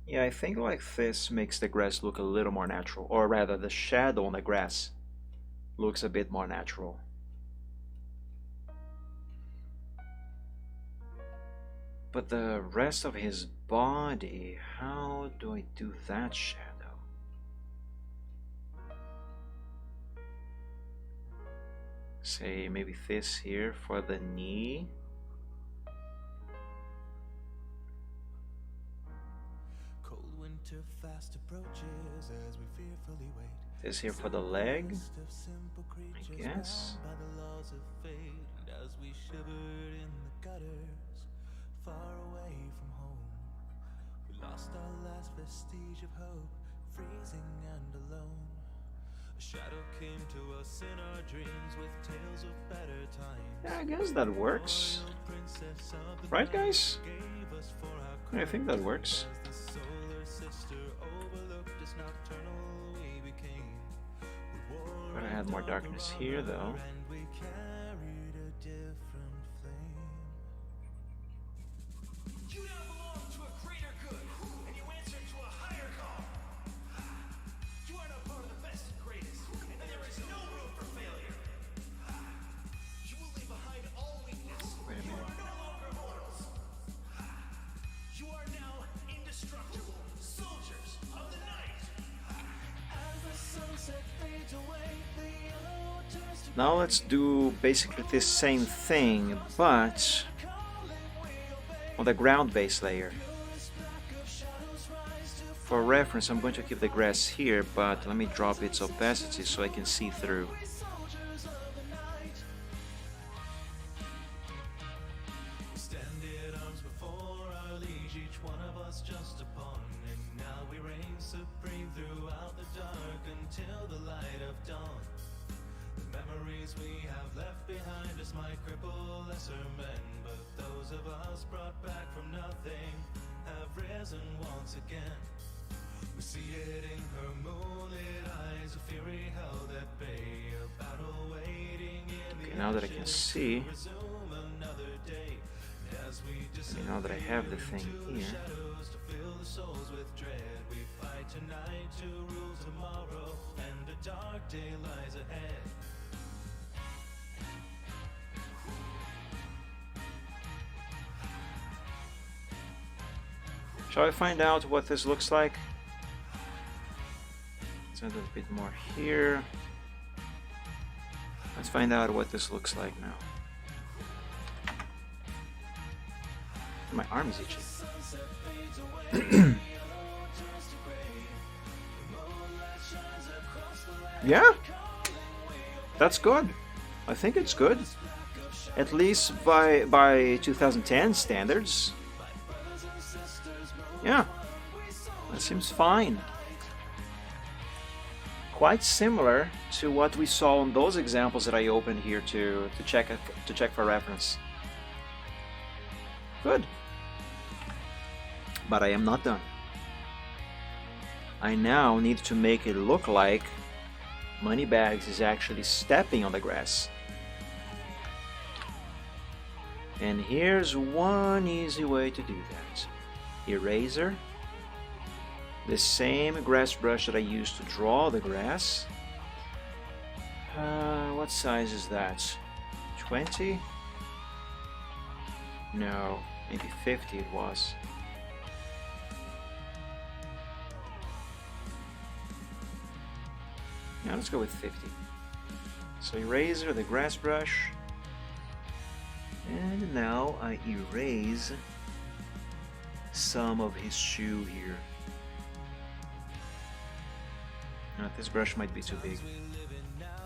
Yeah, I think like this makes the grass look a little more natural, or rather the shadow on the grass looks a bit more natural. But the rest of his body, how do I do that shadow? Say maybe this here for the knee. Cold winter fast approaches as we fearfully wait. This here for the leg, I guess. By the laws of fate, and as we shivered in the gutters, far away from home, we lost our last vestige of hope, freezing and alone. A shadow came to us in our dreams with tales of better times. Yeah, I guess that works. Right, guys? I think that works. The solar sister overlooked us nocturnal we became. We wore But I had more darkness here, though. and we carried a different flame. You now belong to a greater good, and you answer to a higher call. You are now part of the best and greatest, and there is no room for failure. You will leave behind all weakness. Wait a You minute. are no longer mortals. You are now indestructible soldiers of the night. As the sunset fades away, the yellow turns to Now let's do basically this same thing, but on the ground base layer. For reference, I'm going to keep the grass here, but let me drop its opacity so I can see through. extended arms before our liege, each one of us just a pawn, and now we reign supreme throughout the dark until the light of dawn. The memories we have left behind us might cripple lesser men, but those of us brought back from nothing have risen once again. We see it in her moonlit eyes, a fury held at bay, a battle waiting in the Okay, now that I can see, resume another day. As we I mean, now that I have the thing here, shadows to fill the souls with dread, we fight tonight to rule tomorrow, and a dark day lies ahead. shall I find out what this looks like? Let's add a bit more here. Let's find out what this looks like now. My arm is itchy. Yeah, that's good. I think it's good. At least by 2010 standards. Yeah, that seems fine. Quite similar to what we saw on those examples that I opened here to check for reference. Good. But I am not done. I now need to make it look like Moneybags is actually stepping on the grass. And here's one easy way to do that. Eraser. the same grass brush that I used to draw the grass. What size is that? 20? No, maybe 50 it was. Now let's go with 50. So eraser, the grass brush, and now I erase some of his shoe here. Now this brush might be too big.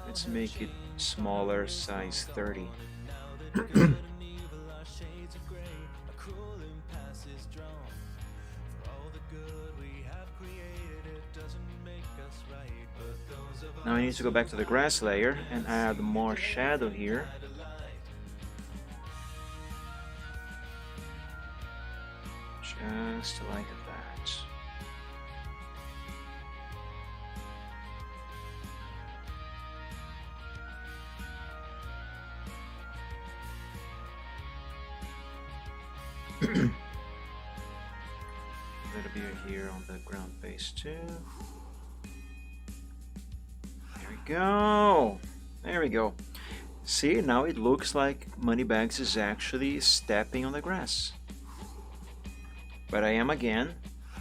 Let's make it smaller, size 30. Now I need to go back to the grass layer and add more shadow here. Just like that. A little bit here on the ground base too. There we go. There we go. See, now it looks like Moneybags is actually stepping on the grass. But I am again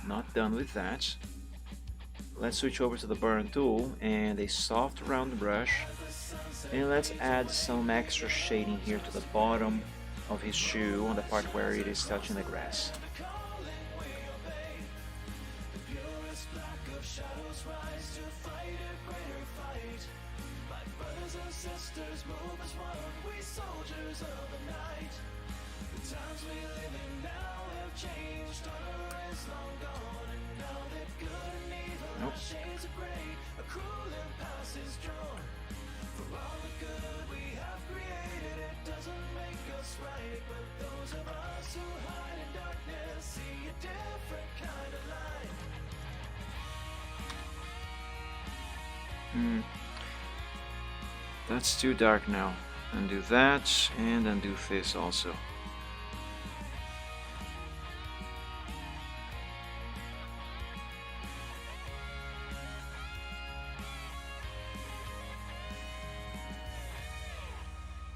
not done with that. Let's switch over to the burn tool and a soft round brush, and let's add some extra shading here to the bottom of his shoe on the part where it is touching the grass. Nope. That's too dark now. Undo that and undo this also.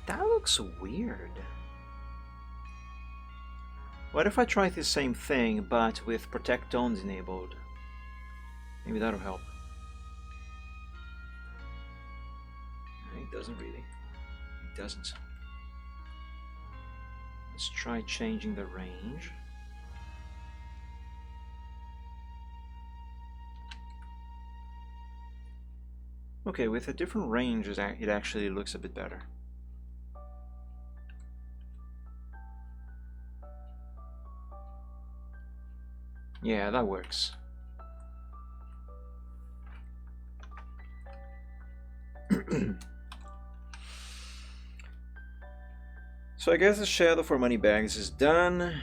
That looks weird. What if I try the same thing but with protect tones enabled? Maybe that'll help. It doesn't really. It doesn't. Let's try changing the range. Okay, with a different range it actually looks a bit better. Yeah, that works. So I guess the shadow for Moneybags is done.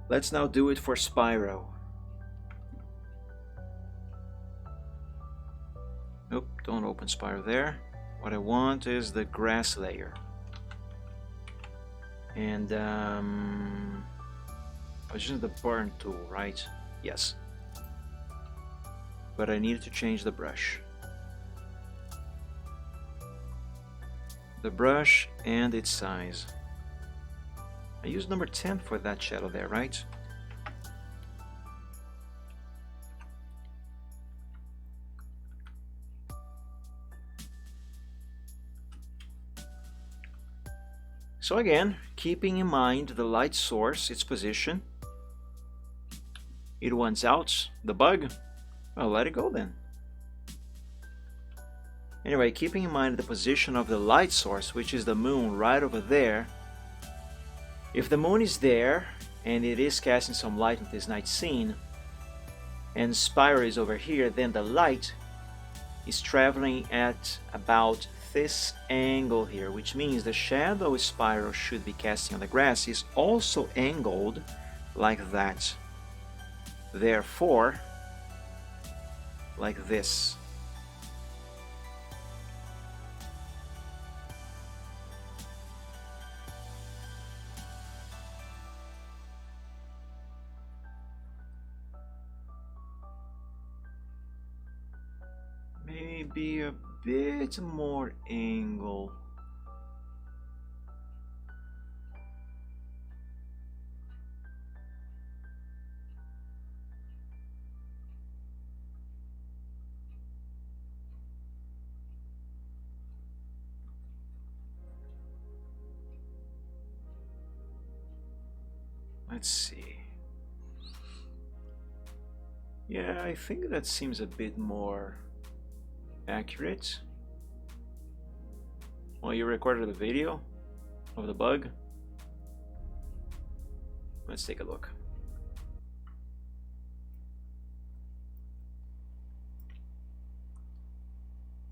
Let's now do it for Spyro. Nope, don't open Spyro there. What I want is the grass layer. And I was using the burn tool, right? Yes. But I needed to change the brush. The brush and its size. I used number 10 for that shadow there, right? So again, keeping in mind the light source, its position. It wants out the bug. Well, let it go then. Anyway, keeping in mind the position of the light source, which is the moon right over there. If the moon is there, and it is casting some light on this night scene, and Spyro is over here, then the light is traveling at about this angle here, which means the shadow Spyro should be casting on the grass is also angled like that. Therefore, like this. should be a bit more angle. Let's see. Yeah, I think that seems a bit more accurate. Well, you recorded the video of the bug. Let's take a look.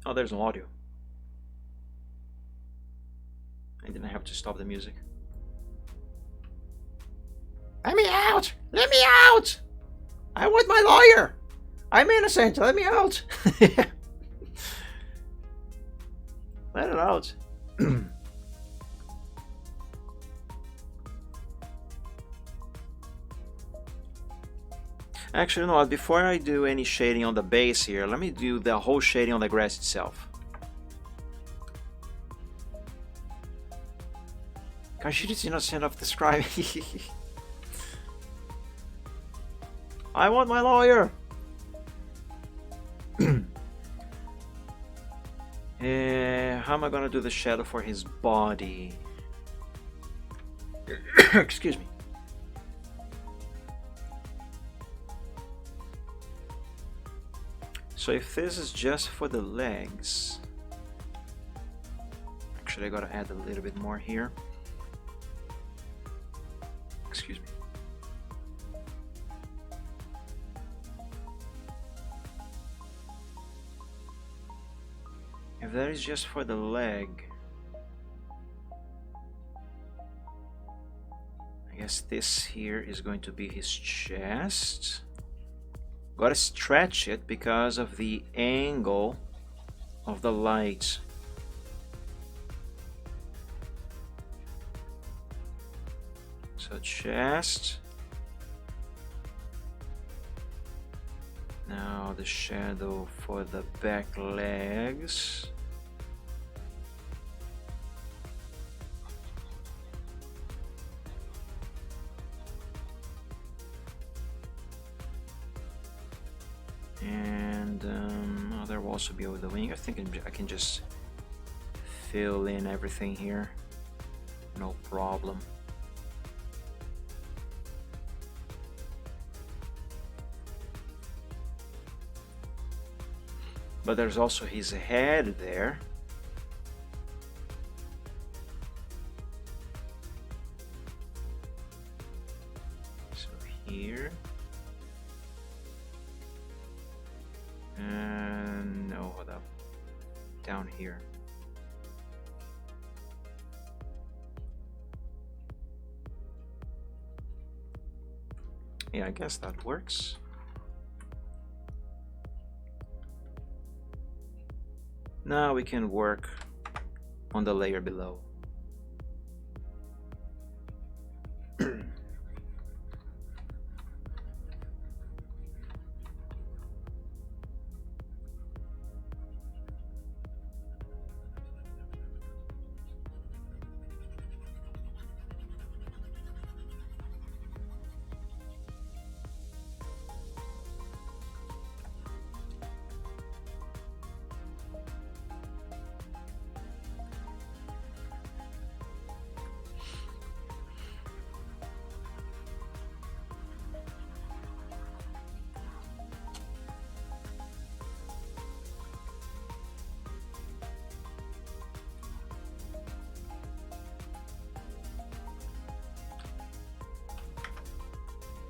Oh, there's no audio. I didn't have to stop the music. Let me out! Let me out! I want my lawyer! I'm innocent! Let me out! Let it out. Actually, no, before I do any shading on the base here, let me do the whole shading on the grass itself. Gosh, you just innocent of describing. I want my lawyer! How am I gonna do the shadow for his body? Excuse me. So if this is just for the legs, actually I gotta add a little bit more here. Excuse me. If that is just for the leg, I guess this here is going to be his chest. Gotta stretch it because of the angle of the light. So chest. Now the shadow for the back legs. And oh, there will also be over the wing. I think I can just fill in everything here. No problem. But there's also his head there. So here. And no, hold up. Down here. Yeah, I guess that works. Now we can work on the layer below.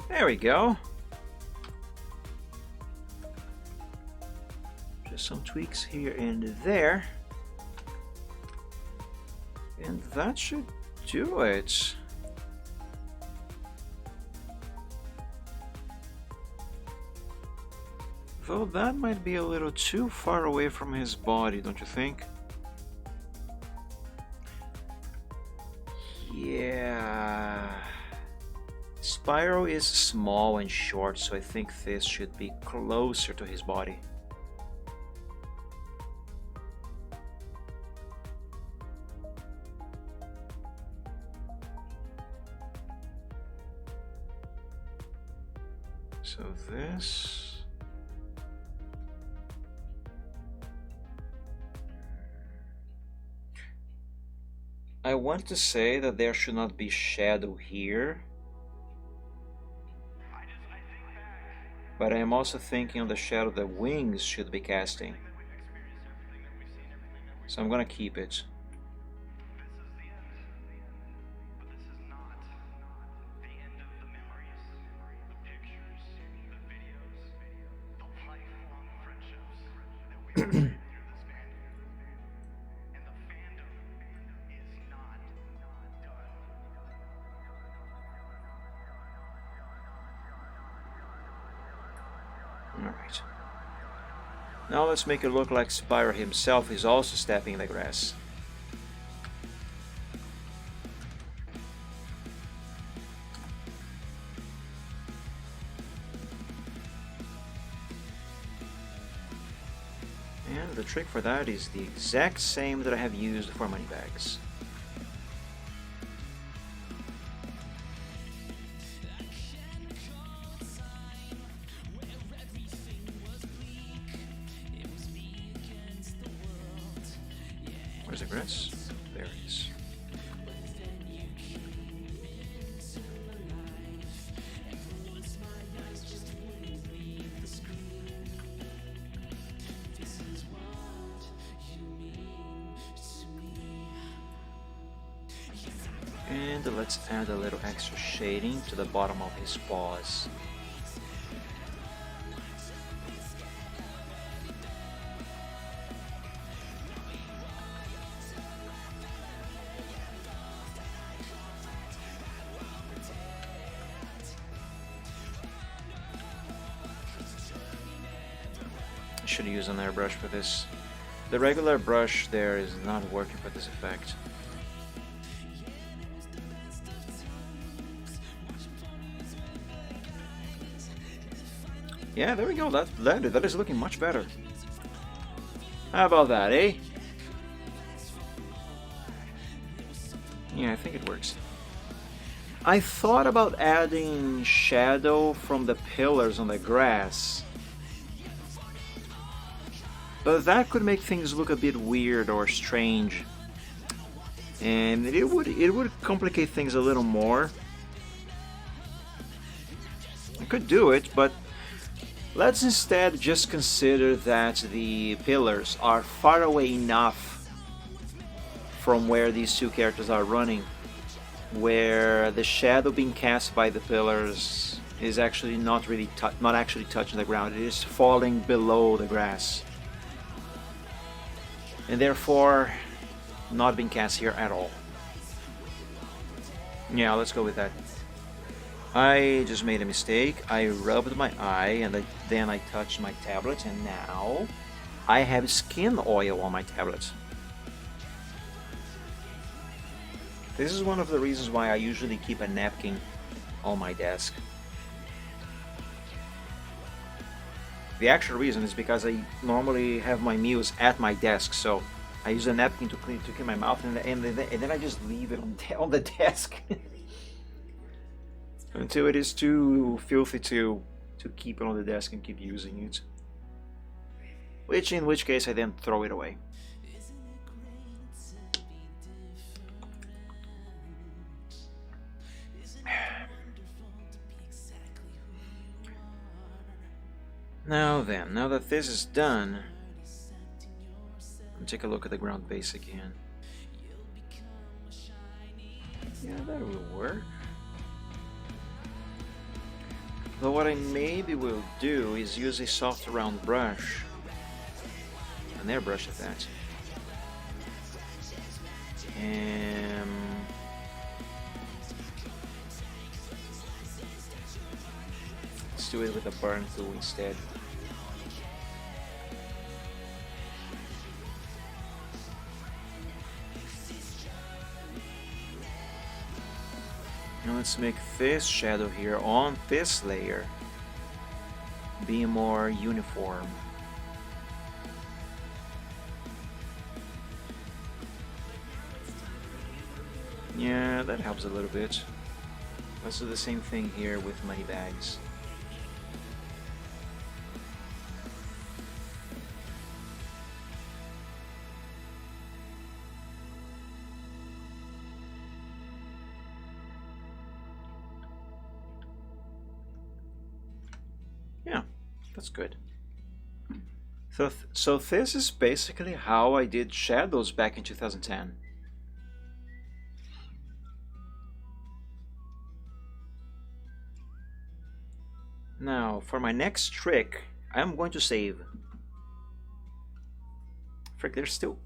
There we go. Just some tweaks here and there. And that should do it. Though that might be a little too far away from his body, don't you think? Yeah. Spyro is small and short, so I think this should be closer to his body. So this. I want to say that there should not be shadow here. But I am also thinking of the shadow the wings should be casting. So I'm gonna keep it. Alright. Now let's make it look like Spyro himself is also stepping in the grass. And the trick for that is the exact same that I have used for Moneybags. Where's the grass? There it is. And let's add a little extra shading to the bottom of his paws. I should use an airbrush for this. The regular brush there is not working for this effect. Yeah, there we go. That is looking much better. How about that, eh? Yeah, I think it works. I thought about adding shadow from the pillars on the grass, but that could make things look a bit weird or strange, and it would complicate things a little more. I could do it, but let's instead just consider that the pillars are far away enough from where these two characters are running, where the shadow being cast by the pillars is actually not actually touching the ground. It is falling below the grass, and therefore not being cast here at all. Yeah, let's go with that. I just made a mistake. I rubbed my eye and then I touched my tablet, and now I have skin oil on my tablet. This is one of the reasons why I usually keep a napkin on my desk. The actual reason is because I normally have my meals at my desk, so I use a napkin to clean my mouth, and then I just leave it on the desk until it is too filthy to keep it on the desk and keep using it. In which case I then throw it away. Now that this is done, I'll take a look at the ground base again. Yeah, that will work. Though what I maybe will do is use a soft round brush, an airbrush at that, and let's do it with a burn tool instead. Now let's make this shadow here on this layer be more uniform. Yeah, that helps a little bit. Let's do the same thing here with Moneybags. That's good. So this is basically how I did shadows back in 2010. Now, for my next trick, I'm going to save. Frick, there's still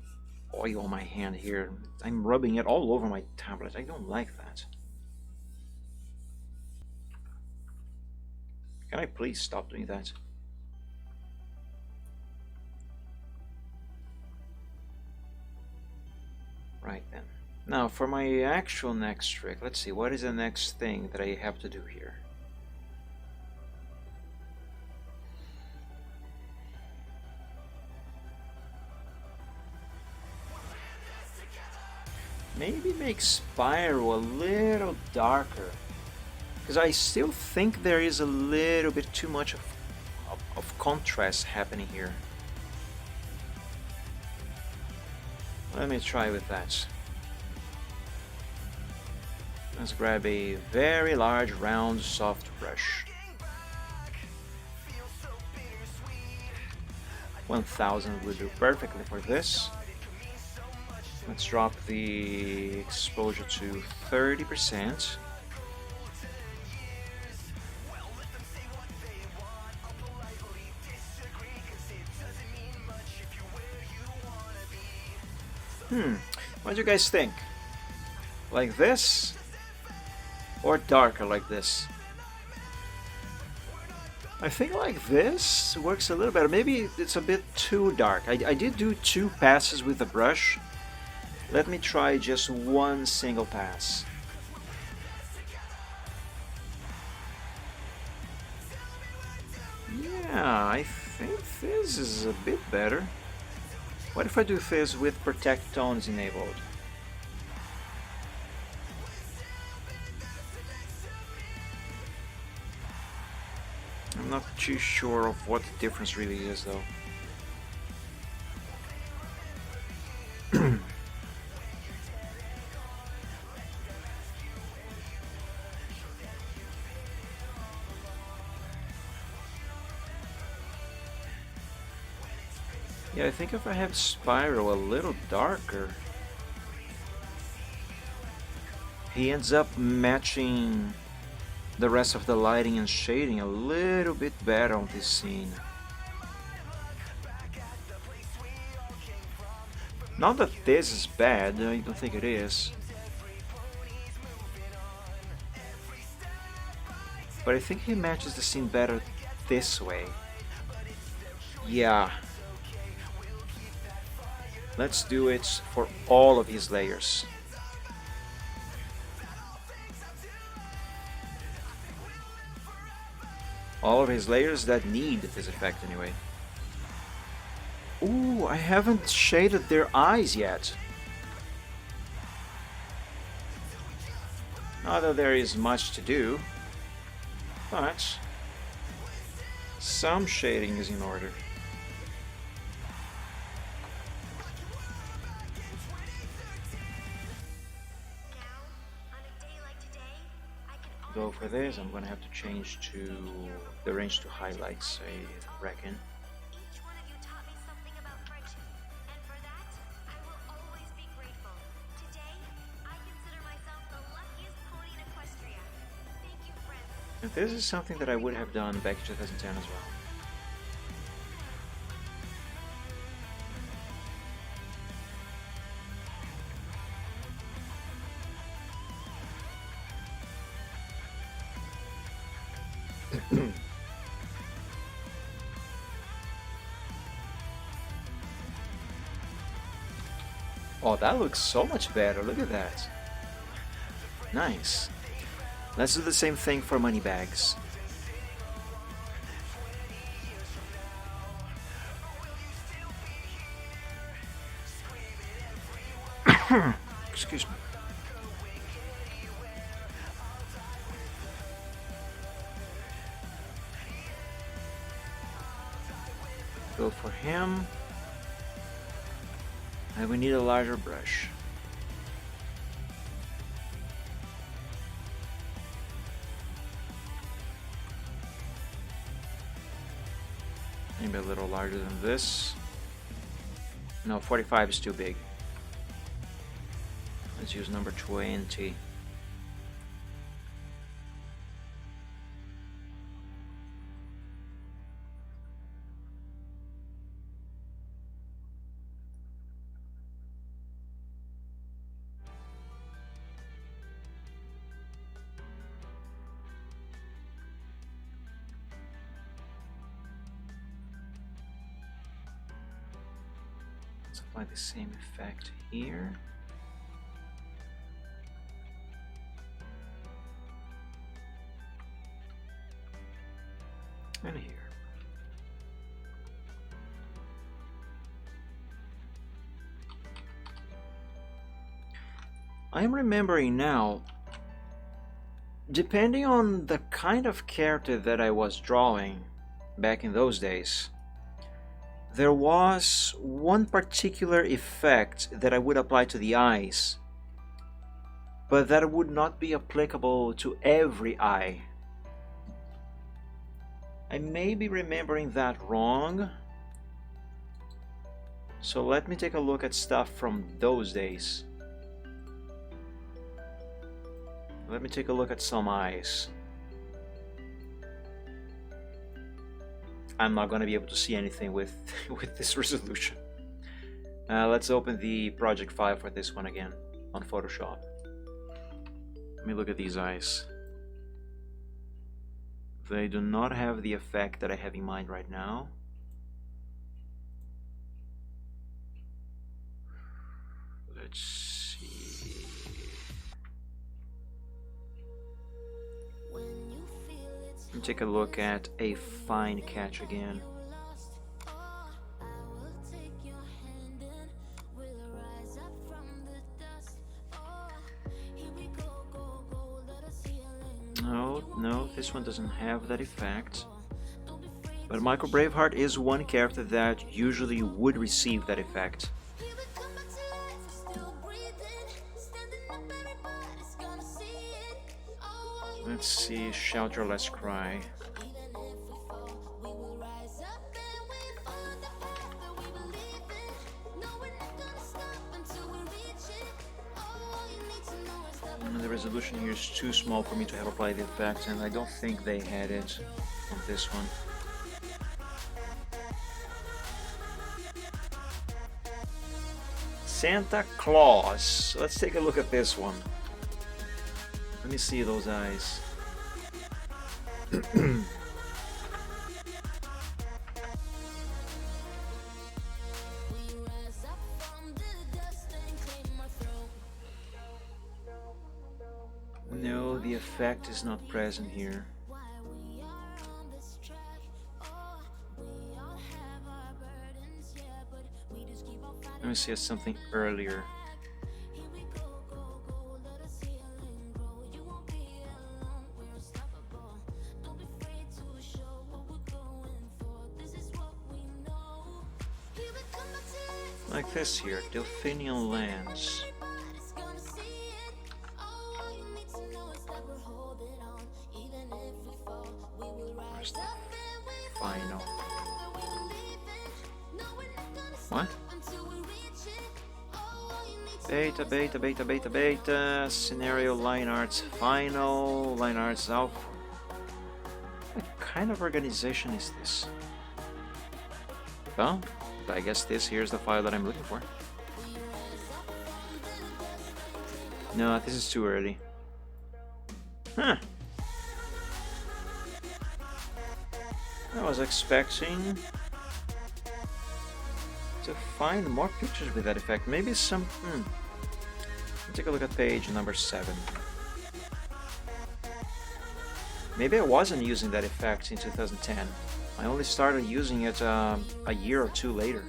oil on my hand here. I'm rubbing it all over my tablet. I don't like that. Can I please stop doing that? Right then. Now, for my actual next trick, let's see, what is the next thing that I have to do here? Maybe make Spyro a little darker, because I still think there is a little bit too much of contrast happening here. Let me try with that. Let's grab a very large, round, soft brush. 1000 would do perfectly for this. Let's drop the exposure to 30%. What do you guys think? Like this? Or darker like this? I think like this works a little better. Maybe it's a bit too dark. I did do 2 passes with the brush. Let me try just 1 single pass. Yeah, I think this is a bit better. What if I do this with Protect Tones enabled? I'm not too sure of what the difference really is though. Yeah, I think if I have Spyro a little darker, he ends up matching the rest of the lighting and shading a little bit better on this scene. Not that this is bad, I don't think it is. But I think he matches the scene better this way. Yeah. Let's do it for all of his layers. All of his layers that need this effect anyway. Ooh, I haven't shaded their eyes yet. Not that there is much to do, but some shading is in order. Go for this, I'm gonna have to change to the range to highlights, I reckon. Each one of you taught me something about friendship, and for that, I will always be grateful. Today, I consider myself the luckiest pony in Equestria. Thank you, friends. And this is something that I would have done back in 2010 as well. Oh, that looks so much better. Look at that. Nice. Let's do the same thing for Moneybags. Excuse me. Go for him. And we need a larger brush. Maybe a little larger than this. No, 45 is too big. Let's use number 20. Let's apply the same effect here. And here. I'm remembering now, depending on the kind of character that I was drawing back in those days, there was one particular effect that I would apply to the eyes, but that would not be applicable to every eye. I may be remembering that wrong, so let me take a look at stuff from those days. Let me take a look at some eyes. I'm not going to be able to see anything with this resolution. Let's open the project file for this one again on Photoshop. Let me look at these eyes. They do not have the effect that I have in mind right now. Let's see. Let me take a look at a fine catch again. No, this one doesn't have that effect. But Michael Braveheart is one character that usually would receive that effect. Let's see, Shelter, Let's Cry. The resolution here is too small for me to have applied the effect, and I don't think they had it on this one. Santa Claus. Let's take a look at this one. Let me see those eyes. No, the effect is not present here. Let me see something earlier. Like this here, Delphinian Lands. Where's the final? What? Beta, scenario, line arts, final, line arts, alpha. What kind of organization is this? Well, I guess this here is the file that I'm looking for. No, this is too early. Huh. I was expecting to find more pictures with that effect. Maybe some... Let's take a look at page number 7. Maybe I wasn't using that effect in 2010. I only started using it a year or two later.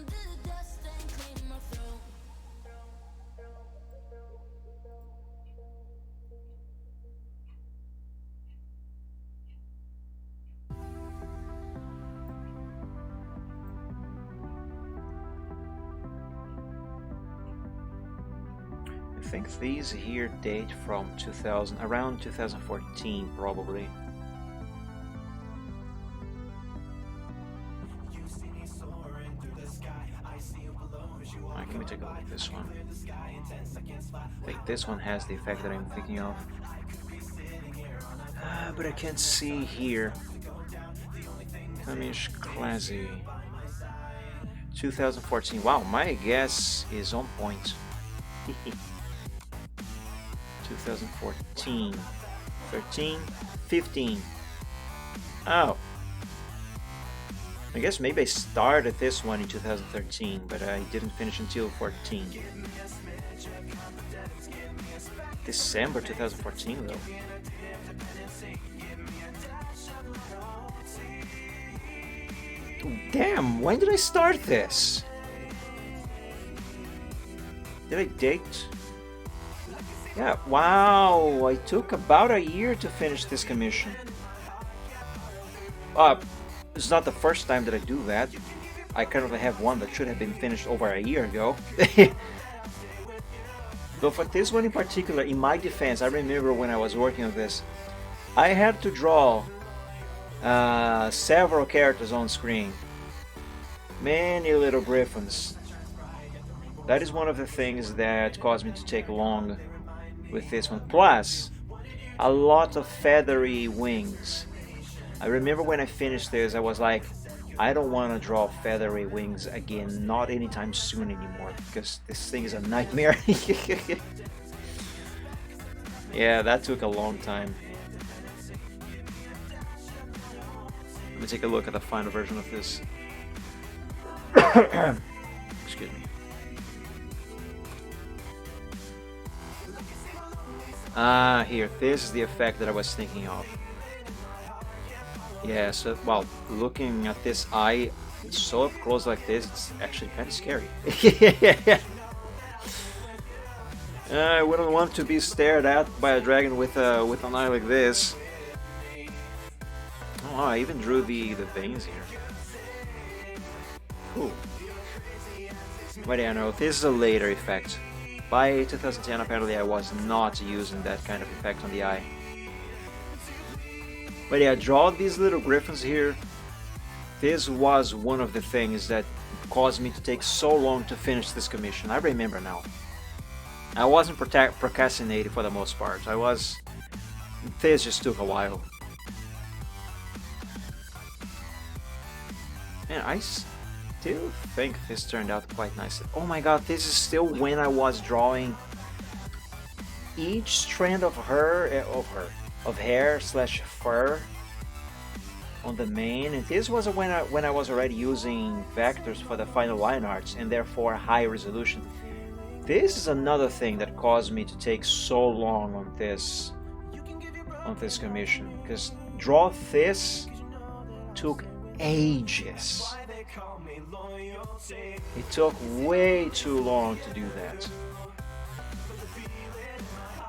I think these here date from around 2014 probably. You see Let me take a look at this one. Wait, this one has the effect that I'm thinking of. But I can't see here. Kamish Classy. 2014. Wow, my guess is on point. 2014. 13. 15. Oh. I guess maybe I started this one in 2013, but I didn't finish until 14. December 2014 though. Damn, when did I start this? Did I date? Yeah, wow, I took about a year to finish this commission. It's not the first time that I do that. I currently have one that should have been finished over a year ago. But for this one in particular, in my defense, I remember when I was working on this, I had to draw several characters on screen. Many little griffins. That is one of the things that caused me to take long with this one. Plus, a lot of feathery wings. I remember when I finished this, I was like, I don't want to draw feathery wings again, not anytime soon anymore, because this thing is a nightmare. Yeah, that took a long time. Let me take a look at the final version of this. Excuse me. Here, this is the effect that I was thinking of. Yeah, so, well, looking at this eye so up close like this, it's actually kind of scary. I wouldn't want to be stared at by a dragon with an eye like this. Oh, I even drew the veins here. Cool. But yeah, no, this is a later effect. By 2010, apparently I was not using that kind of effect on the eye. But yeah, draw these little griffins here. This was one of the things that caused me to take so long to finish this commission. I remember now. I wasn't procrastinating for the most part. This just took a while. And I still think this turned out quite nicely. Oh my god, this is still when I was drawing each strand of hair slash fur on the mane, and this was when I was already using vectors for the final line arts and therefore high resolution. This is another thing that caused me to take so long on this commission, because draw this took ages. It took way too long to do that.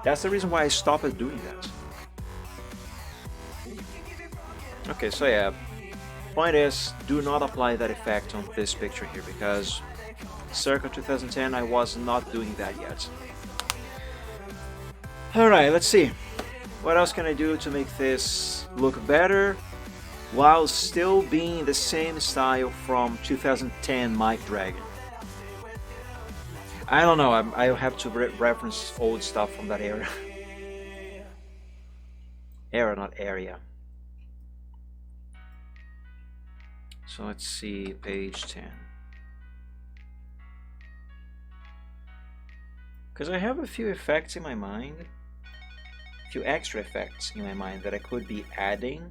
That's the reason why I stopped doing that. Okay, so yeah, point is, do not apply that effect on this picture here, because circa 2010 I was not doing that yet. Alright, let's see. What else can I do to make this look better while still being the same style from 2010 Mike Dragon? I don't know, I'll have to reference old stuff from that era. Era, not area. So let's see, page 10. Because I have a few effects in my mind, a few extra effects in my mind that I could be adding,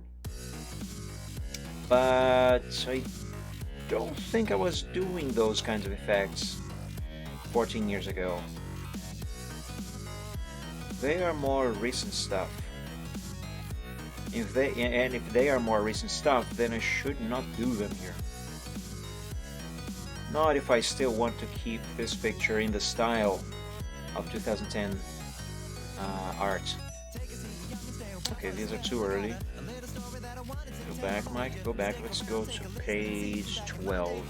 but I don't think I was doing those kinds of effects 14 years ago. They are more recent stuff. If they are more recent stuff, then I should not do them here. Not if I still want to keep this picture in the style of 2010 art. Okay, these are too early. Go back, Mike, go back. Let's go to page 12.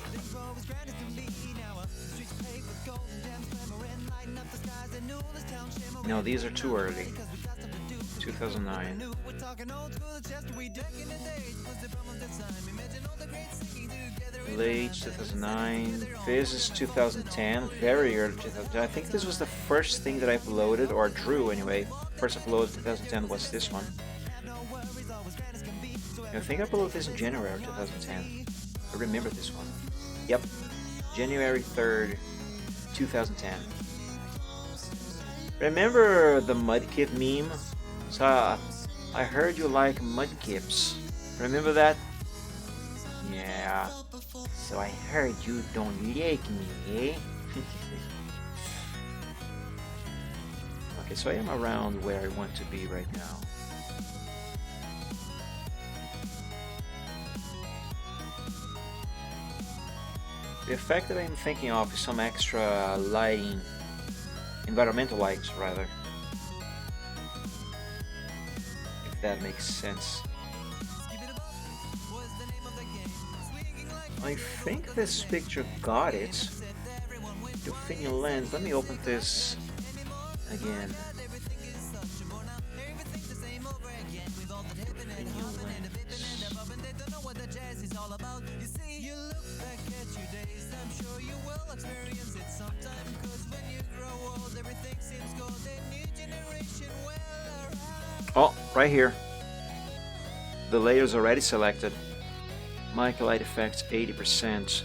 No, these are too early. 2009. late 2009. This is 2010, very early 2010. I think this was the first thing that I uploaded, or drew anyway. First upload 2010 was this one. I think I uploaded this in January 2010. I remember this one. Yep, January 3rd, 2010. Remember the Mudkip meme? So I heard you like Mudkips. Remember that? Yeah. So I heard you don't like me, eh? Okay, so I am around where I want to be right now. The effect that I'm thinking of is some extra lighting, environmental lights rather, if that makes sense. I think this picture got it. Delphinium lens. Let me open this again. Delphinium lens. Oh, right here. The layer's already selected. Mica light effects 80%.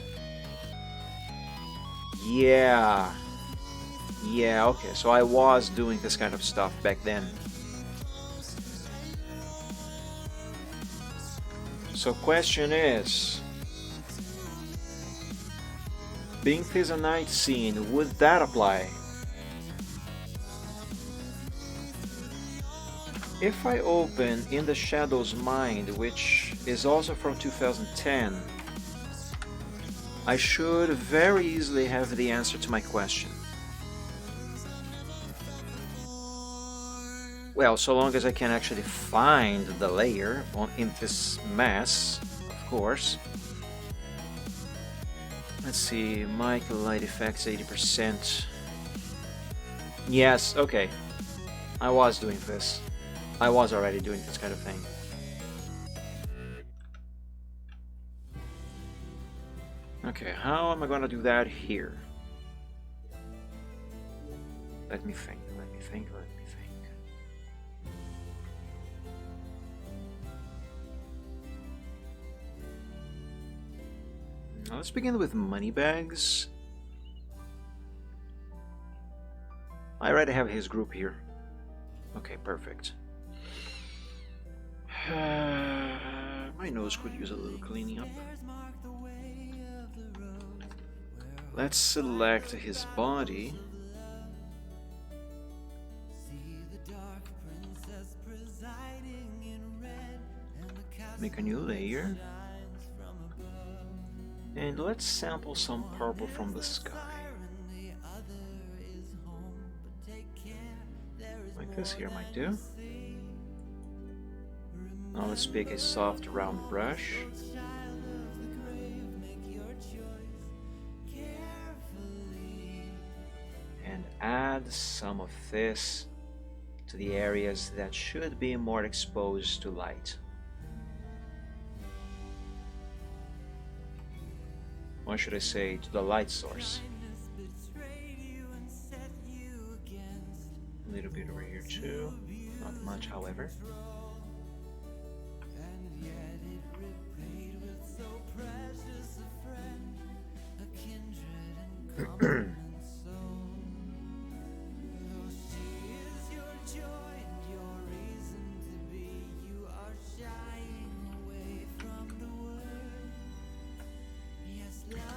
Yeah. Yeah, okay. So I was doing this kind of stuff back then. So question is, being this a night scene, would that apply? If I open In the Shadow's Mind, which is also from 2010, I should very easily have the answer to my question. Well, so long as I can actually find the layer in this mess, of course. Let's see, Mica light effects 80%. Yes, okay. I was doing this. I was already doing this kind of thing. Okay, how am I gonna do that here? Let me think, let me think, let me think. Now let's begin with Moneybags. I already have his group here. Okay, perfect. My nose could use a little cleaning up. Let's select his body. Make a new layer. And let's sample some purple from the sky. Like this here might do. Now let's pick a soft round brush. And add some of this to the areas that should be more exposed to light. Or should I say to the light source? A little bit over here too, not much however.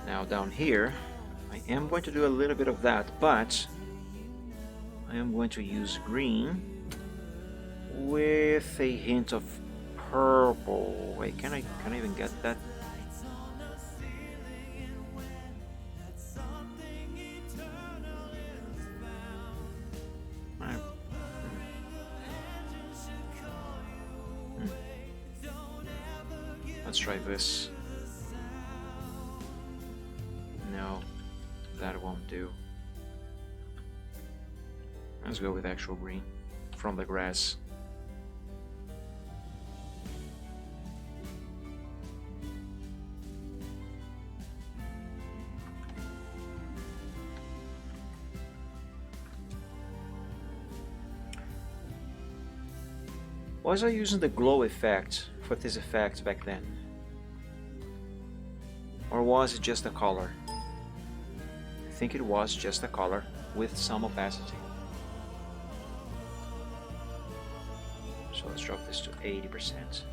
Now down here, I am going to do a little bit of that, but I am going to use green with a hint of purple. Wait, can I even get that? Let's try this. No, that won't do. Let's go with actual green from the grass. Was I using the glow effect for this effect back then? Or was it just a color? I think it was just a color with some opacity. So let's drop this to 80%.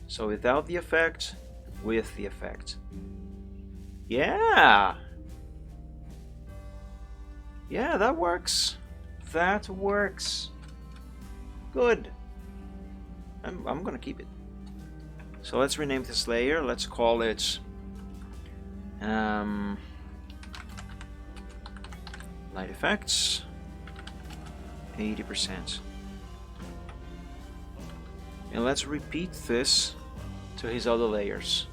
So without the effect, with the effect. Yeah! Yeah, that works. That works. Good. I'm gonna keep it. So let's rename this layer. Let's call it light effects 80%. And let's repeat this to his other layers.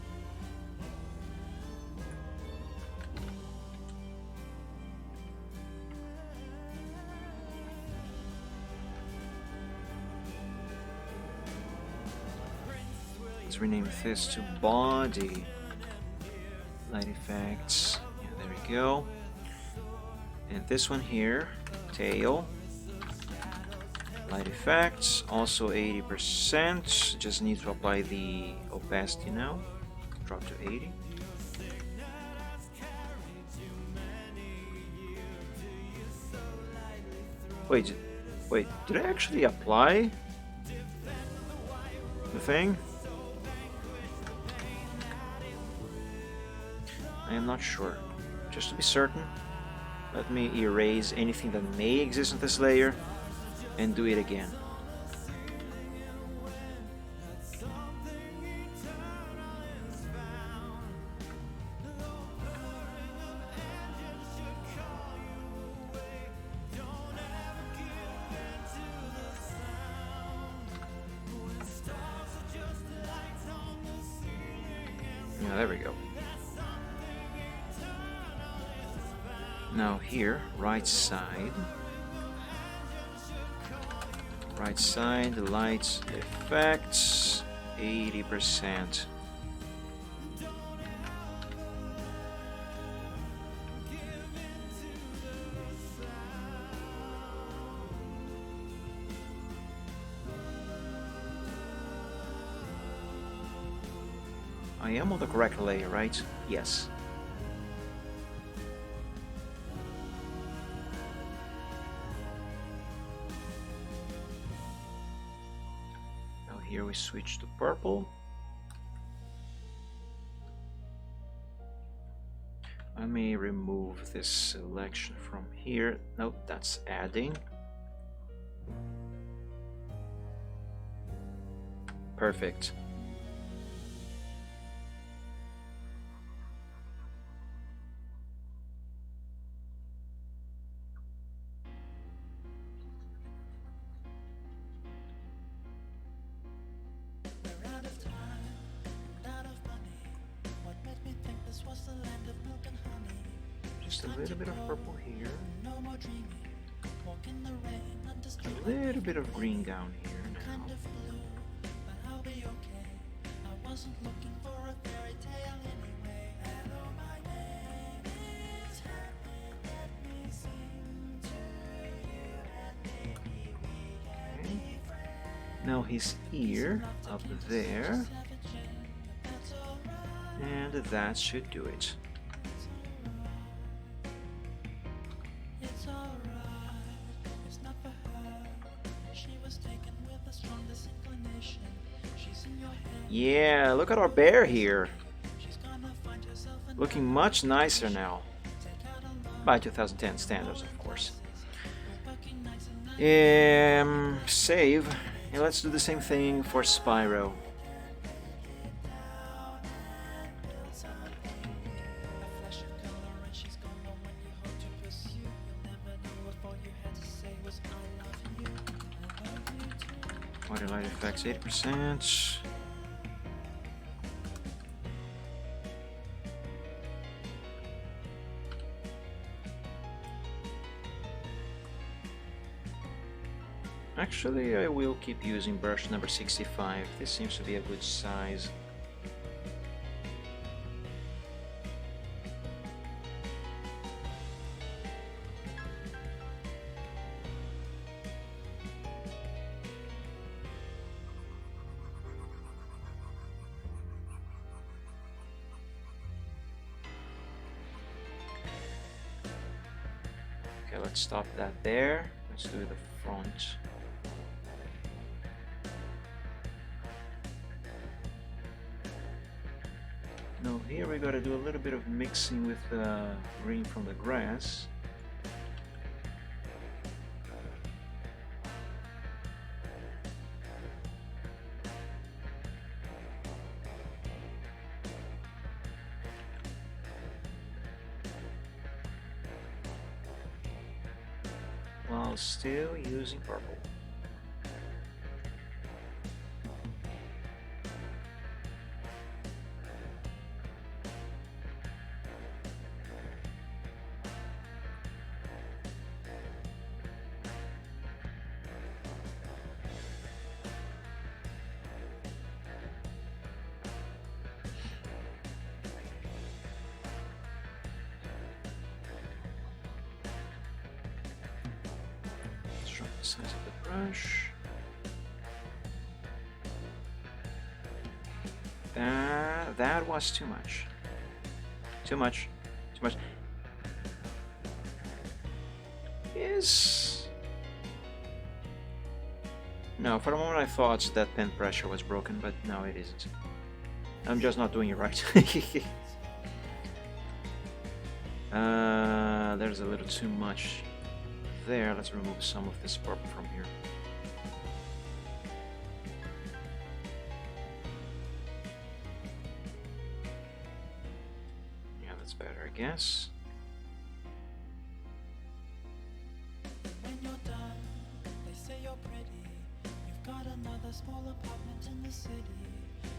Let's rename this to body light effects. Yeah, there we go. And this one here, tail light effects, also 80%. Just need to apply the opacity now. Drop to 80. Wait, did I actually apply the thing? I am not sure. Just to be certain, let me erase anything that may exist in this layer and do it again. Yeah, there we go. Now here, right side, light effects, 80%. I am on the correct layer, right? Yes. Here we switch to purple. I may remove this selection from here. Nope, that's adding. Perfect. Just a little bit of purple here. A little bit of green down here now. Okay. Now his ear up there. And that should do it. Yeah, look at our bear here. Looking much nicer now. By 2010 standards, of course. Save. And let's do the same thing for Spyro. Water light effects 80%. Actually, I will keep using brush number 65. This seems to be a good size. let's stop that there. Let's do the front. Now here we gotta do a little bit of mixing with the green from the grass. While still using purple. Shrunk the size of the brush. That was too much. Too much. Too much. Yes. No, for a moment I thought that pen pressure was broken, but no, it isn't. I'm just not doing it right. There's a little too much there. Let's remove some of this purple from here. Yeah, that's better, I guess. When you're done, they say you're pretty. You've got another small apartment in the city.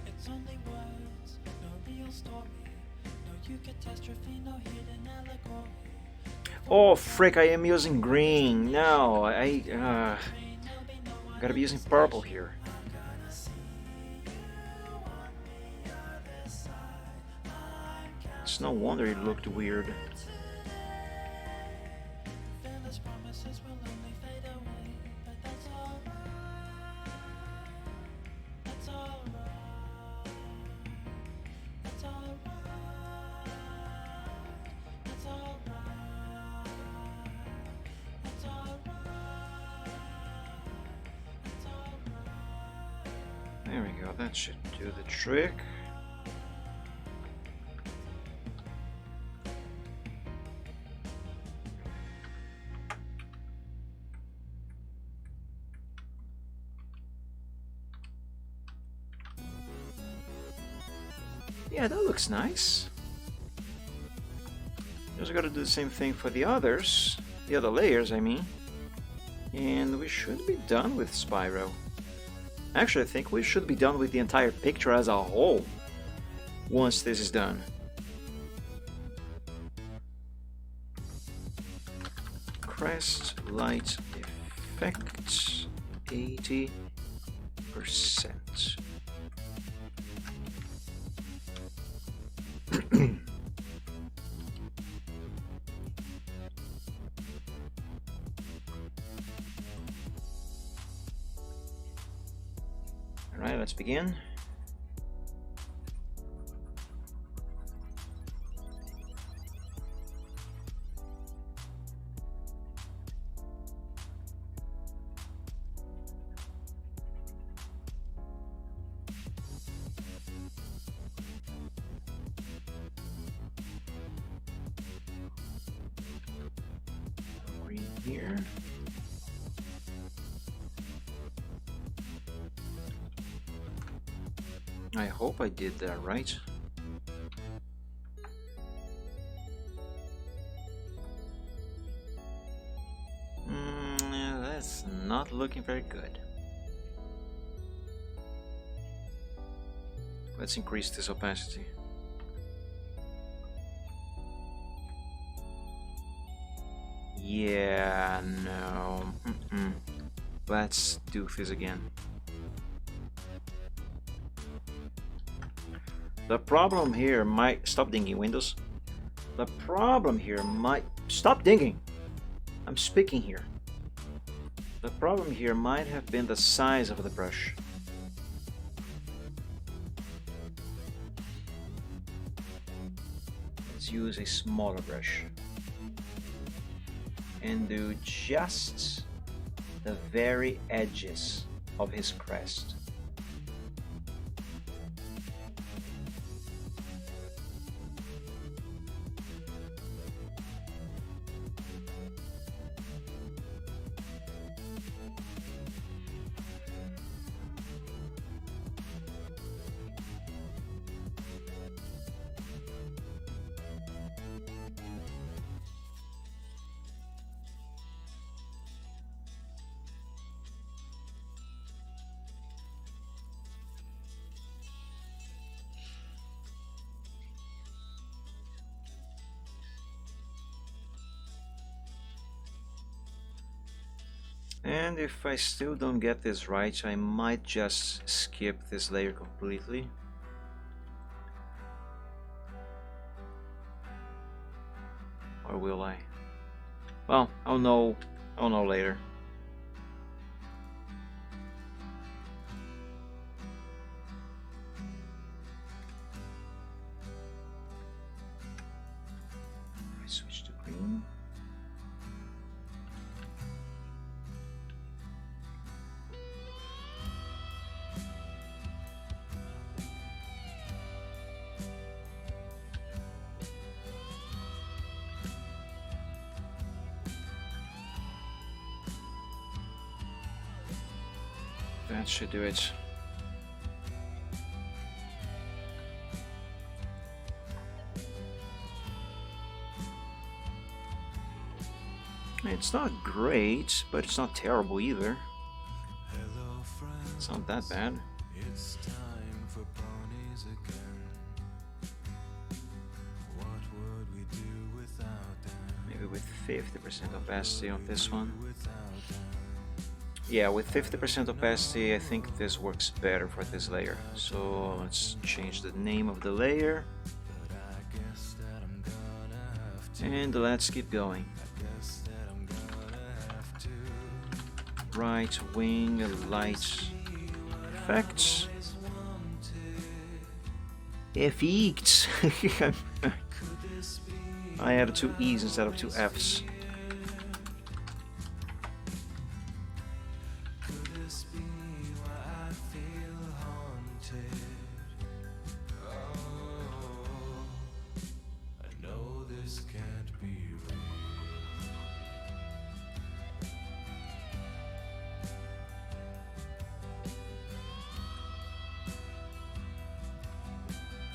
It's only words, no real story. No you catastrophe, no hidden allegory. Oh frick, I am using green. No, I gotta be using purple here. It's no wonder it looked weird. Fearless promises will only fade away, but that's alright. That's alright. That's alright. That's alright. That's alright. That's alright. There we go, that should do the trick. Yeah, that looks nice. Just gotta do the same thing for the others, the other layers, I mean. And we should be done with Spyro. Actually, I think we should be done with the entire picture as a whole once this is done. Crest light effect 80%. Alright, let's begin. Green here. I hope I did that right. That's not looking very good. Let's increase this opacity. Yeah, no. Let's do this again. The problem here might... Stop dinging, Windows. The problem here might... Stop dinging! I'm speaking here. The problem here might have been the size of the brush. Let's use a smaller brush. and do just the very edges of his crest. And if I still don't get this right, I might just skip this layer completely. Or will I? Well, I'll know later. I switch to green. That should do it. It's not great, but it's not terrible either. Hello, friends. It's not that bad. It's time for ponies again. What would we do without them? Maybe with 50% opacity on this one. Without them. Yeah, with 50% opacity, I think this works better for this layer. So let's change the name of the layer. But I guess that I'm gonna have to. And let's keep going. I guess that I'm gonna have to. Right wing light effects. Effects. I added 2 E's instead of 2 F's. Could this be why I feel haunted? Oh, I know this can't be real.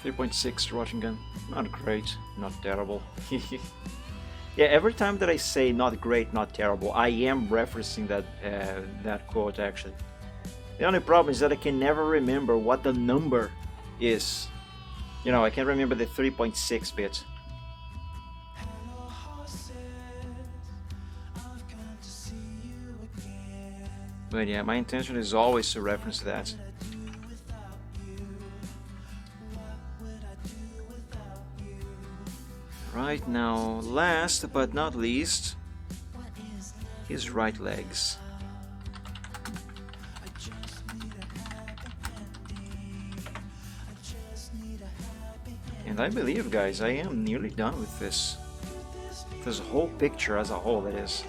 3.6 Röntgen, not great, not terrible. Yeah, every time that I say not great, not terrible, I am referencing that quote actually. The only problem is that I can never remember what the number is. You know, I can't remember the 3.6 bit. Hello, horses. I've come to see you again. But yeah, my intention is always to reference that. Right now, last but not least, his right legs. And I believe, guys, I am nearly done with this. This whole picture as a whole, that is.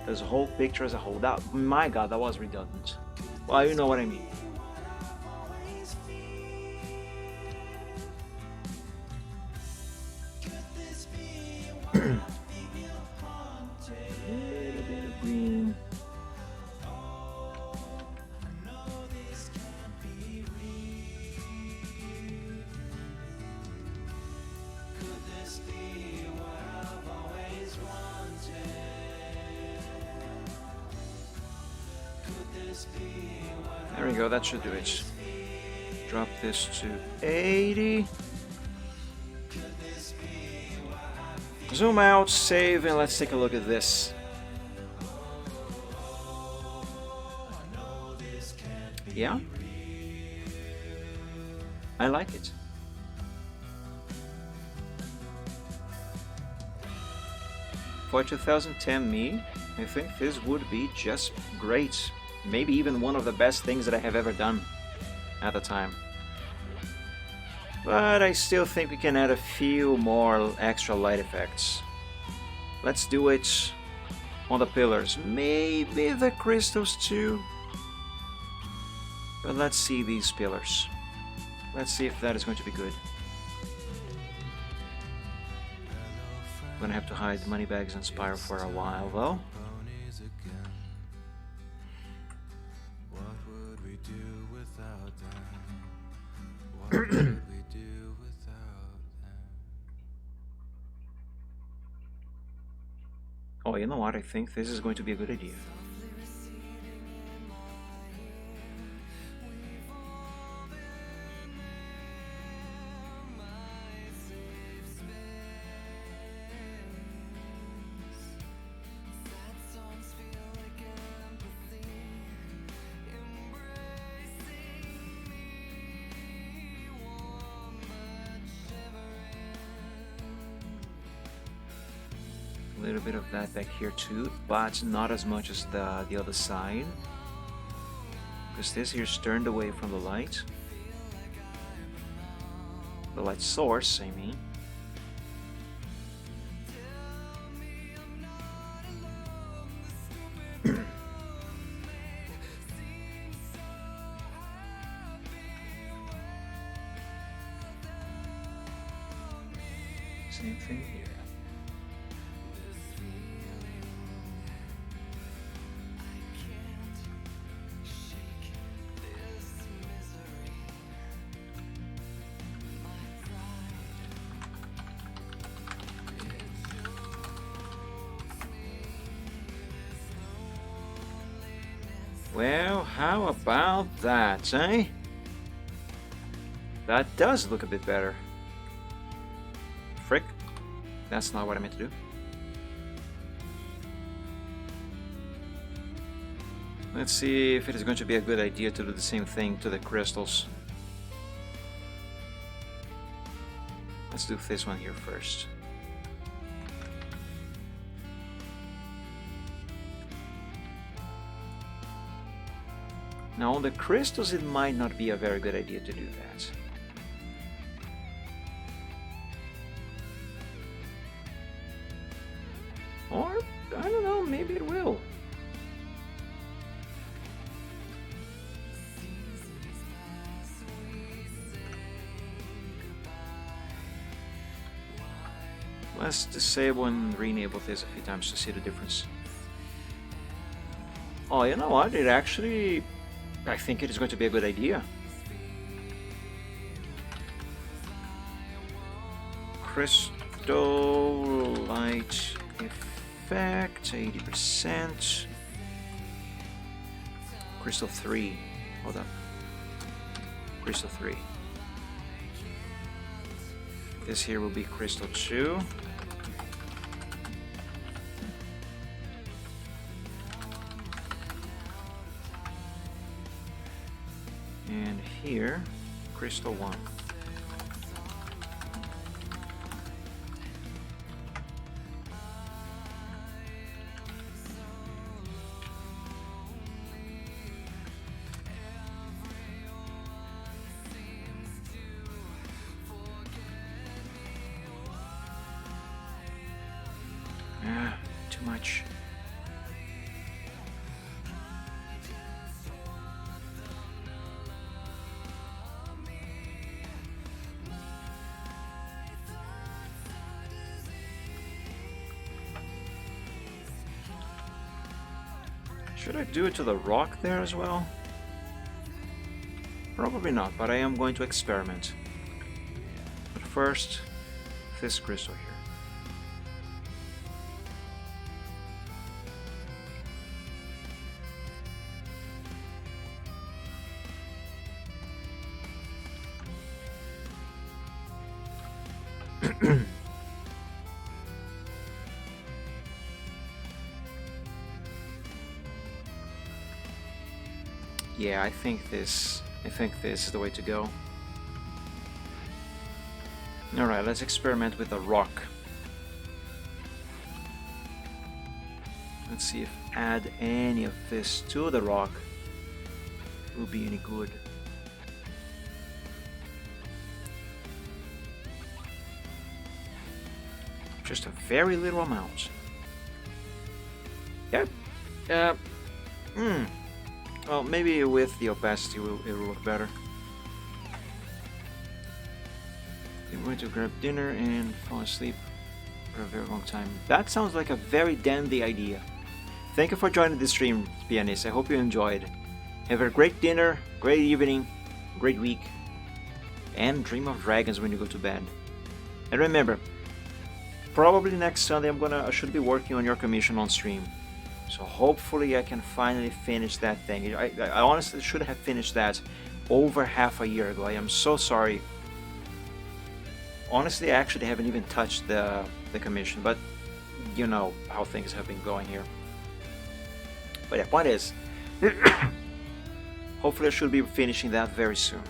This whole picture as a whole. That, my God, that was redundant. Well, you know what I mean. Green. There we go, that should do it. Drop this to 80. Zoom out, save, and let's take a look at this. Yeah? I like it. For 2010 me, I think this would be just great. Maybe even one of the best things that I have ever done at the time. But I still think we can add a few more extra light effects. Let's do it on the pillars. Maybe the crystals too. But let's see these pillars. Let's see if that is going to be good. I'm gonna have to hide Moneybags and Spyro for a while though. ponies again. What would we do without them? What would we do without them? Oh, you know what? I think this is going to be a good idea. A little bit of that back here too, but not as much as the other side, because this here is turned away from the light source, I mean. Same thing here. Well, how about that, eh? That does look a bit better. Frick. That's not what I meant to do. Let's see if it is going to be a good idea to do the same thing to the crystals. Let's do this one here first. Now on the crystals it might not be a very good idea to do that. Or, I don't know, maybe it will. Let's disable and re-enable this a few times to see the difference. Oh, you know what? It actually... I think it is going to be a good idea. Crystal light effect, 80%. Crystal 3. Hold up. Crystal 3. This here will be Crystal 2. And here, Crystal 1. Too much. Should I do it to the rock there as well? Probably not, but I am going to experiment. But first, this crystal here. Yeah, I think this is the way to go. Alright, let's experiment with the rock. Let's see if add any of this to the rock will be any good. Just a very little amount. Yeah. Well, maybe with the opacity it will look better. I'm going to grab dinner and fall asleep for a very long time. That sounds like a very dandy idea. Thank you for joining the stream, Pianist. I hope you enjoyed. Have a great dinner, great evening, great week, and dream of dragons when you go to bed. And remember, probably next Sunday I should be working on your commission on stream. So hopefully I can finally finish that thing. I honestly should have finished that over half a year ago. I am so sorry. Honestly, I actually haven't even touched the commission, but you know how things have been going here. But the point is, hopefully I should be finishing that very soon.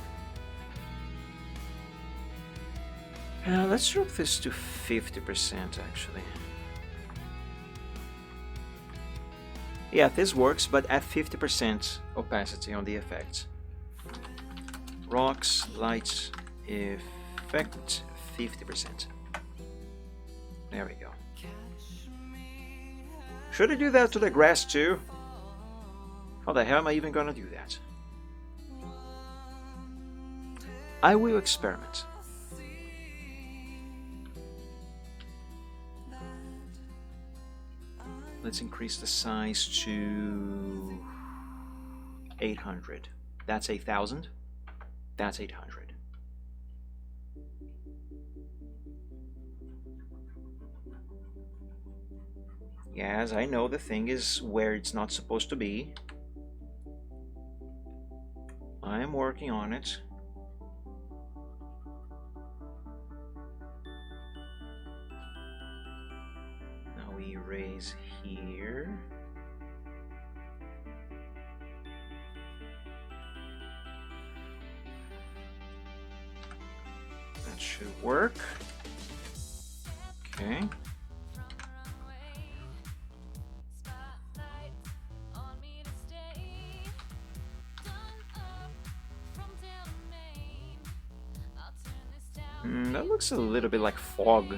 Let's drop this to 50% actually. Yeah, this works, but at 50% opacity on the effects. Rocks, lights, effect, 50%. There we go. Should I do that to the grass too? How the hell am I even gonna do that? I will experiment. Let's increase the size to 800. That's 8,000. That's 800. Yes, I know the thing is where it's not supposed to be. I am working on it. Now we raise here. That should work. Okay. That looks a little bit like fog.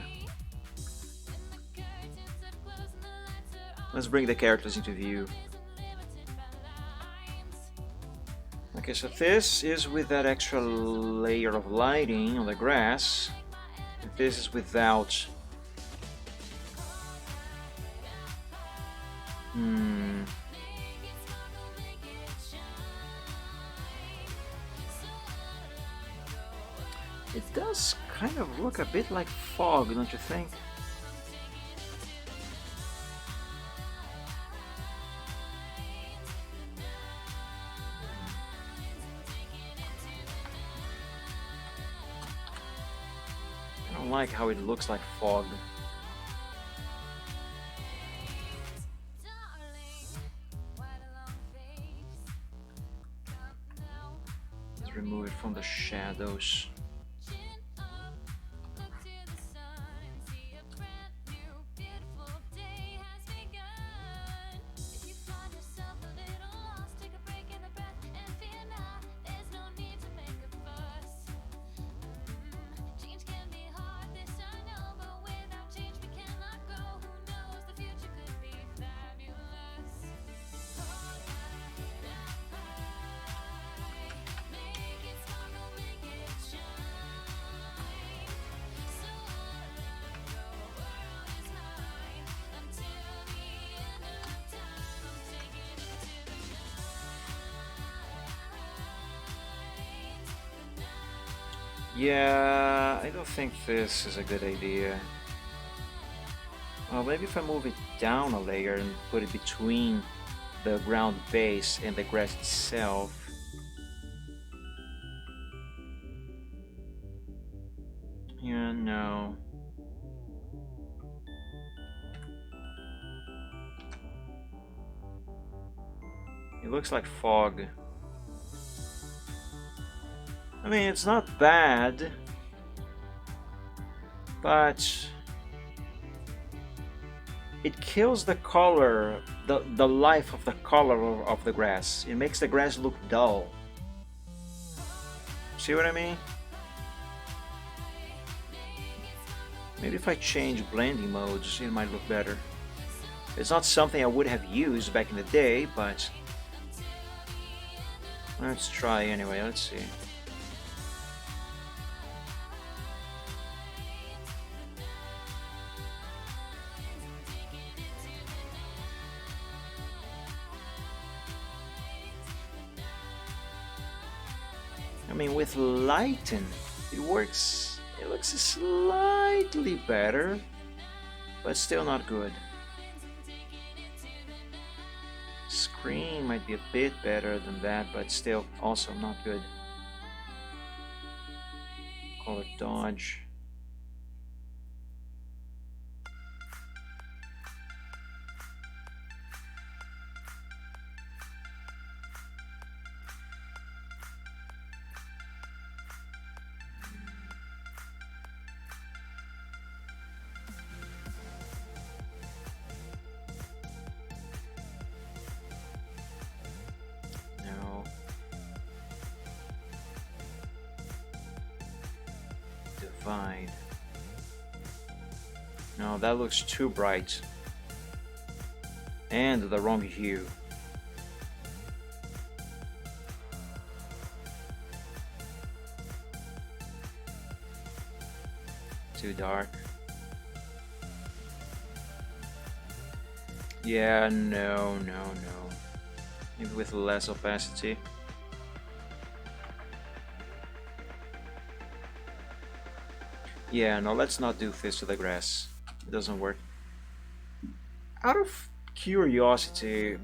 Let's bring the characters into view. Okay, so this is with that extra layer of lighting on the grass. And this is without. It does kind of look a bit like fog, don't you think? I don't like how it looks like fog. Let's remove it from the shadows. Yeah, I don't think this is a good idea. Well, maybe if I move it down a layer and put it between the ground base and the grass itself. Yeah, no. It looks like fog. I mean, it's not bad, but it kills the color, the life of the color of the grass. It makes the grass look dull. See what I mean? Maybe if I change blending modes, it might look better. It's not something I would have used back in the day, but let's try anyway. Let's see. I mean, with lighten, it works. It looks slightly better, but still not good. Screen might be a bit better than that, but still also not good. Color dodge. No. Divide. No, that looks too bright. And the wrong hue. Too dark. Yeah, no. Maybe with less opacity. Yeah, no, let's not do Fist to the Grass. It doesn't work. Out of curiosity,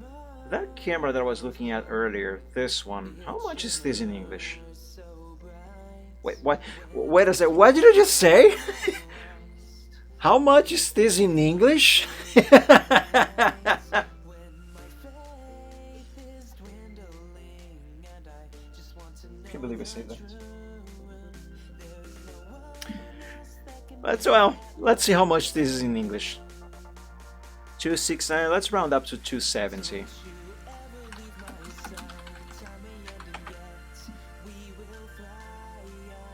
that camera that I was looking at earlier, this one, how much is this in English? Wait, what? Wait a second, what did I just say? How much is this in English? Can't believe I said that. But well, let's see how much this is in English. 269, let's round up to 270.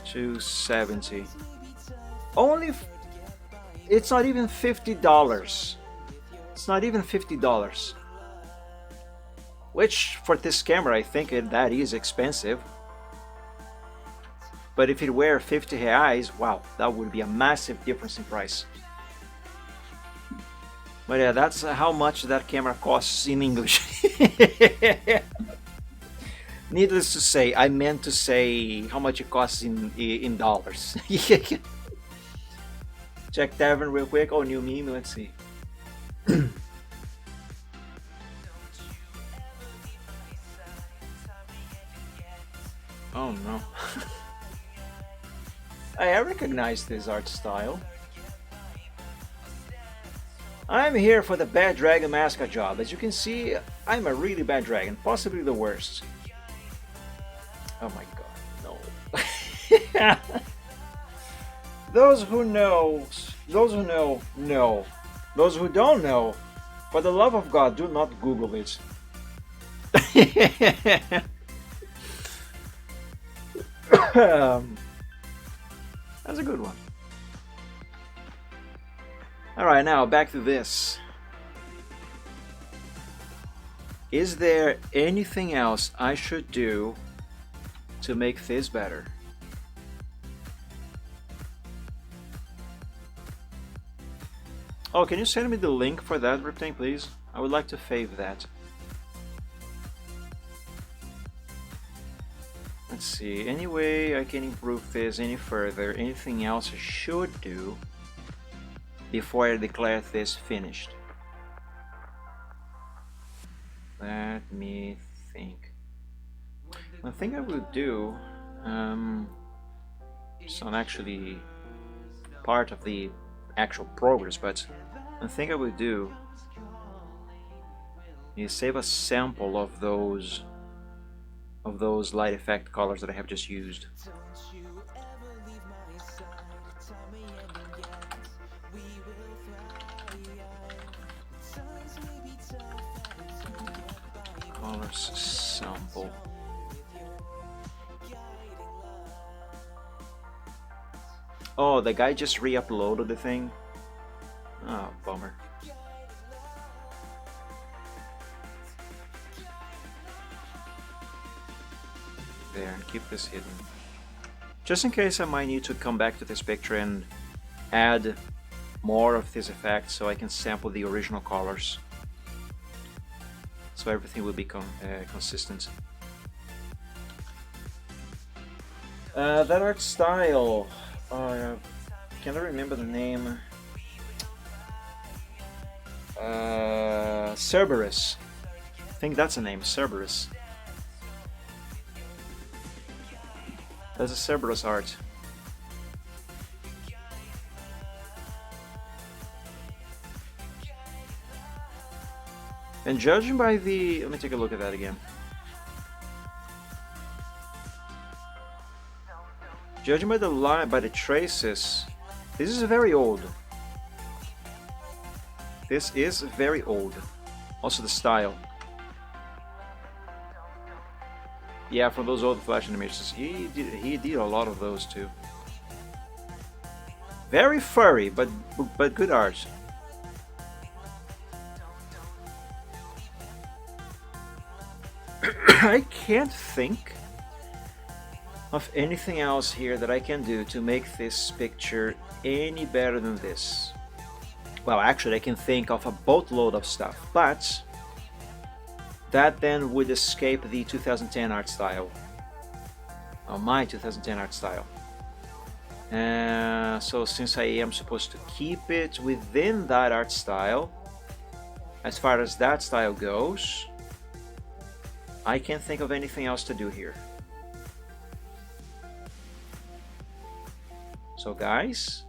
$270. Only, it's not even $50. It's not even $50. Which, for this camera, I think that is expensive. But if it were 50 reais, wow, that would be a massive difference in price. But yeah, that's how much that camera costs in English. Needless to say, I meant to say how much it costs in dollars. Check Tavern real quick. Oh, new meme, let's see. Oh no. I recognize this art style. I'm here for the bad dragon mascot job. As you can see, I'm a really bad dragon, possibly the worst. Oh my god, no. Those who know, know. Those who don't know, for the love of God, do not Google it. That's a good one. Alright, now back to this. Is there anything else I should do to make this better? Oh, can you send me the link for that, Riptang, please? I would like to fave that. Let's see, any way I can improve this any further, anything else I should do before I declare this finished? Let me think. One thing I will do, it's not actually part of the actual progress, but one thing I will do is save a sample of those light effect colors that I have just used. Colors sample. Oh, the guy just re-uploaded the thing. Oh, bummer. there and keep this hidden. Just in case I might need to come back to this picture and add more of this effect so I can sample the original colors. So everything will be consistent. That art style, can I remember the name? Cerberus. I think that's the name, Cerberus. That's a Cerberus art. And judging by the... let me take a look at that again. Judging by the line, by the traces, this is very old. This is very old. Also the style. Yeah, from those old Flash animations, he did a lot of those too. Very furry, but good art. I can't think of anything else here that I can do to make this picture any better than this. Well, actually, I can think of a boatload of stuff, but that then would escape the 2010 art style. Oh, my 2010 art style. So since I am supposed to keep it within that art style, as far as that style goes, I can't think of anything else to do here. So guys,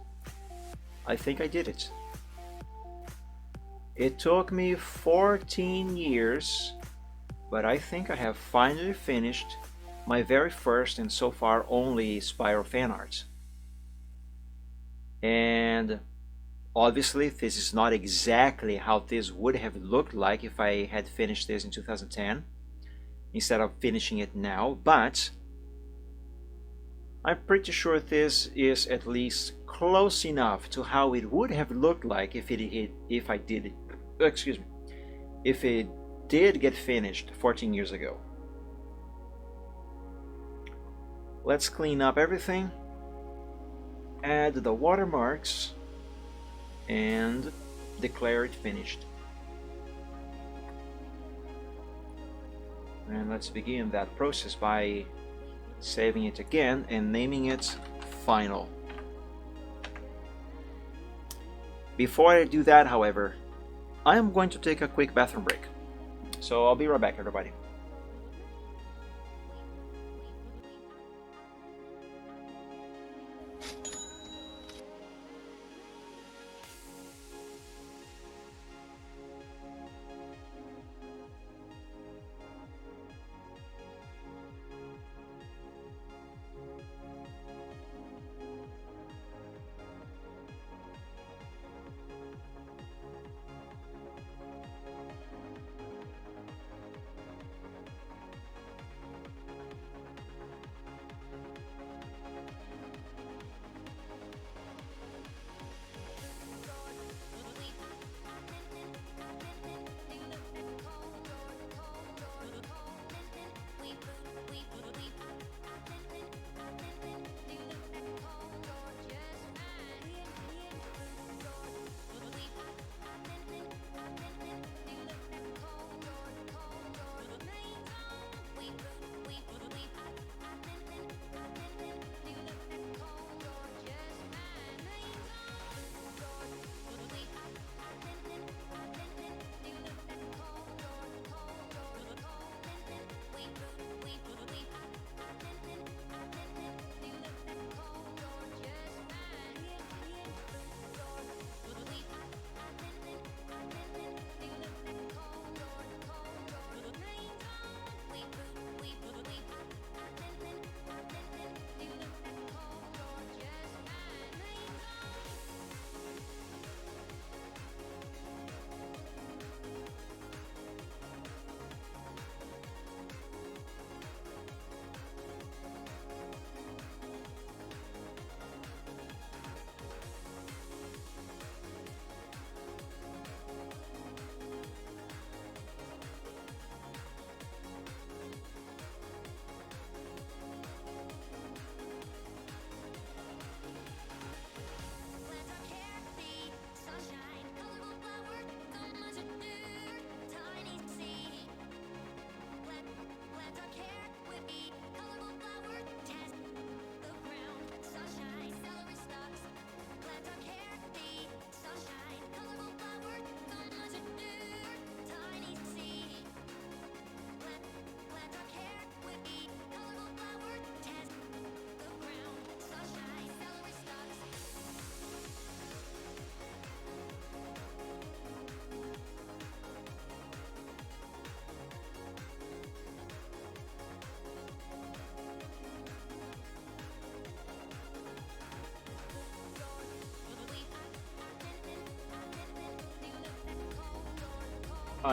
I think I did it. It took me 14 years, but I think I have finally finished my very first and so far only Spyro fan art. And obviously this is not exactly how this would have looked like if I had finished this in 2010 instead of finishing it now, but I'm pretty sure this is at least close enough to how it would have looked like if it did get finished 14 years ago. Let's clean up everything, add the watermarks, and declare it finished. And let's begin that process by saving it again and naming it Final. Before I do that, however, I am going to take a quick bathroom break. So I'll be right back, everybody.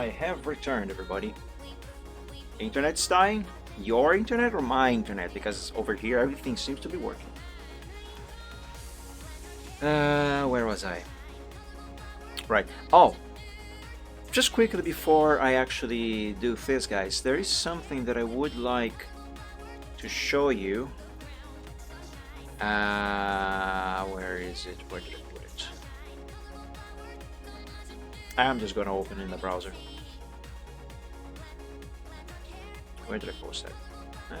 I have returned, everybody. Internet's dying? Your internet or my internet? Because over here everything seems to be working. Where was I? Right. Oh, just quickly before I actually do this, guys, there is something that I would like to show you. Where is it? Where did I put it? I'm just gonna open it in the browser. Where did I post that?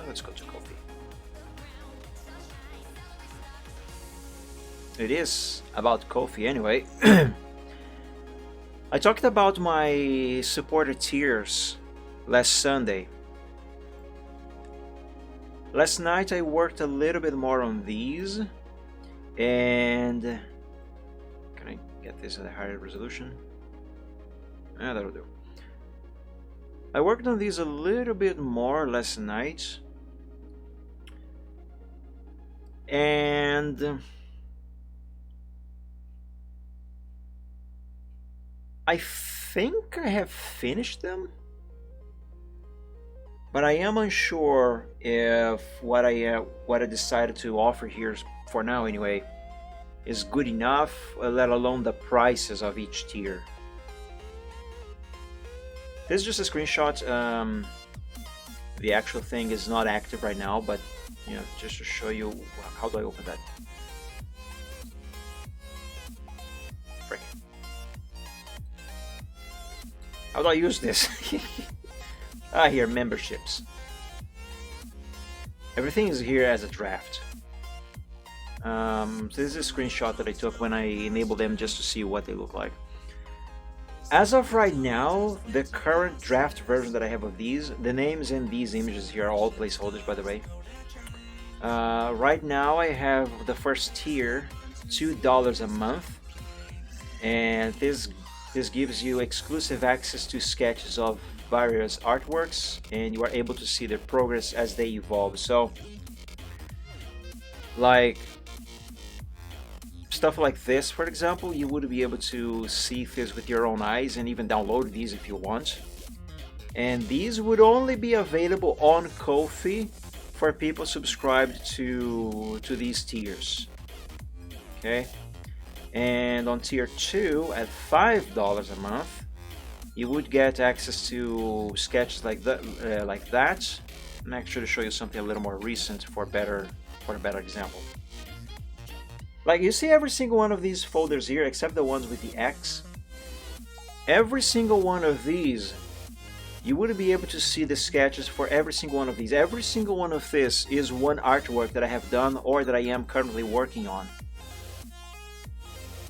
Let's go to Ko-fi. It is about Ko-fi anyway. I talked about my supporter tiers last Sunday. Last night I worked a little bit more on these, and can I get this at a higher resolution? That'll do. I worked on these a little bit more last night, and I think I have finished them, but I am unsure if what I decided to offer here for now anyway is good enough, let alone the prices of each tier. This is just a screenshot. The actual thing is not active right now, but you know, just to show you how do I open that. Frick. How do I use this? Here, memberships. Everything is here as a draft. So this is a screenshot that I took when I enabled them just to see what they look like. As of right now, the current draft version that I have of these, the names in these images here are all placeholders, by the way. Right now I have the first tier, $2 a month, and this gives you exclusive access to sketches of various artworks, and you are able to see their progress as they evolve. So, like stuff like this, for example, you would be able to see this with your own eyes and even download these if you want. And these would only be available on Ko-fi for people subscribed to these tiers. Okay, and on tier 2 at $5 a month, you would get access to sketches like that. I'm actually show you something a little more recent for a better example. Like, you see every single one of these folders here, except the ones with the X. Every single one of these, you would be able to see the sketches for every single one of these. Every single one of this is one artwork that I have done or that I am currently working on.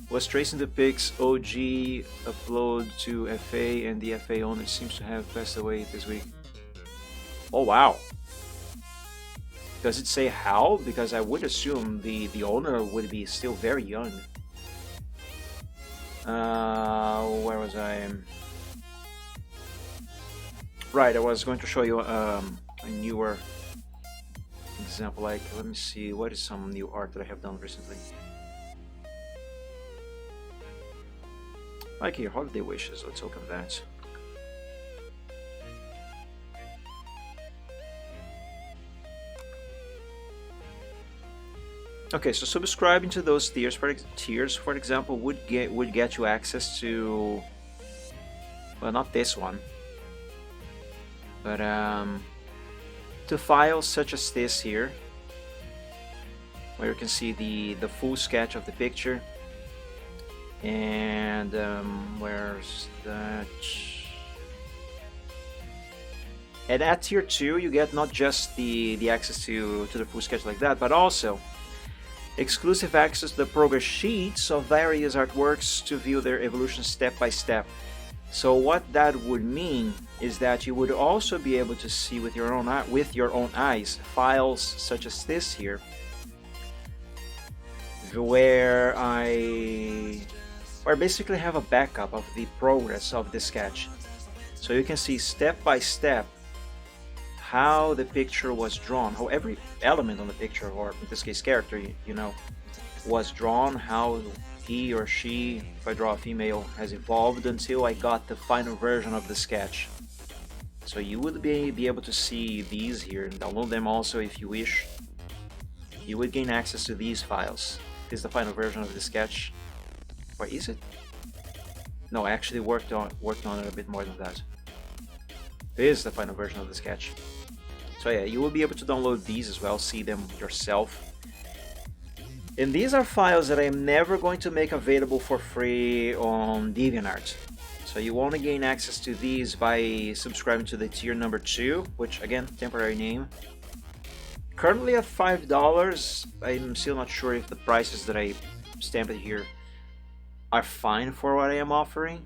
Was tracing the pics OG upload to FA, and the FA owner seems to have passed away this week. Oh wow. Does it say how? Because I would assume the owner would be still very young. Where was I? Right, I was going to show you a newer example. Like, let me see, what is some new art that I have done recently? Like here, holiday wishes. Let's open that. Okay, so subscribing to those tiers, for example, would get you access to, well, not this one, but to files such as this here, where you can see the full sketch of the picture. And where's that? And at tier 2, you get not just the access to the full sketch like that, but also exclusive access to the progress sheets of various artworks to view their evolution step by step. So what that would mean is that you would also be able to see with your own eyes files such as this here, where I basically have a backup of the progress of the sketch. So you can see step by step how the picture was drawn, how every element on the picture, or in this case character, you know, was drawn, how he or she, if I draw a female, has evolved until I got the final version of the sketch. So you would be able to see these here and download them also if you wish. You would gain access to these files. This is the final version of the sketch. Or is it? No, I actually worked on it a bit more than that. This is the final version of the sketch. So yeah, you will be able to download these as well, see them yourself. And these are files that I am never going to make available for free on DeviantArt. So you only gain access to these by subscribing to the tier number 2, which again, temporary name. Currently at $5, I'm still not sure if the prices that I stamped here are fine for what I am offering.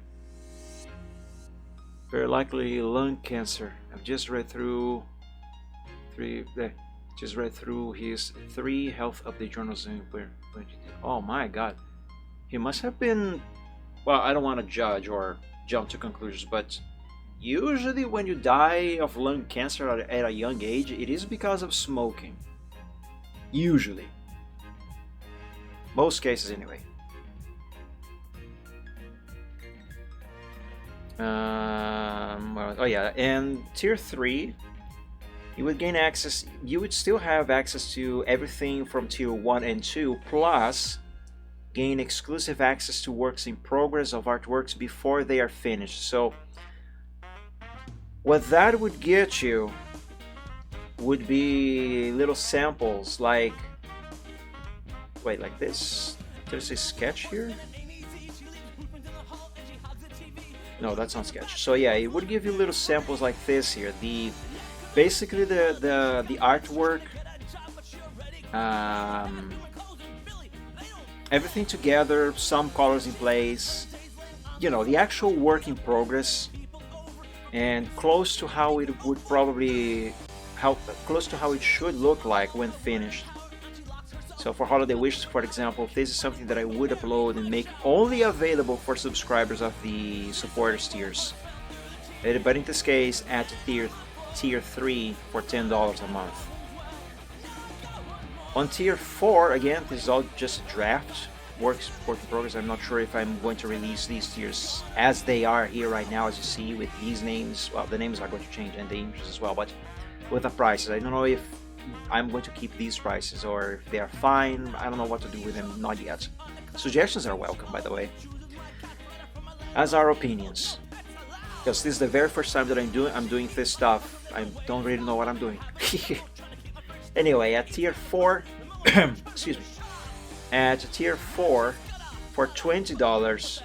Very likely lung cancer. I've just read through his 3 health update journals. Oh my god, he must have been, well, I don't want to judge or jump to conclusions, but usually when you die of lung cancer at a young age, it is because of smoking. Usually. Most cases anyway. Oh yeah, and tier 3, you would gain access, you would still have access to everything from tier 1 and 2, plus gain exclusive access to works in progress of artworks before they are finished. So what that would get you would be little samples like, wait, like this. There's a sketch here? No, that's not sketch. So yeah, it would give you little samples like this here. Basically the artwork, everything together, some colors in place, you know, the actual work in progress, and close to how it would probably, close to how it should look like when finished. So for Holiday Wishes, for example, this is something that I would upload and make only available for subscribers of the supporters tiers. But in this case, at tier 3 for $10 a month. On tier 4, again, this is all just a draft, work in progress. I'm not sure if I'm going to release these tiers as they are here right now, as you see with these names. Well, the names are going to change and the images as well, but with the prices, I don't know if I'm going to keep these prices or if they are fine. I don't know what to do with them, not yet. Suggestions are welcome, by the way, as are opinions, because this is the very first time that I'm doing this stuff. I don't really know what I'm doing. Anyway, at tier 4 excuse me, at tier 4 for $20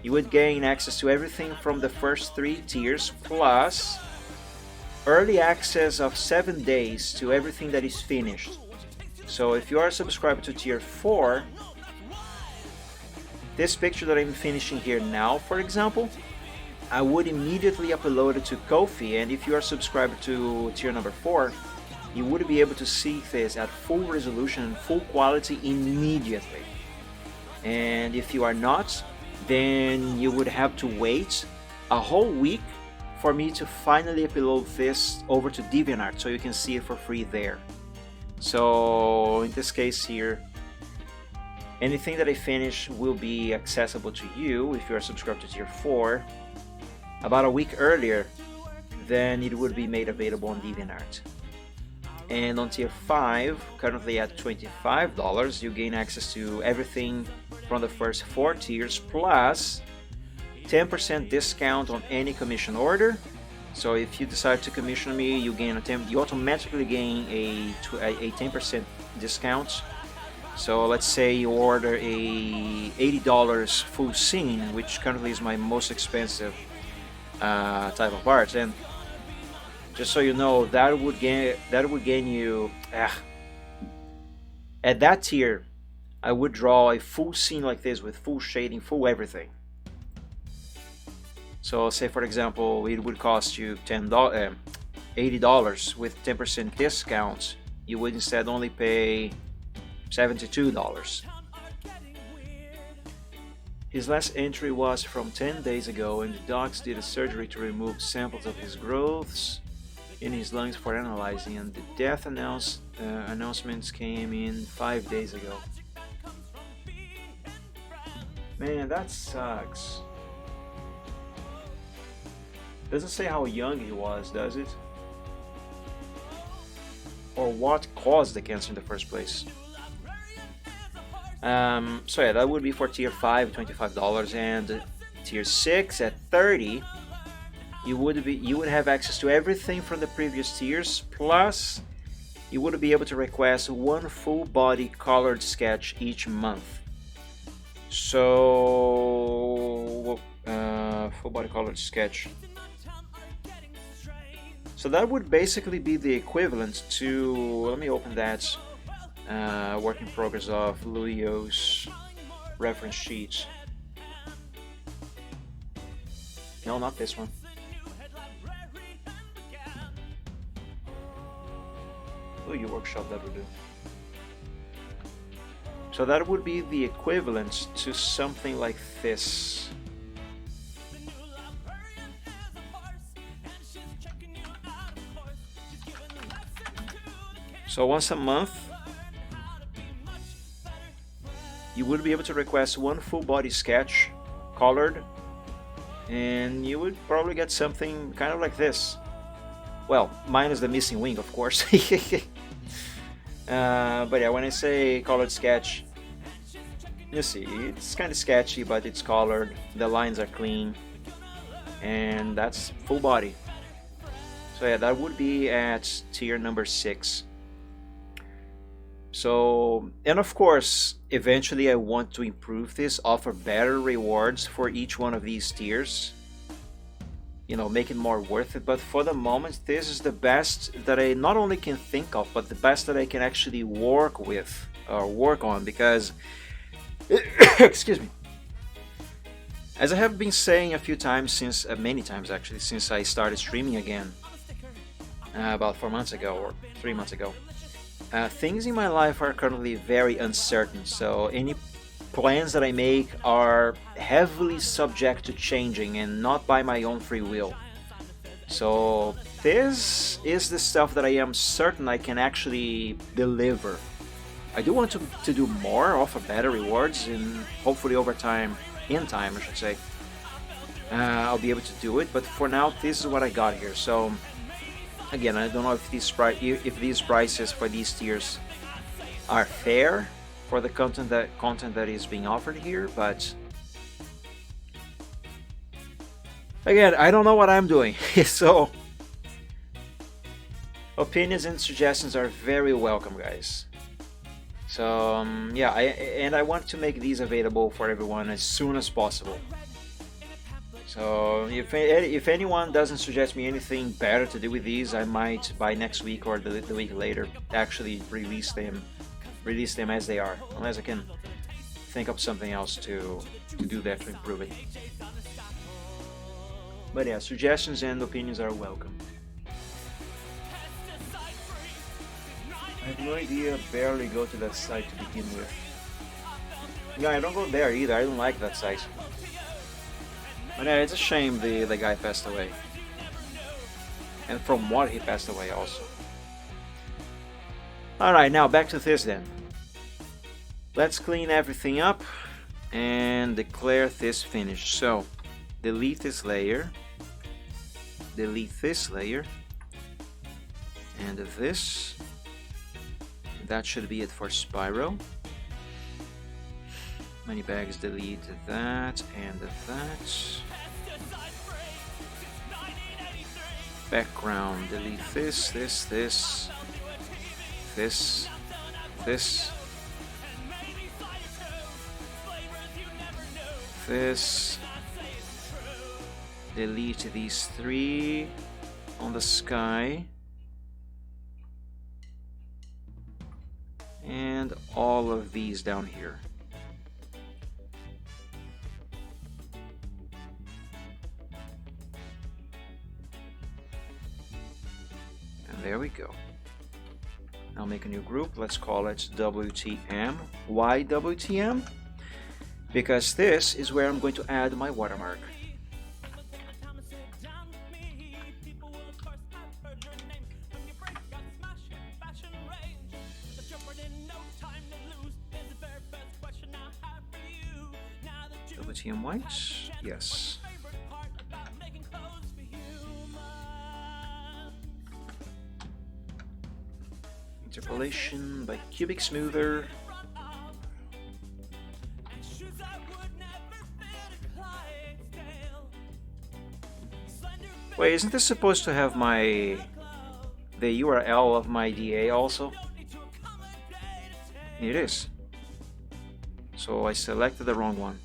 you would gain access to everything from the first 3 tiers, plus early access of 7 days to everything that is finished. So if you are a subscriber to tier 4, this picture that I'm finishing here now, for example, I would immediately upload it to Ko-fi, and if you are subscribed to tier number 4, you would be able to see this at full resolution and full quality immediately. And if you are not, then you would have to wait a whole week for me to finally upload this over to DeviantArt so you can see it for free there. So in this case here, anything that I finish will be accessible to you if you are subscribed to tier 4 about a week earlier than it would be made available on DeviantArt. And on tier 5, currently at $25, you gain access to everything from the first 4 tiers, plus 10% discount on any commission order. So if you decide to commission me, you automatically gain a 10% discount. So let's say you order a $80 full scene, which currently is my most expensive type of art, and just so you know, that would gain you at that tier. I would draw a full scene like this with full shading, full everything. So say for example it would cost you $80 with 10% discount. You would instead only pay $72. His last entry was from 10 days ago, and the docs did a surgery to remove samples of his growths in his lungs for analyzing, and the death announcements came in 5 days ago. Man, that sucks. Doesn't say how young he was, does it? Or what caused the cancer in the first place. So yeah, that would be for tier 5, $25, and tier 6 at 30, you would have access to everything from the previous tiers, plus you would be able to request one full body colored sketch each month. So full body colored sketch. So that would basically be the equivalent to, let me open that work in progress of Luio's reference sheet. No, not this one. Luio workshop, that would do. So that would be the equivalent to something like this. So once a month, you would be able to request one full body sketch, colored, and you would probably get something kind of like this. Well, minus the missing wing, of course. But yeah, when I say colored sketch, you see, it's kind of sketchy, but it's colored, the lines are clean, and that's full body. So yeah, that would be at tier number 6. So, and of course, eventually I want to improve this, offer better rewards for each one of these tiers, you know, make it more worth it. But for the moment, this is the best that I not only can think of, but the best that I can actually work with or work on, because excuse me, as I have been saying a few times since, many times actually, since I started streaming again about 4 months ago or 3 months ago. Things in my life are currently very uncertain, so any plans that I make are heavily subject to changing and not by my own free will. So this is the stuff that I am certain I can actually deliver. I do want to do more, offer better rewards, and hopefully over time, in time I should say, I'll be able to do it, but for now this is what I got here. So again, I don't know if these prices for these tiers are fair for the content that is being offered here, but again, I don't know what I'm doing. So opinions and suggestions are very welcome, guys. So yeah, I want to make these available for everyone as soon as possible. So if anyone doesn't suggest me anything better to do with these, I might by next week or the week later actually release them as they are, unless I can think of something else to do that to improve it. But yeah, suggestions and opinions are welcome. I have no idea, barely go to that site to begin with. Yeah, I don't go there either, I don't like that site. But yeah, it's a shame the guy passed away. And from what he passed away also. Alright, now back to this then. Let's clean everything up and declare this finished. So, delete this layer. Delete this layer. And this. That should be it for Spyro. Moneybags, delete that and that. Background, delete this, this, this, this, this, this. Delete these 3 on the sky. And all of these down here. There we go. Now make a new group. Let's call it WTM. Why WTM? Because this is where I'm going to add my watermark. Platinum white? Yes. Interpolation by Cubic Smoother. Wait, isn't this supposed to have the URL of my DA also? It is. So I selected the wrong one.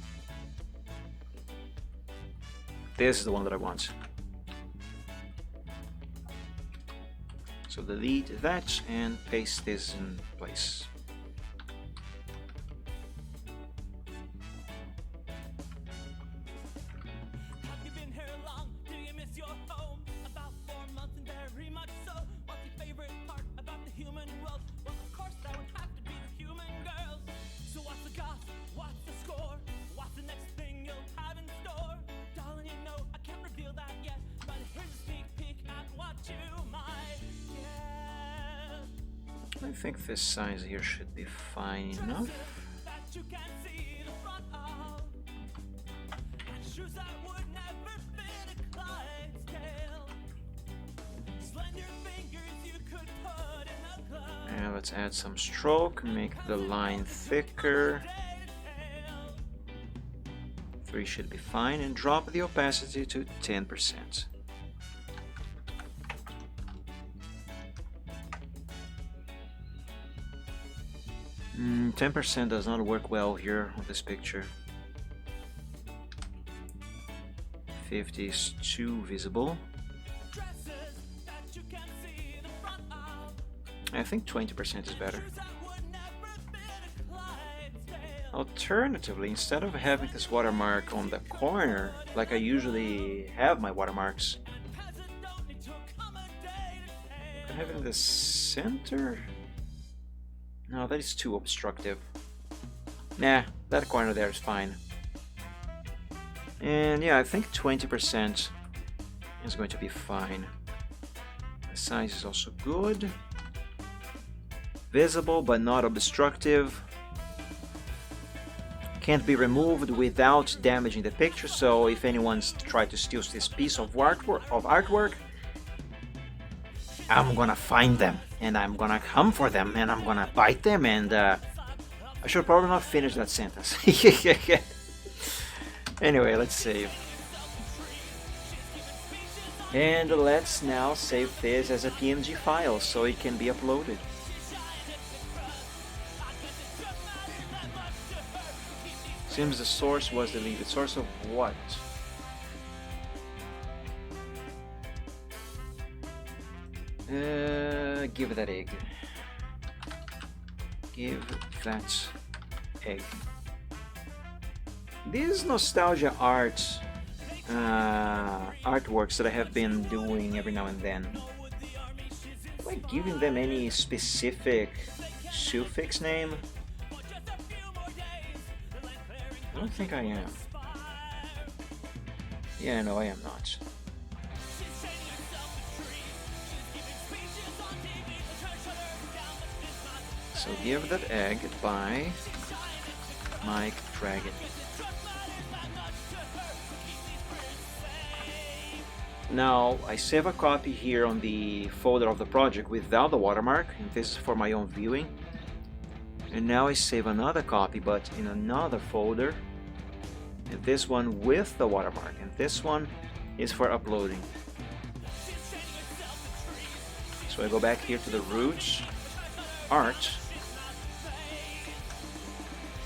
This is the one that I want. So delete that and paste this in place. I think this size here should be fine enough. And let's add some stroke, make the line thicker. 3 should be fine, and drop the opacity to 10%. 10% does not work well here on this picture. 50 is too visible. I think 20% is better. Alternatively, instead of having this watermark on the corner, like I usually have my watermarks, I have it in the center? No, that is too obstructive. Nah, that corner there is fine. And yeah, I think 20% is going to be fine. The size is also good. Visible but not obstructive. Can't be removed without damaging the picture, so if anyone's tried to steal this piece of artwork, I'm gonna find them, and I'm gonna come for them, and I'm gonna bite them, and I should probably not finish that sentence. Anyway, let's save. And let's now save this as a PNG file so it can be uploaded. Seems the source was deleted. Source of what? Give that egg. Give that egg. These nostalgia artworks that I have been doing every now and then, am I giving them any specific suffix name? I don't think I am. Yeah, no, I am not. So give that egg by Mike Dragon. Now I save a copy here on the folder of the project without the watermark, and this is for my own viewing. And now I save another copy but in another folder, and this one with the watermark, and this one is for uploading. So I go back here to the roots, art,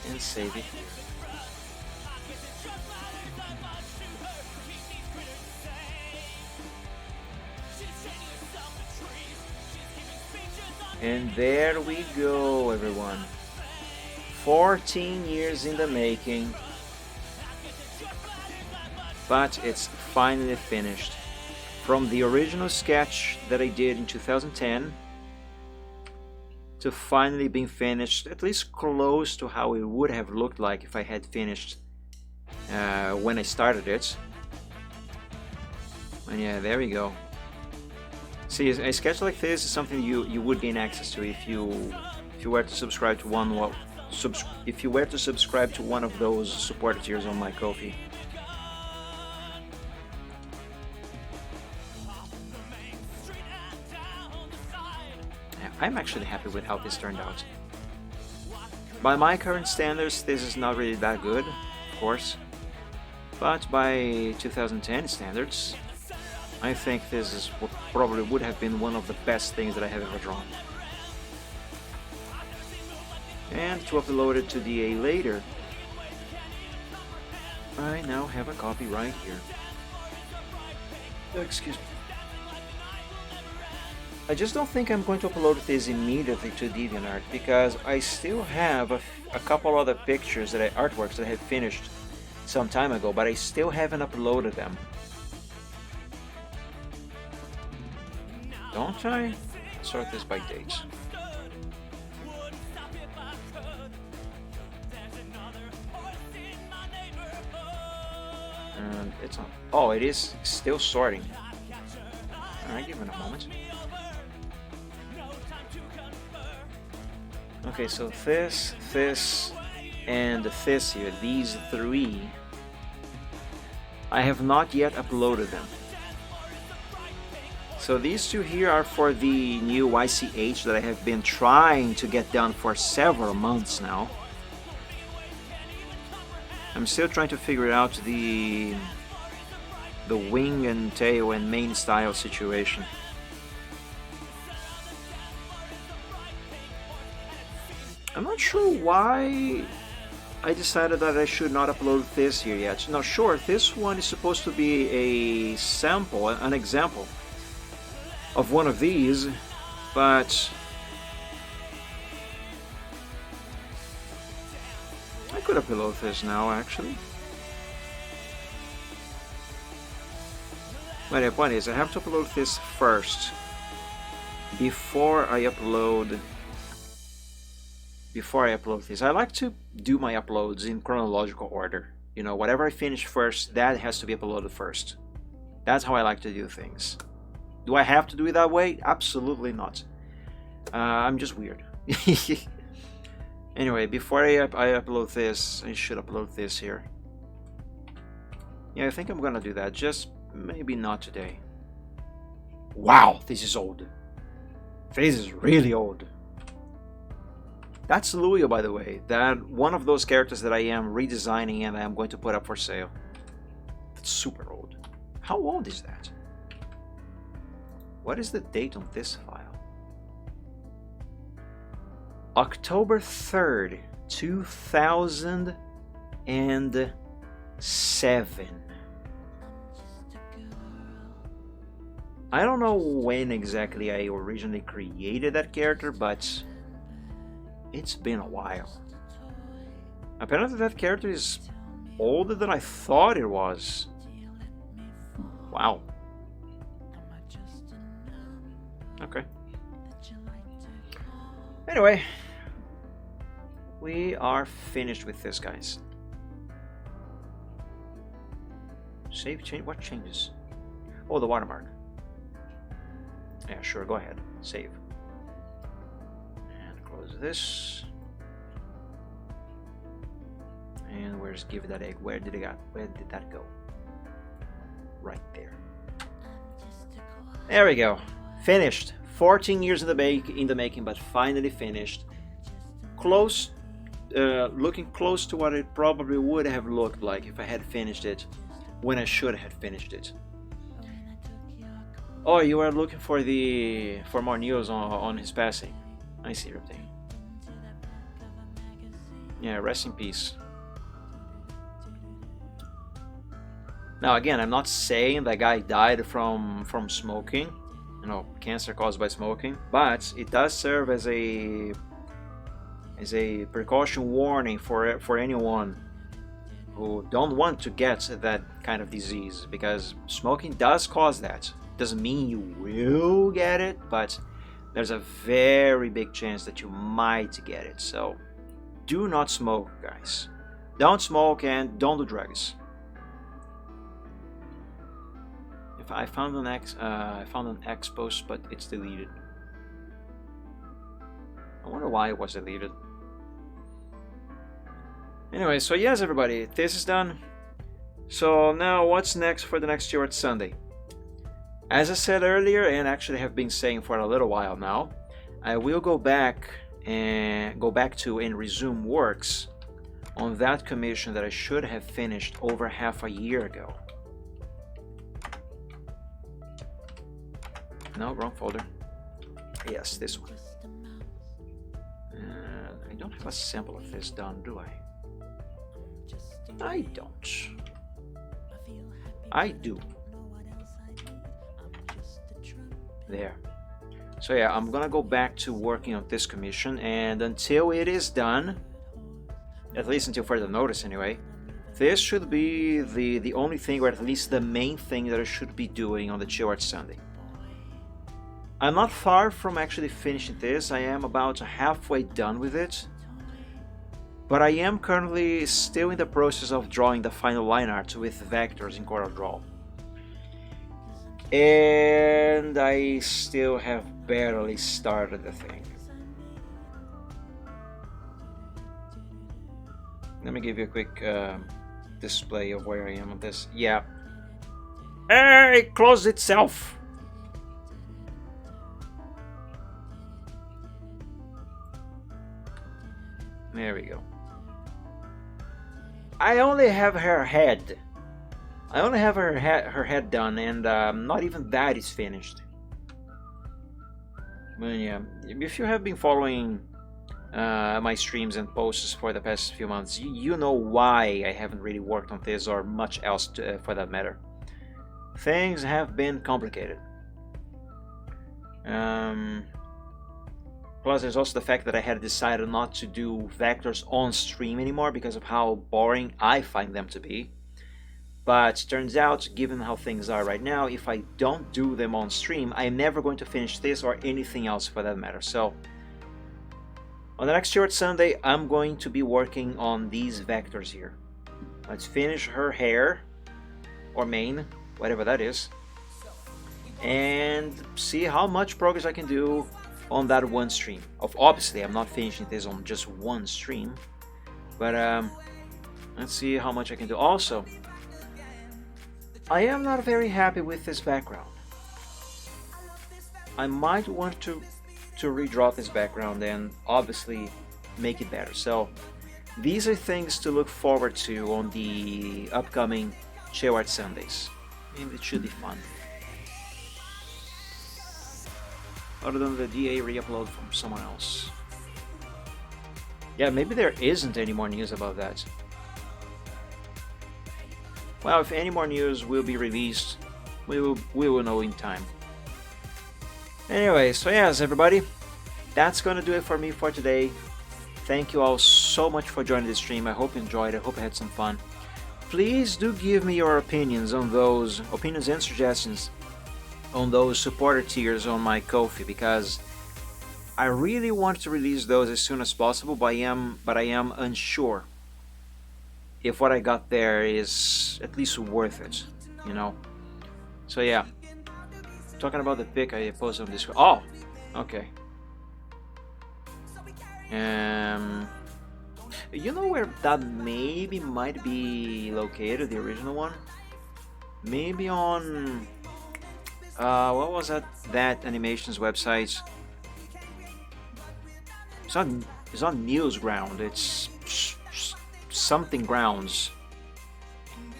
and save it here. And there we go, everyone. 14 years in the making, but it's finally finished. From the original sketch that I did in 2010 to finally being finished, at least close to how it would have looked like if I had finished when I started it. And yeah, there we go. See, a sketch like this is something you would gain access to if you were to subscribe to if you were to subscribe to one of those supporter tiers on my Ko-fi. Yeah, I'm actually happy with how this turned out. By my current standards, this is not really that good, of course, but by 2010 standards, I think this is what probably would have been one of the best things that I have ever drawn. And to upload it to DA later, I now have a copy right here. Oh, excuse me. I just don't think I'm going to upload this immediately to DeviantArt because I still have a couple other pictures artworks that I have finished some time ago, but I still haven't uploaded them. Don't I? Sort this by dates. And it's not. Oh, it is still sorting. Alright, give it a moment. Okay, so this, and this here, these three, I have not yet uploaded them. So these two here are for the new YCH that I have been trying to get done for several months now. I'm still trying to figure out the wing and tail and main style situation. I'm not sure why I decided that I should not upload this here yet. Now sure, this one is supposed to be a sample, an example of one of these, but I could upload this now actually. But the point is, I have to upload this first before I upload this. I like to do my uploads in chronological order. You know, whatever I finish first, that has to be uploaded first. That's how I like to do things. Do I have to do it that way? Absolutely not. I'm just weird. Anyway, before I upload this, I should upload this here. Yeah, I think I'm gonna do that. Just maybe not today. Wow, this is old. This is really old. That's Luyo, by the way. That one of those characters that I am redesigning and I am going to put up for sale. That's super old. How old is that? What is the date on this file? October 3rd, 2007. I don't know when exactly I originally created that character, but it's been a while. Apparently that character is older than I thought it was. Wow. Okay. Anyway, we are finished with this, guys. Save change. What changes? Oh, the watermark. Yeah, sure. Go ahead. Save. And close this. And where's give that egg? Where did it go? Where did that go? Right there. There we go. Finished. 14 years in the making, but finally finished. Close, looking close to what it probably would have looked like if I had finished it when I should have finished it. Oh, you are looking for more news on his passing. I see everything. Yeah, rest in peace. Now again, I'm not saying that guy died from smoking, you know, cancer caused by smoking, but it does serve as a precaution warning for anyone who don't want to get that kind of disease, because smoking does cause that. Doesn't mean you will get it, but there's a very big chance that you might get it. So do not smoke, guys. Don't smoke and don't do drugs. If I found an X post, but it's deleted. I wonder why it was deleted. Anyway, so yes, everybody, this is done. So now what's next for the next Stewart Sunday? As I said earlier, and actually have been saying for a little while now, I will go back to and resume works on that commission that I should have finished over half a year ago. No, wrong folder. Yes, this one. I don't have a sample of this done, do I? I don't. I do. There. So yeah, I'm gonna go back to working on this commission, and until it is done, at least until further notice anyway, this should be the only thing, or at least the main thing that I should be doing on the Chill Art Sunday. I'm not far from actually finishing this. I am about halfway done with it, but I am currently still in the process of drawing the final line art with vectors in CorelDRAW. And I still have barely started the thing. Let me give you a quick display of where I am on this. Yeah. It closed itself! There we go. I only have her head. I only have her head done, and not even that is finished. But yeah, if you have been following my streams and posts for the past few months, you know why I haven't really worked on this or much else for that matter. Things have been complicated. Plus, there's also the fact that I had decided not to do vectors on stream anymore because of how boring I find them to be. But turns out, given how things are right now, if I don't do them on stream, I'm never going to finish this or anything else for that matter. So, on the next Stewart Sunday, I'm going to be working on these vectors here. Let's finish her hair, or mane, whatever that is, and see how much progress I can do on that one stream. Obviously, I'm not finishing this on just one stream, but let's see how much I can do. Also, I am not very happy with this background. I might want to redraw this background and obviously make it better. So these are things to look forward to on the upcoming Chill Art Sundays. Maybe it should be fun. Other than the DA re-upload from someone else. Yeah, maybe there isn't any more news about that. Well, if any more news will be released, we will know in time. Anyway, so yes, everybody, that's gonna do it for me for today. Thank you all so much for joining the stream. I hope you enjoyed. I hope you had some fun. Please do give me your opinions on those and suggestions on those supporter tiers on my Ko-fi, because I really want to release those as soon as possible, but I am unsure if what I got there is at least worth it, you know. So yeah, talking about the pic I posted on Discord. Oh, okay. You know where that maybe might be located, the original one? Maybe on what was that animations website? It's on Newsground. It's something grounds.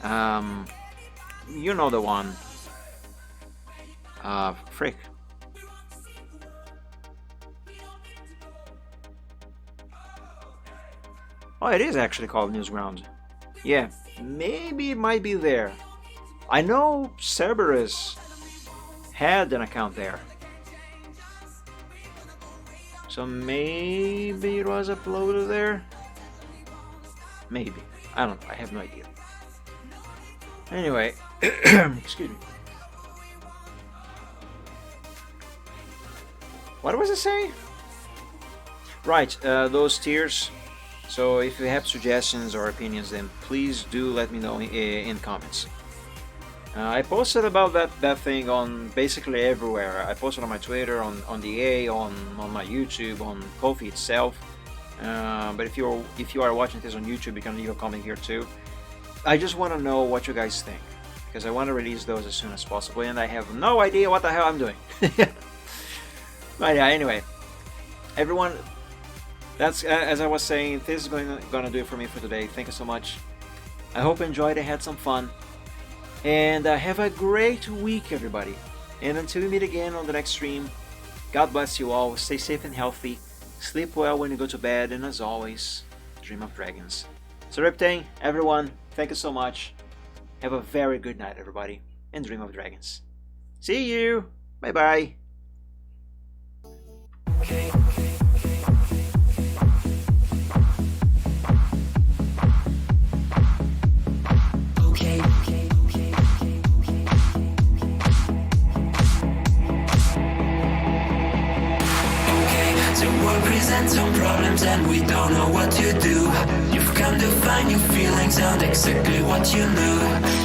You know the one. Frick. Oh, it is actually called Newsground. Yeah, maybe it might be there. I know Cerberus had an account there. So maybe it was uploaded there? Maybe. I don't know. I have no idea. Anyway, excuse me. What was I saying? Right, those tiers. So if you have suggestions or opinions, then please do let me know in comments. I posted about that thing on basically everywhere. I posted on my Twitter, on the A, on my YouTube, on Ko-fi itself. But if you are watching this on YouTube, you can leave a comment here too. I just want to know what you guys think, because I want to release those as soon as possible, and I have no idea what the hell I'm doing. But yeah, anyway, everyone, that's as I was saying, this is gonna do it for me for today. Thank you so much. I hope you enjoyed and had some fun, and have a great week, everybody. And until we meet again on the next stream, God bless you all. Stay safe and healthy. Sleep well when you go to bed, and as always, dream of dragons. So Riptang, everyone, thank you so much. Have a very good night, everybody, and dream of dragons. See you. Bye bye. Present some problems and we don't know what to do. You've come to find your feelings out exactly what you knew.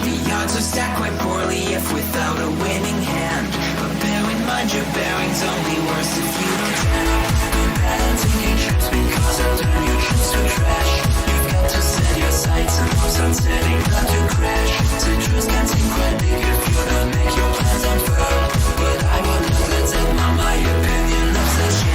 The odds are stacked quite poorly if without a winning hand. But bear in mind your bearing's only worse if you can. Balancing trips because I'll turn your trips to trash. You've got to set your sights and hope sunsetting not to crash. Citrus can seem quite big if you don't make your plans unfurl. But I will not let that not my opinion of such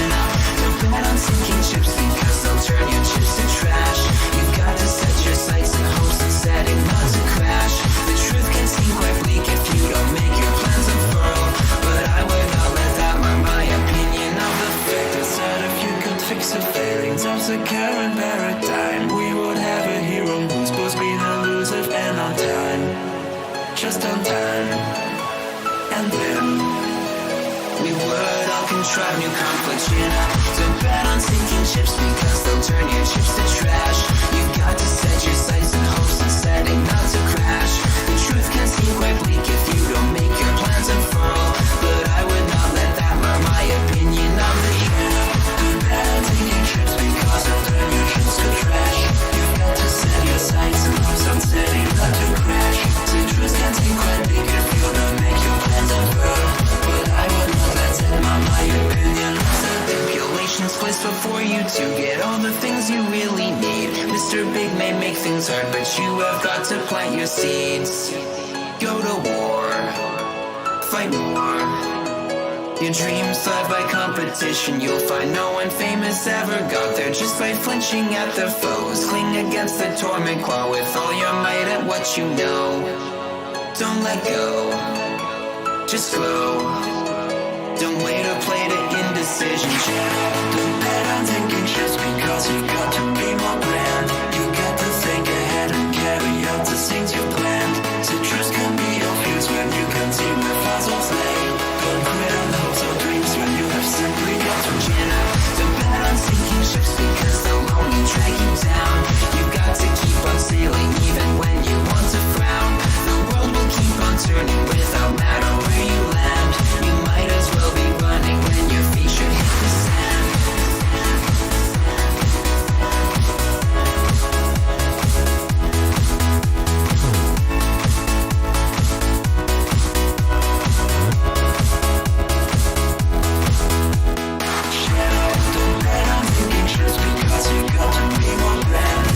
bet on sinking ships because they'll turn your chips to trash. You've got to set your sights and hopes and setting not to crash. The truth can seem quite bleak if you don't make your plans unfurl. But I would not let that mark my opinion of the fact that if you could fix the failings of the current paradigm, we would have a hero who's supposed to be elusive and on time. Just on time. And then we would all contrive new conflicts, you know. So bet on sinking ships because they'll turn your chips to trash. You've got to set your sights and hopes and setting not to crash. The truth can seem quite bleak if you don't make your plans unfurl. But I would not let that mark my opinion of the truth. Bet on sinking ships because they'll turn your chips to trash. You've got to set your sights and hopes on setting not to crash. The truth can seem quite bleak if you don't make your plans unfurl. But I would not let that mark my opinion of the stipulations placed before you to get all the things you really need. Mr. Big may make things hard, but you have got to plant your seeds. Go to war, fight more. Your dreams thrive by competition. You'll find no one famous ever got there just by flinching at their foes. Cling against the torment, claw with all your might at what you know. Don't let go, just glow. Don't wait or play to indecision. Don't bet on taking trips because you've got to be more grand. You got to think ahead and carry out the things you've planned. Citrus can be your fuse when you can see where fossils lay. Don't quit on hopes or dreams when you have simply got to gin up. Don't bet on sinking ships because they'll only drag you down. You've got to keep on sailing even when you want to frown. The world will keep on turning without matter where you land. You might as well be running when your feet should hit the sand. Don't bet on thinking just because you got to be more grand.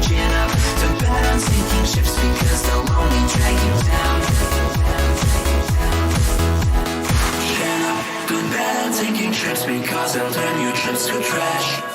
Chin up, don't bet on sinking ships because they'll only drag you down. Chin up, don't bet on sinking ships because they'll turn your trips to trash.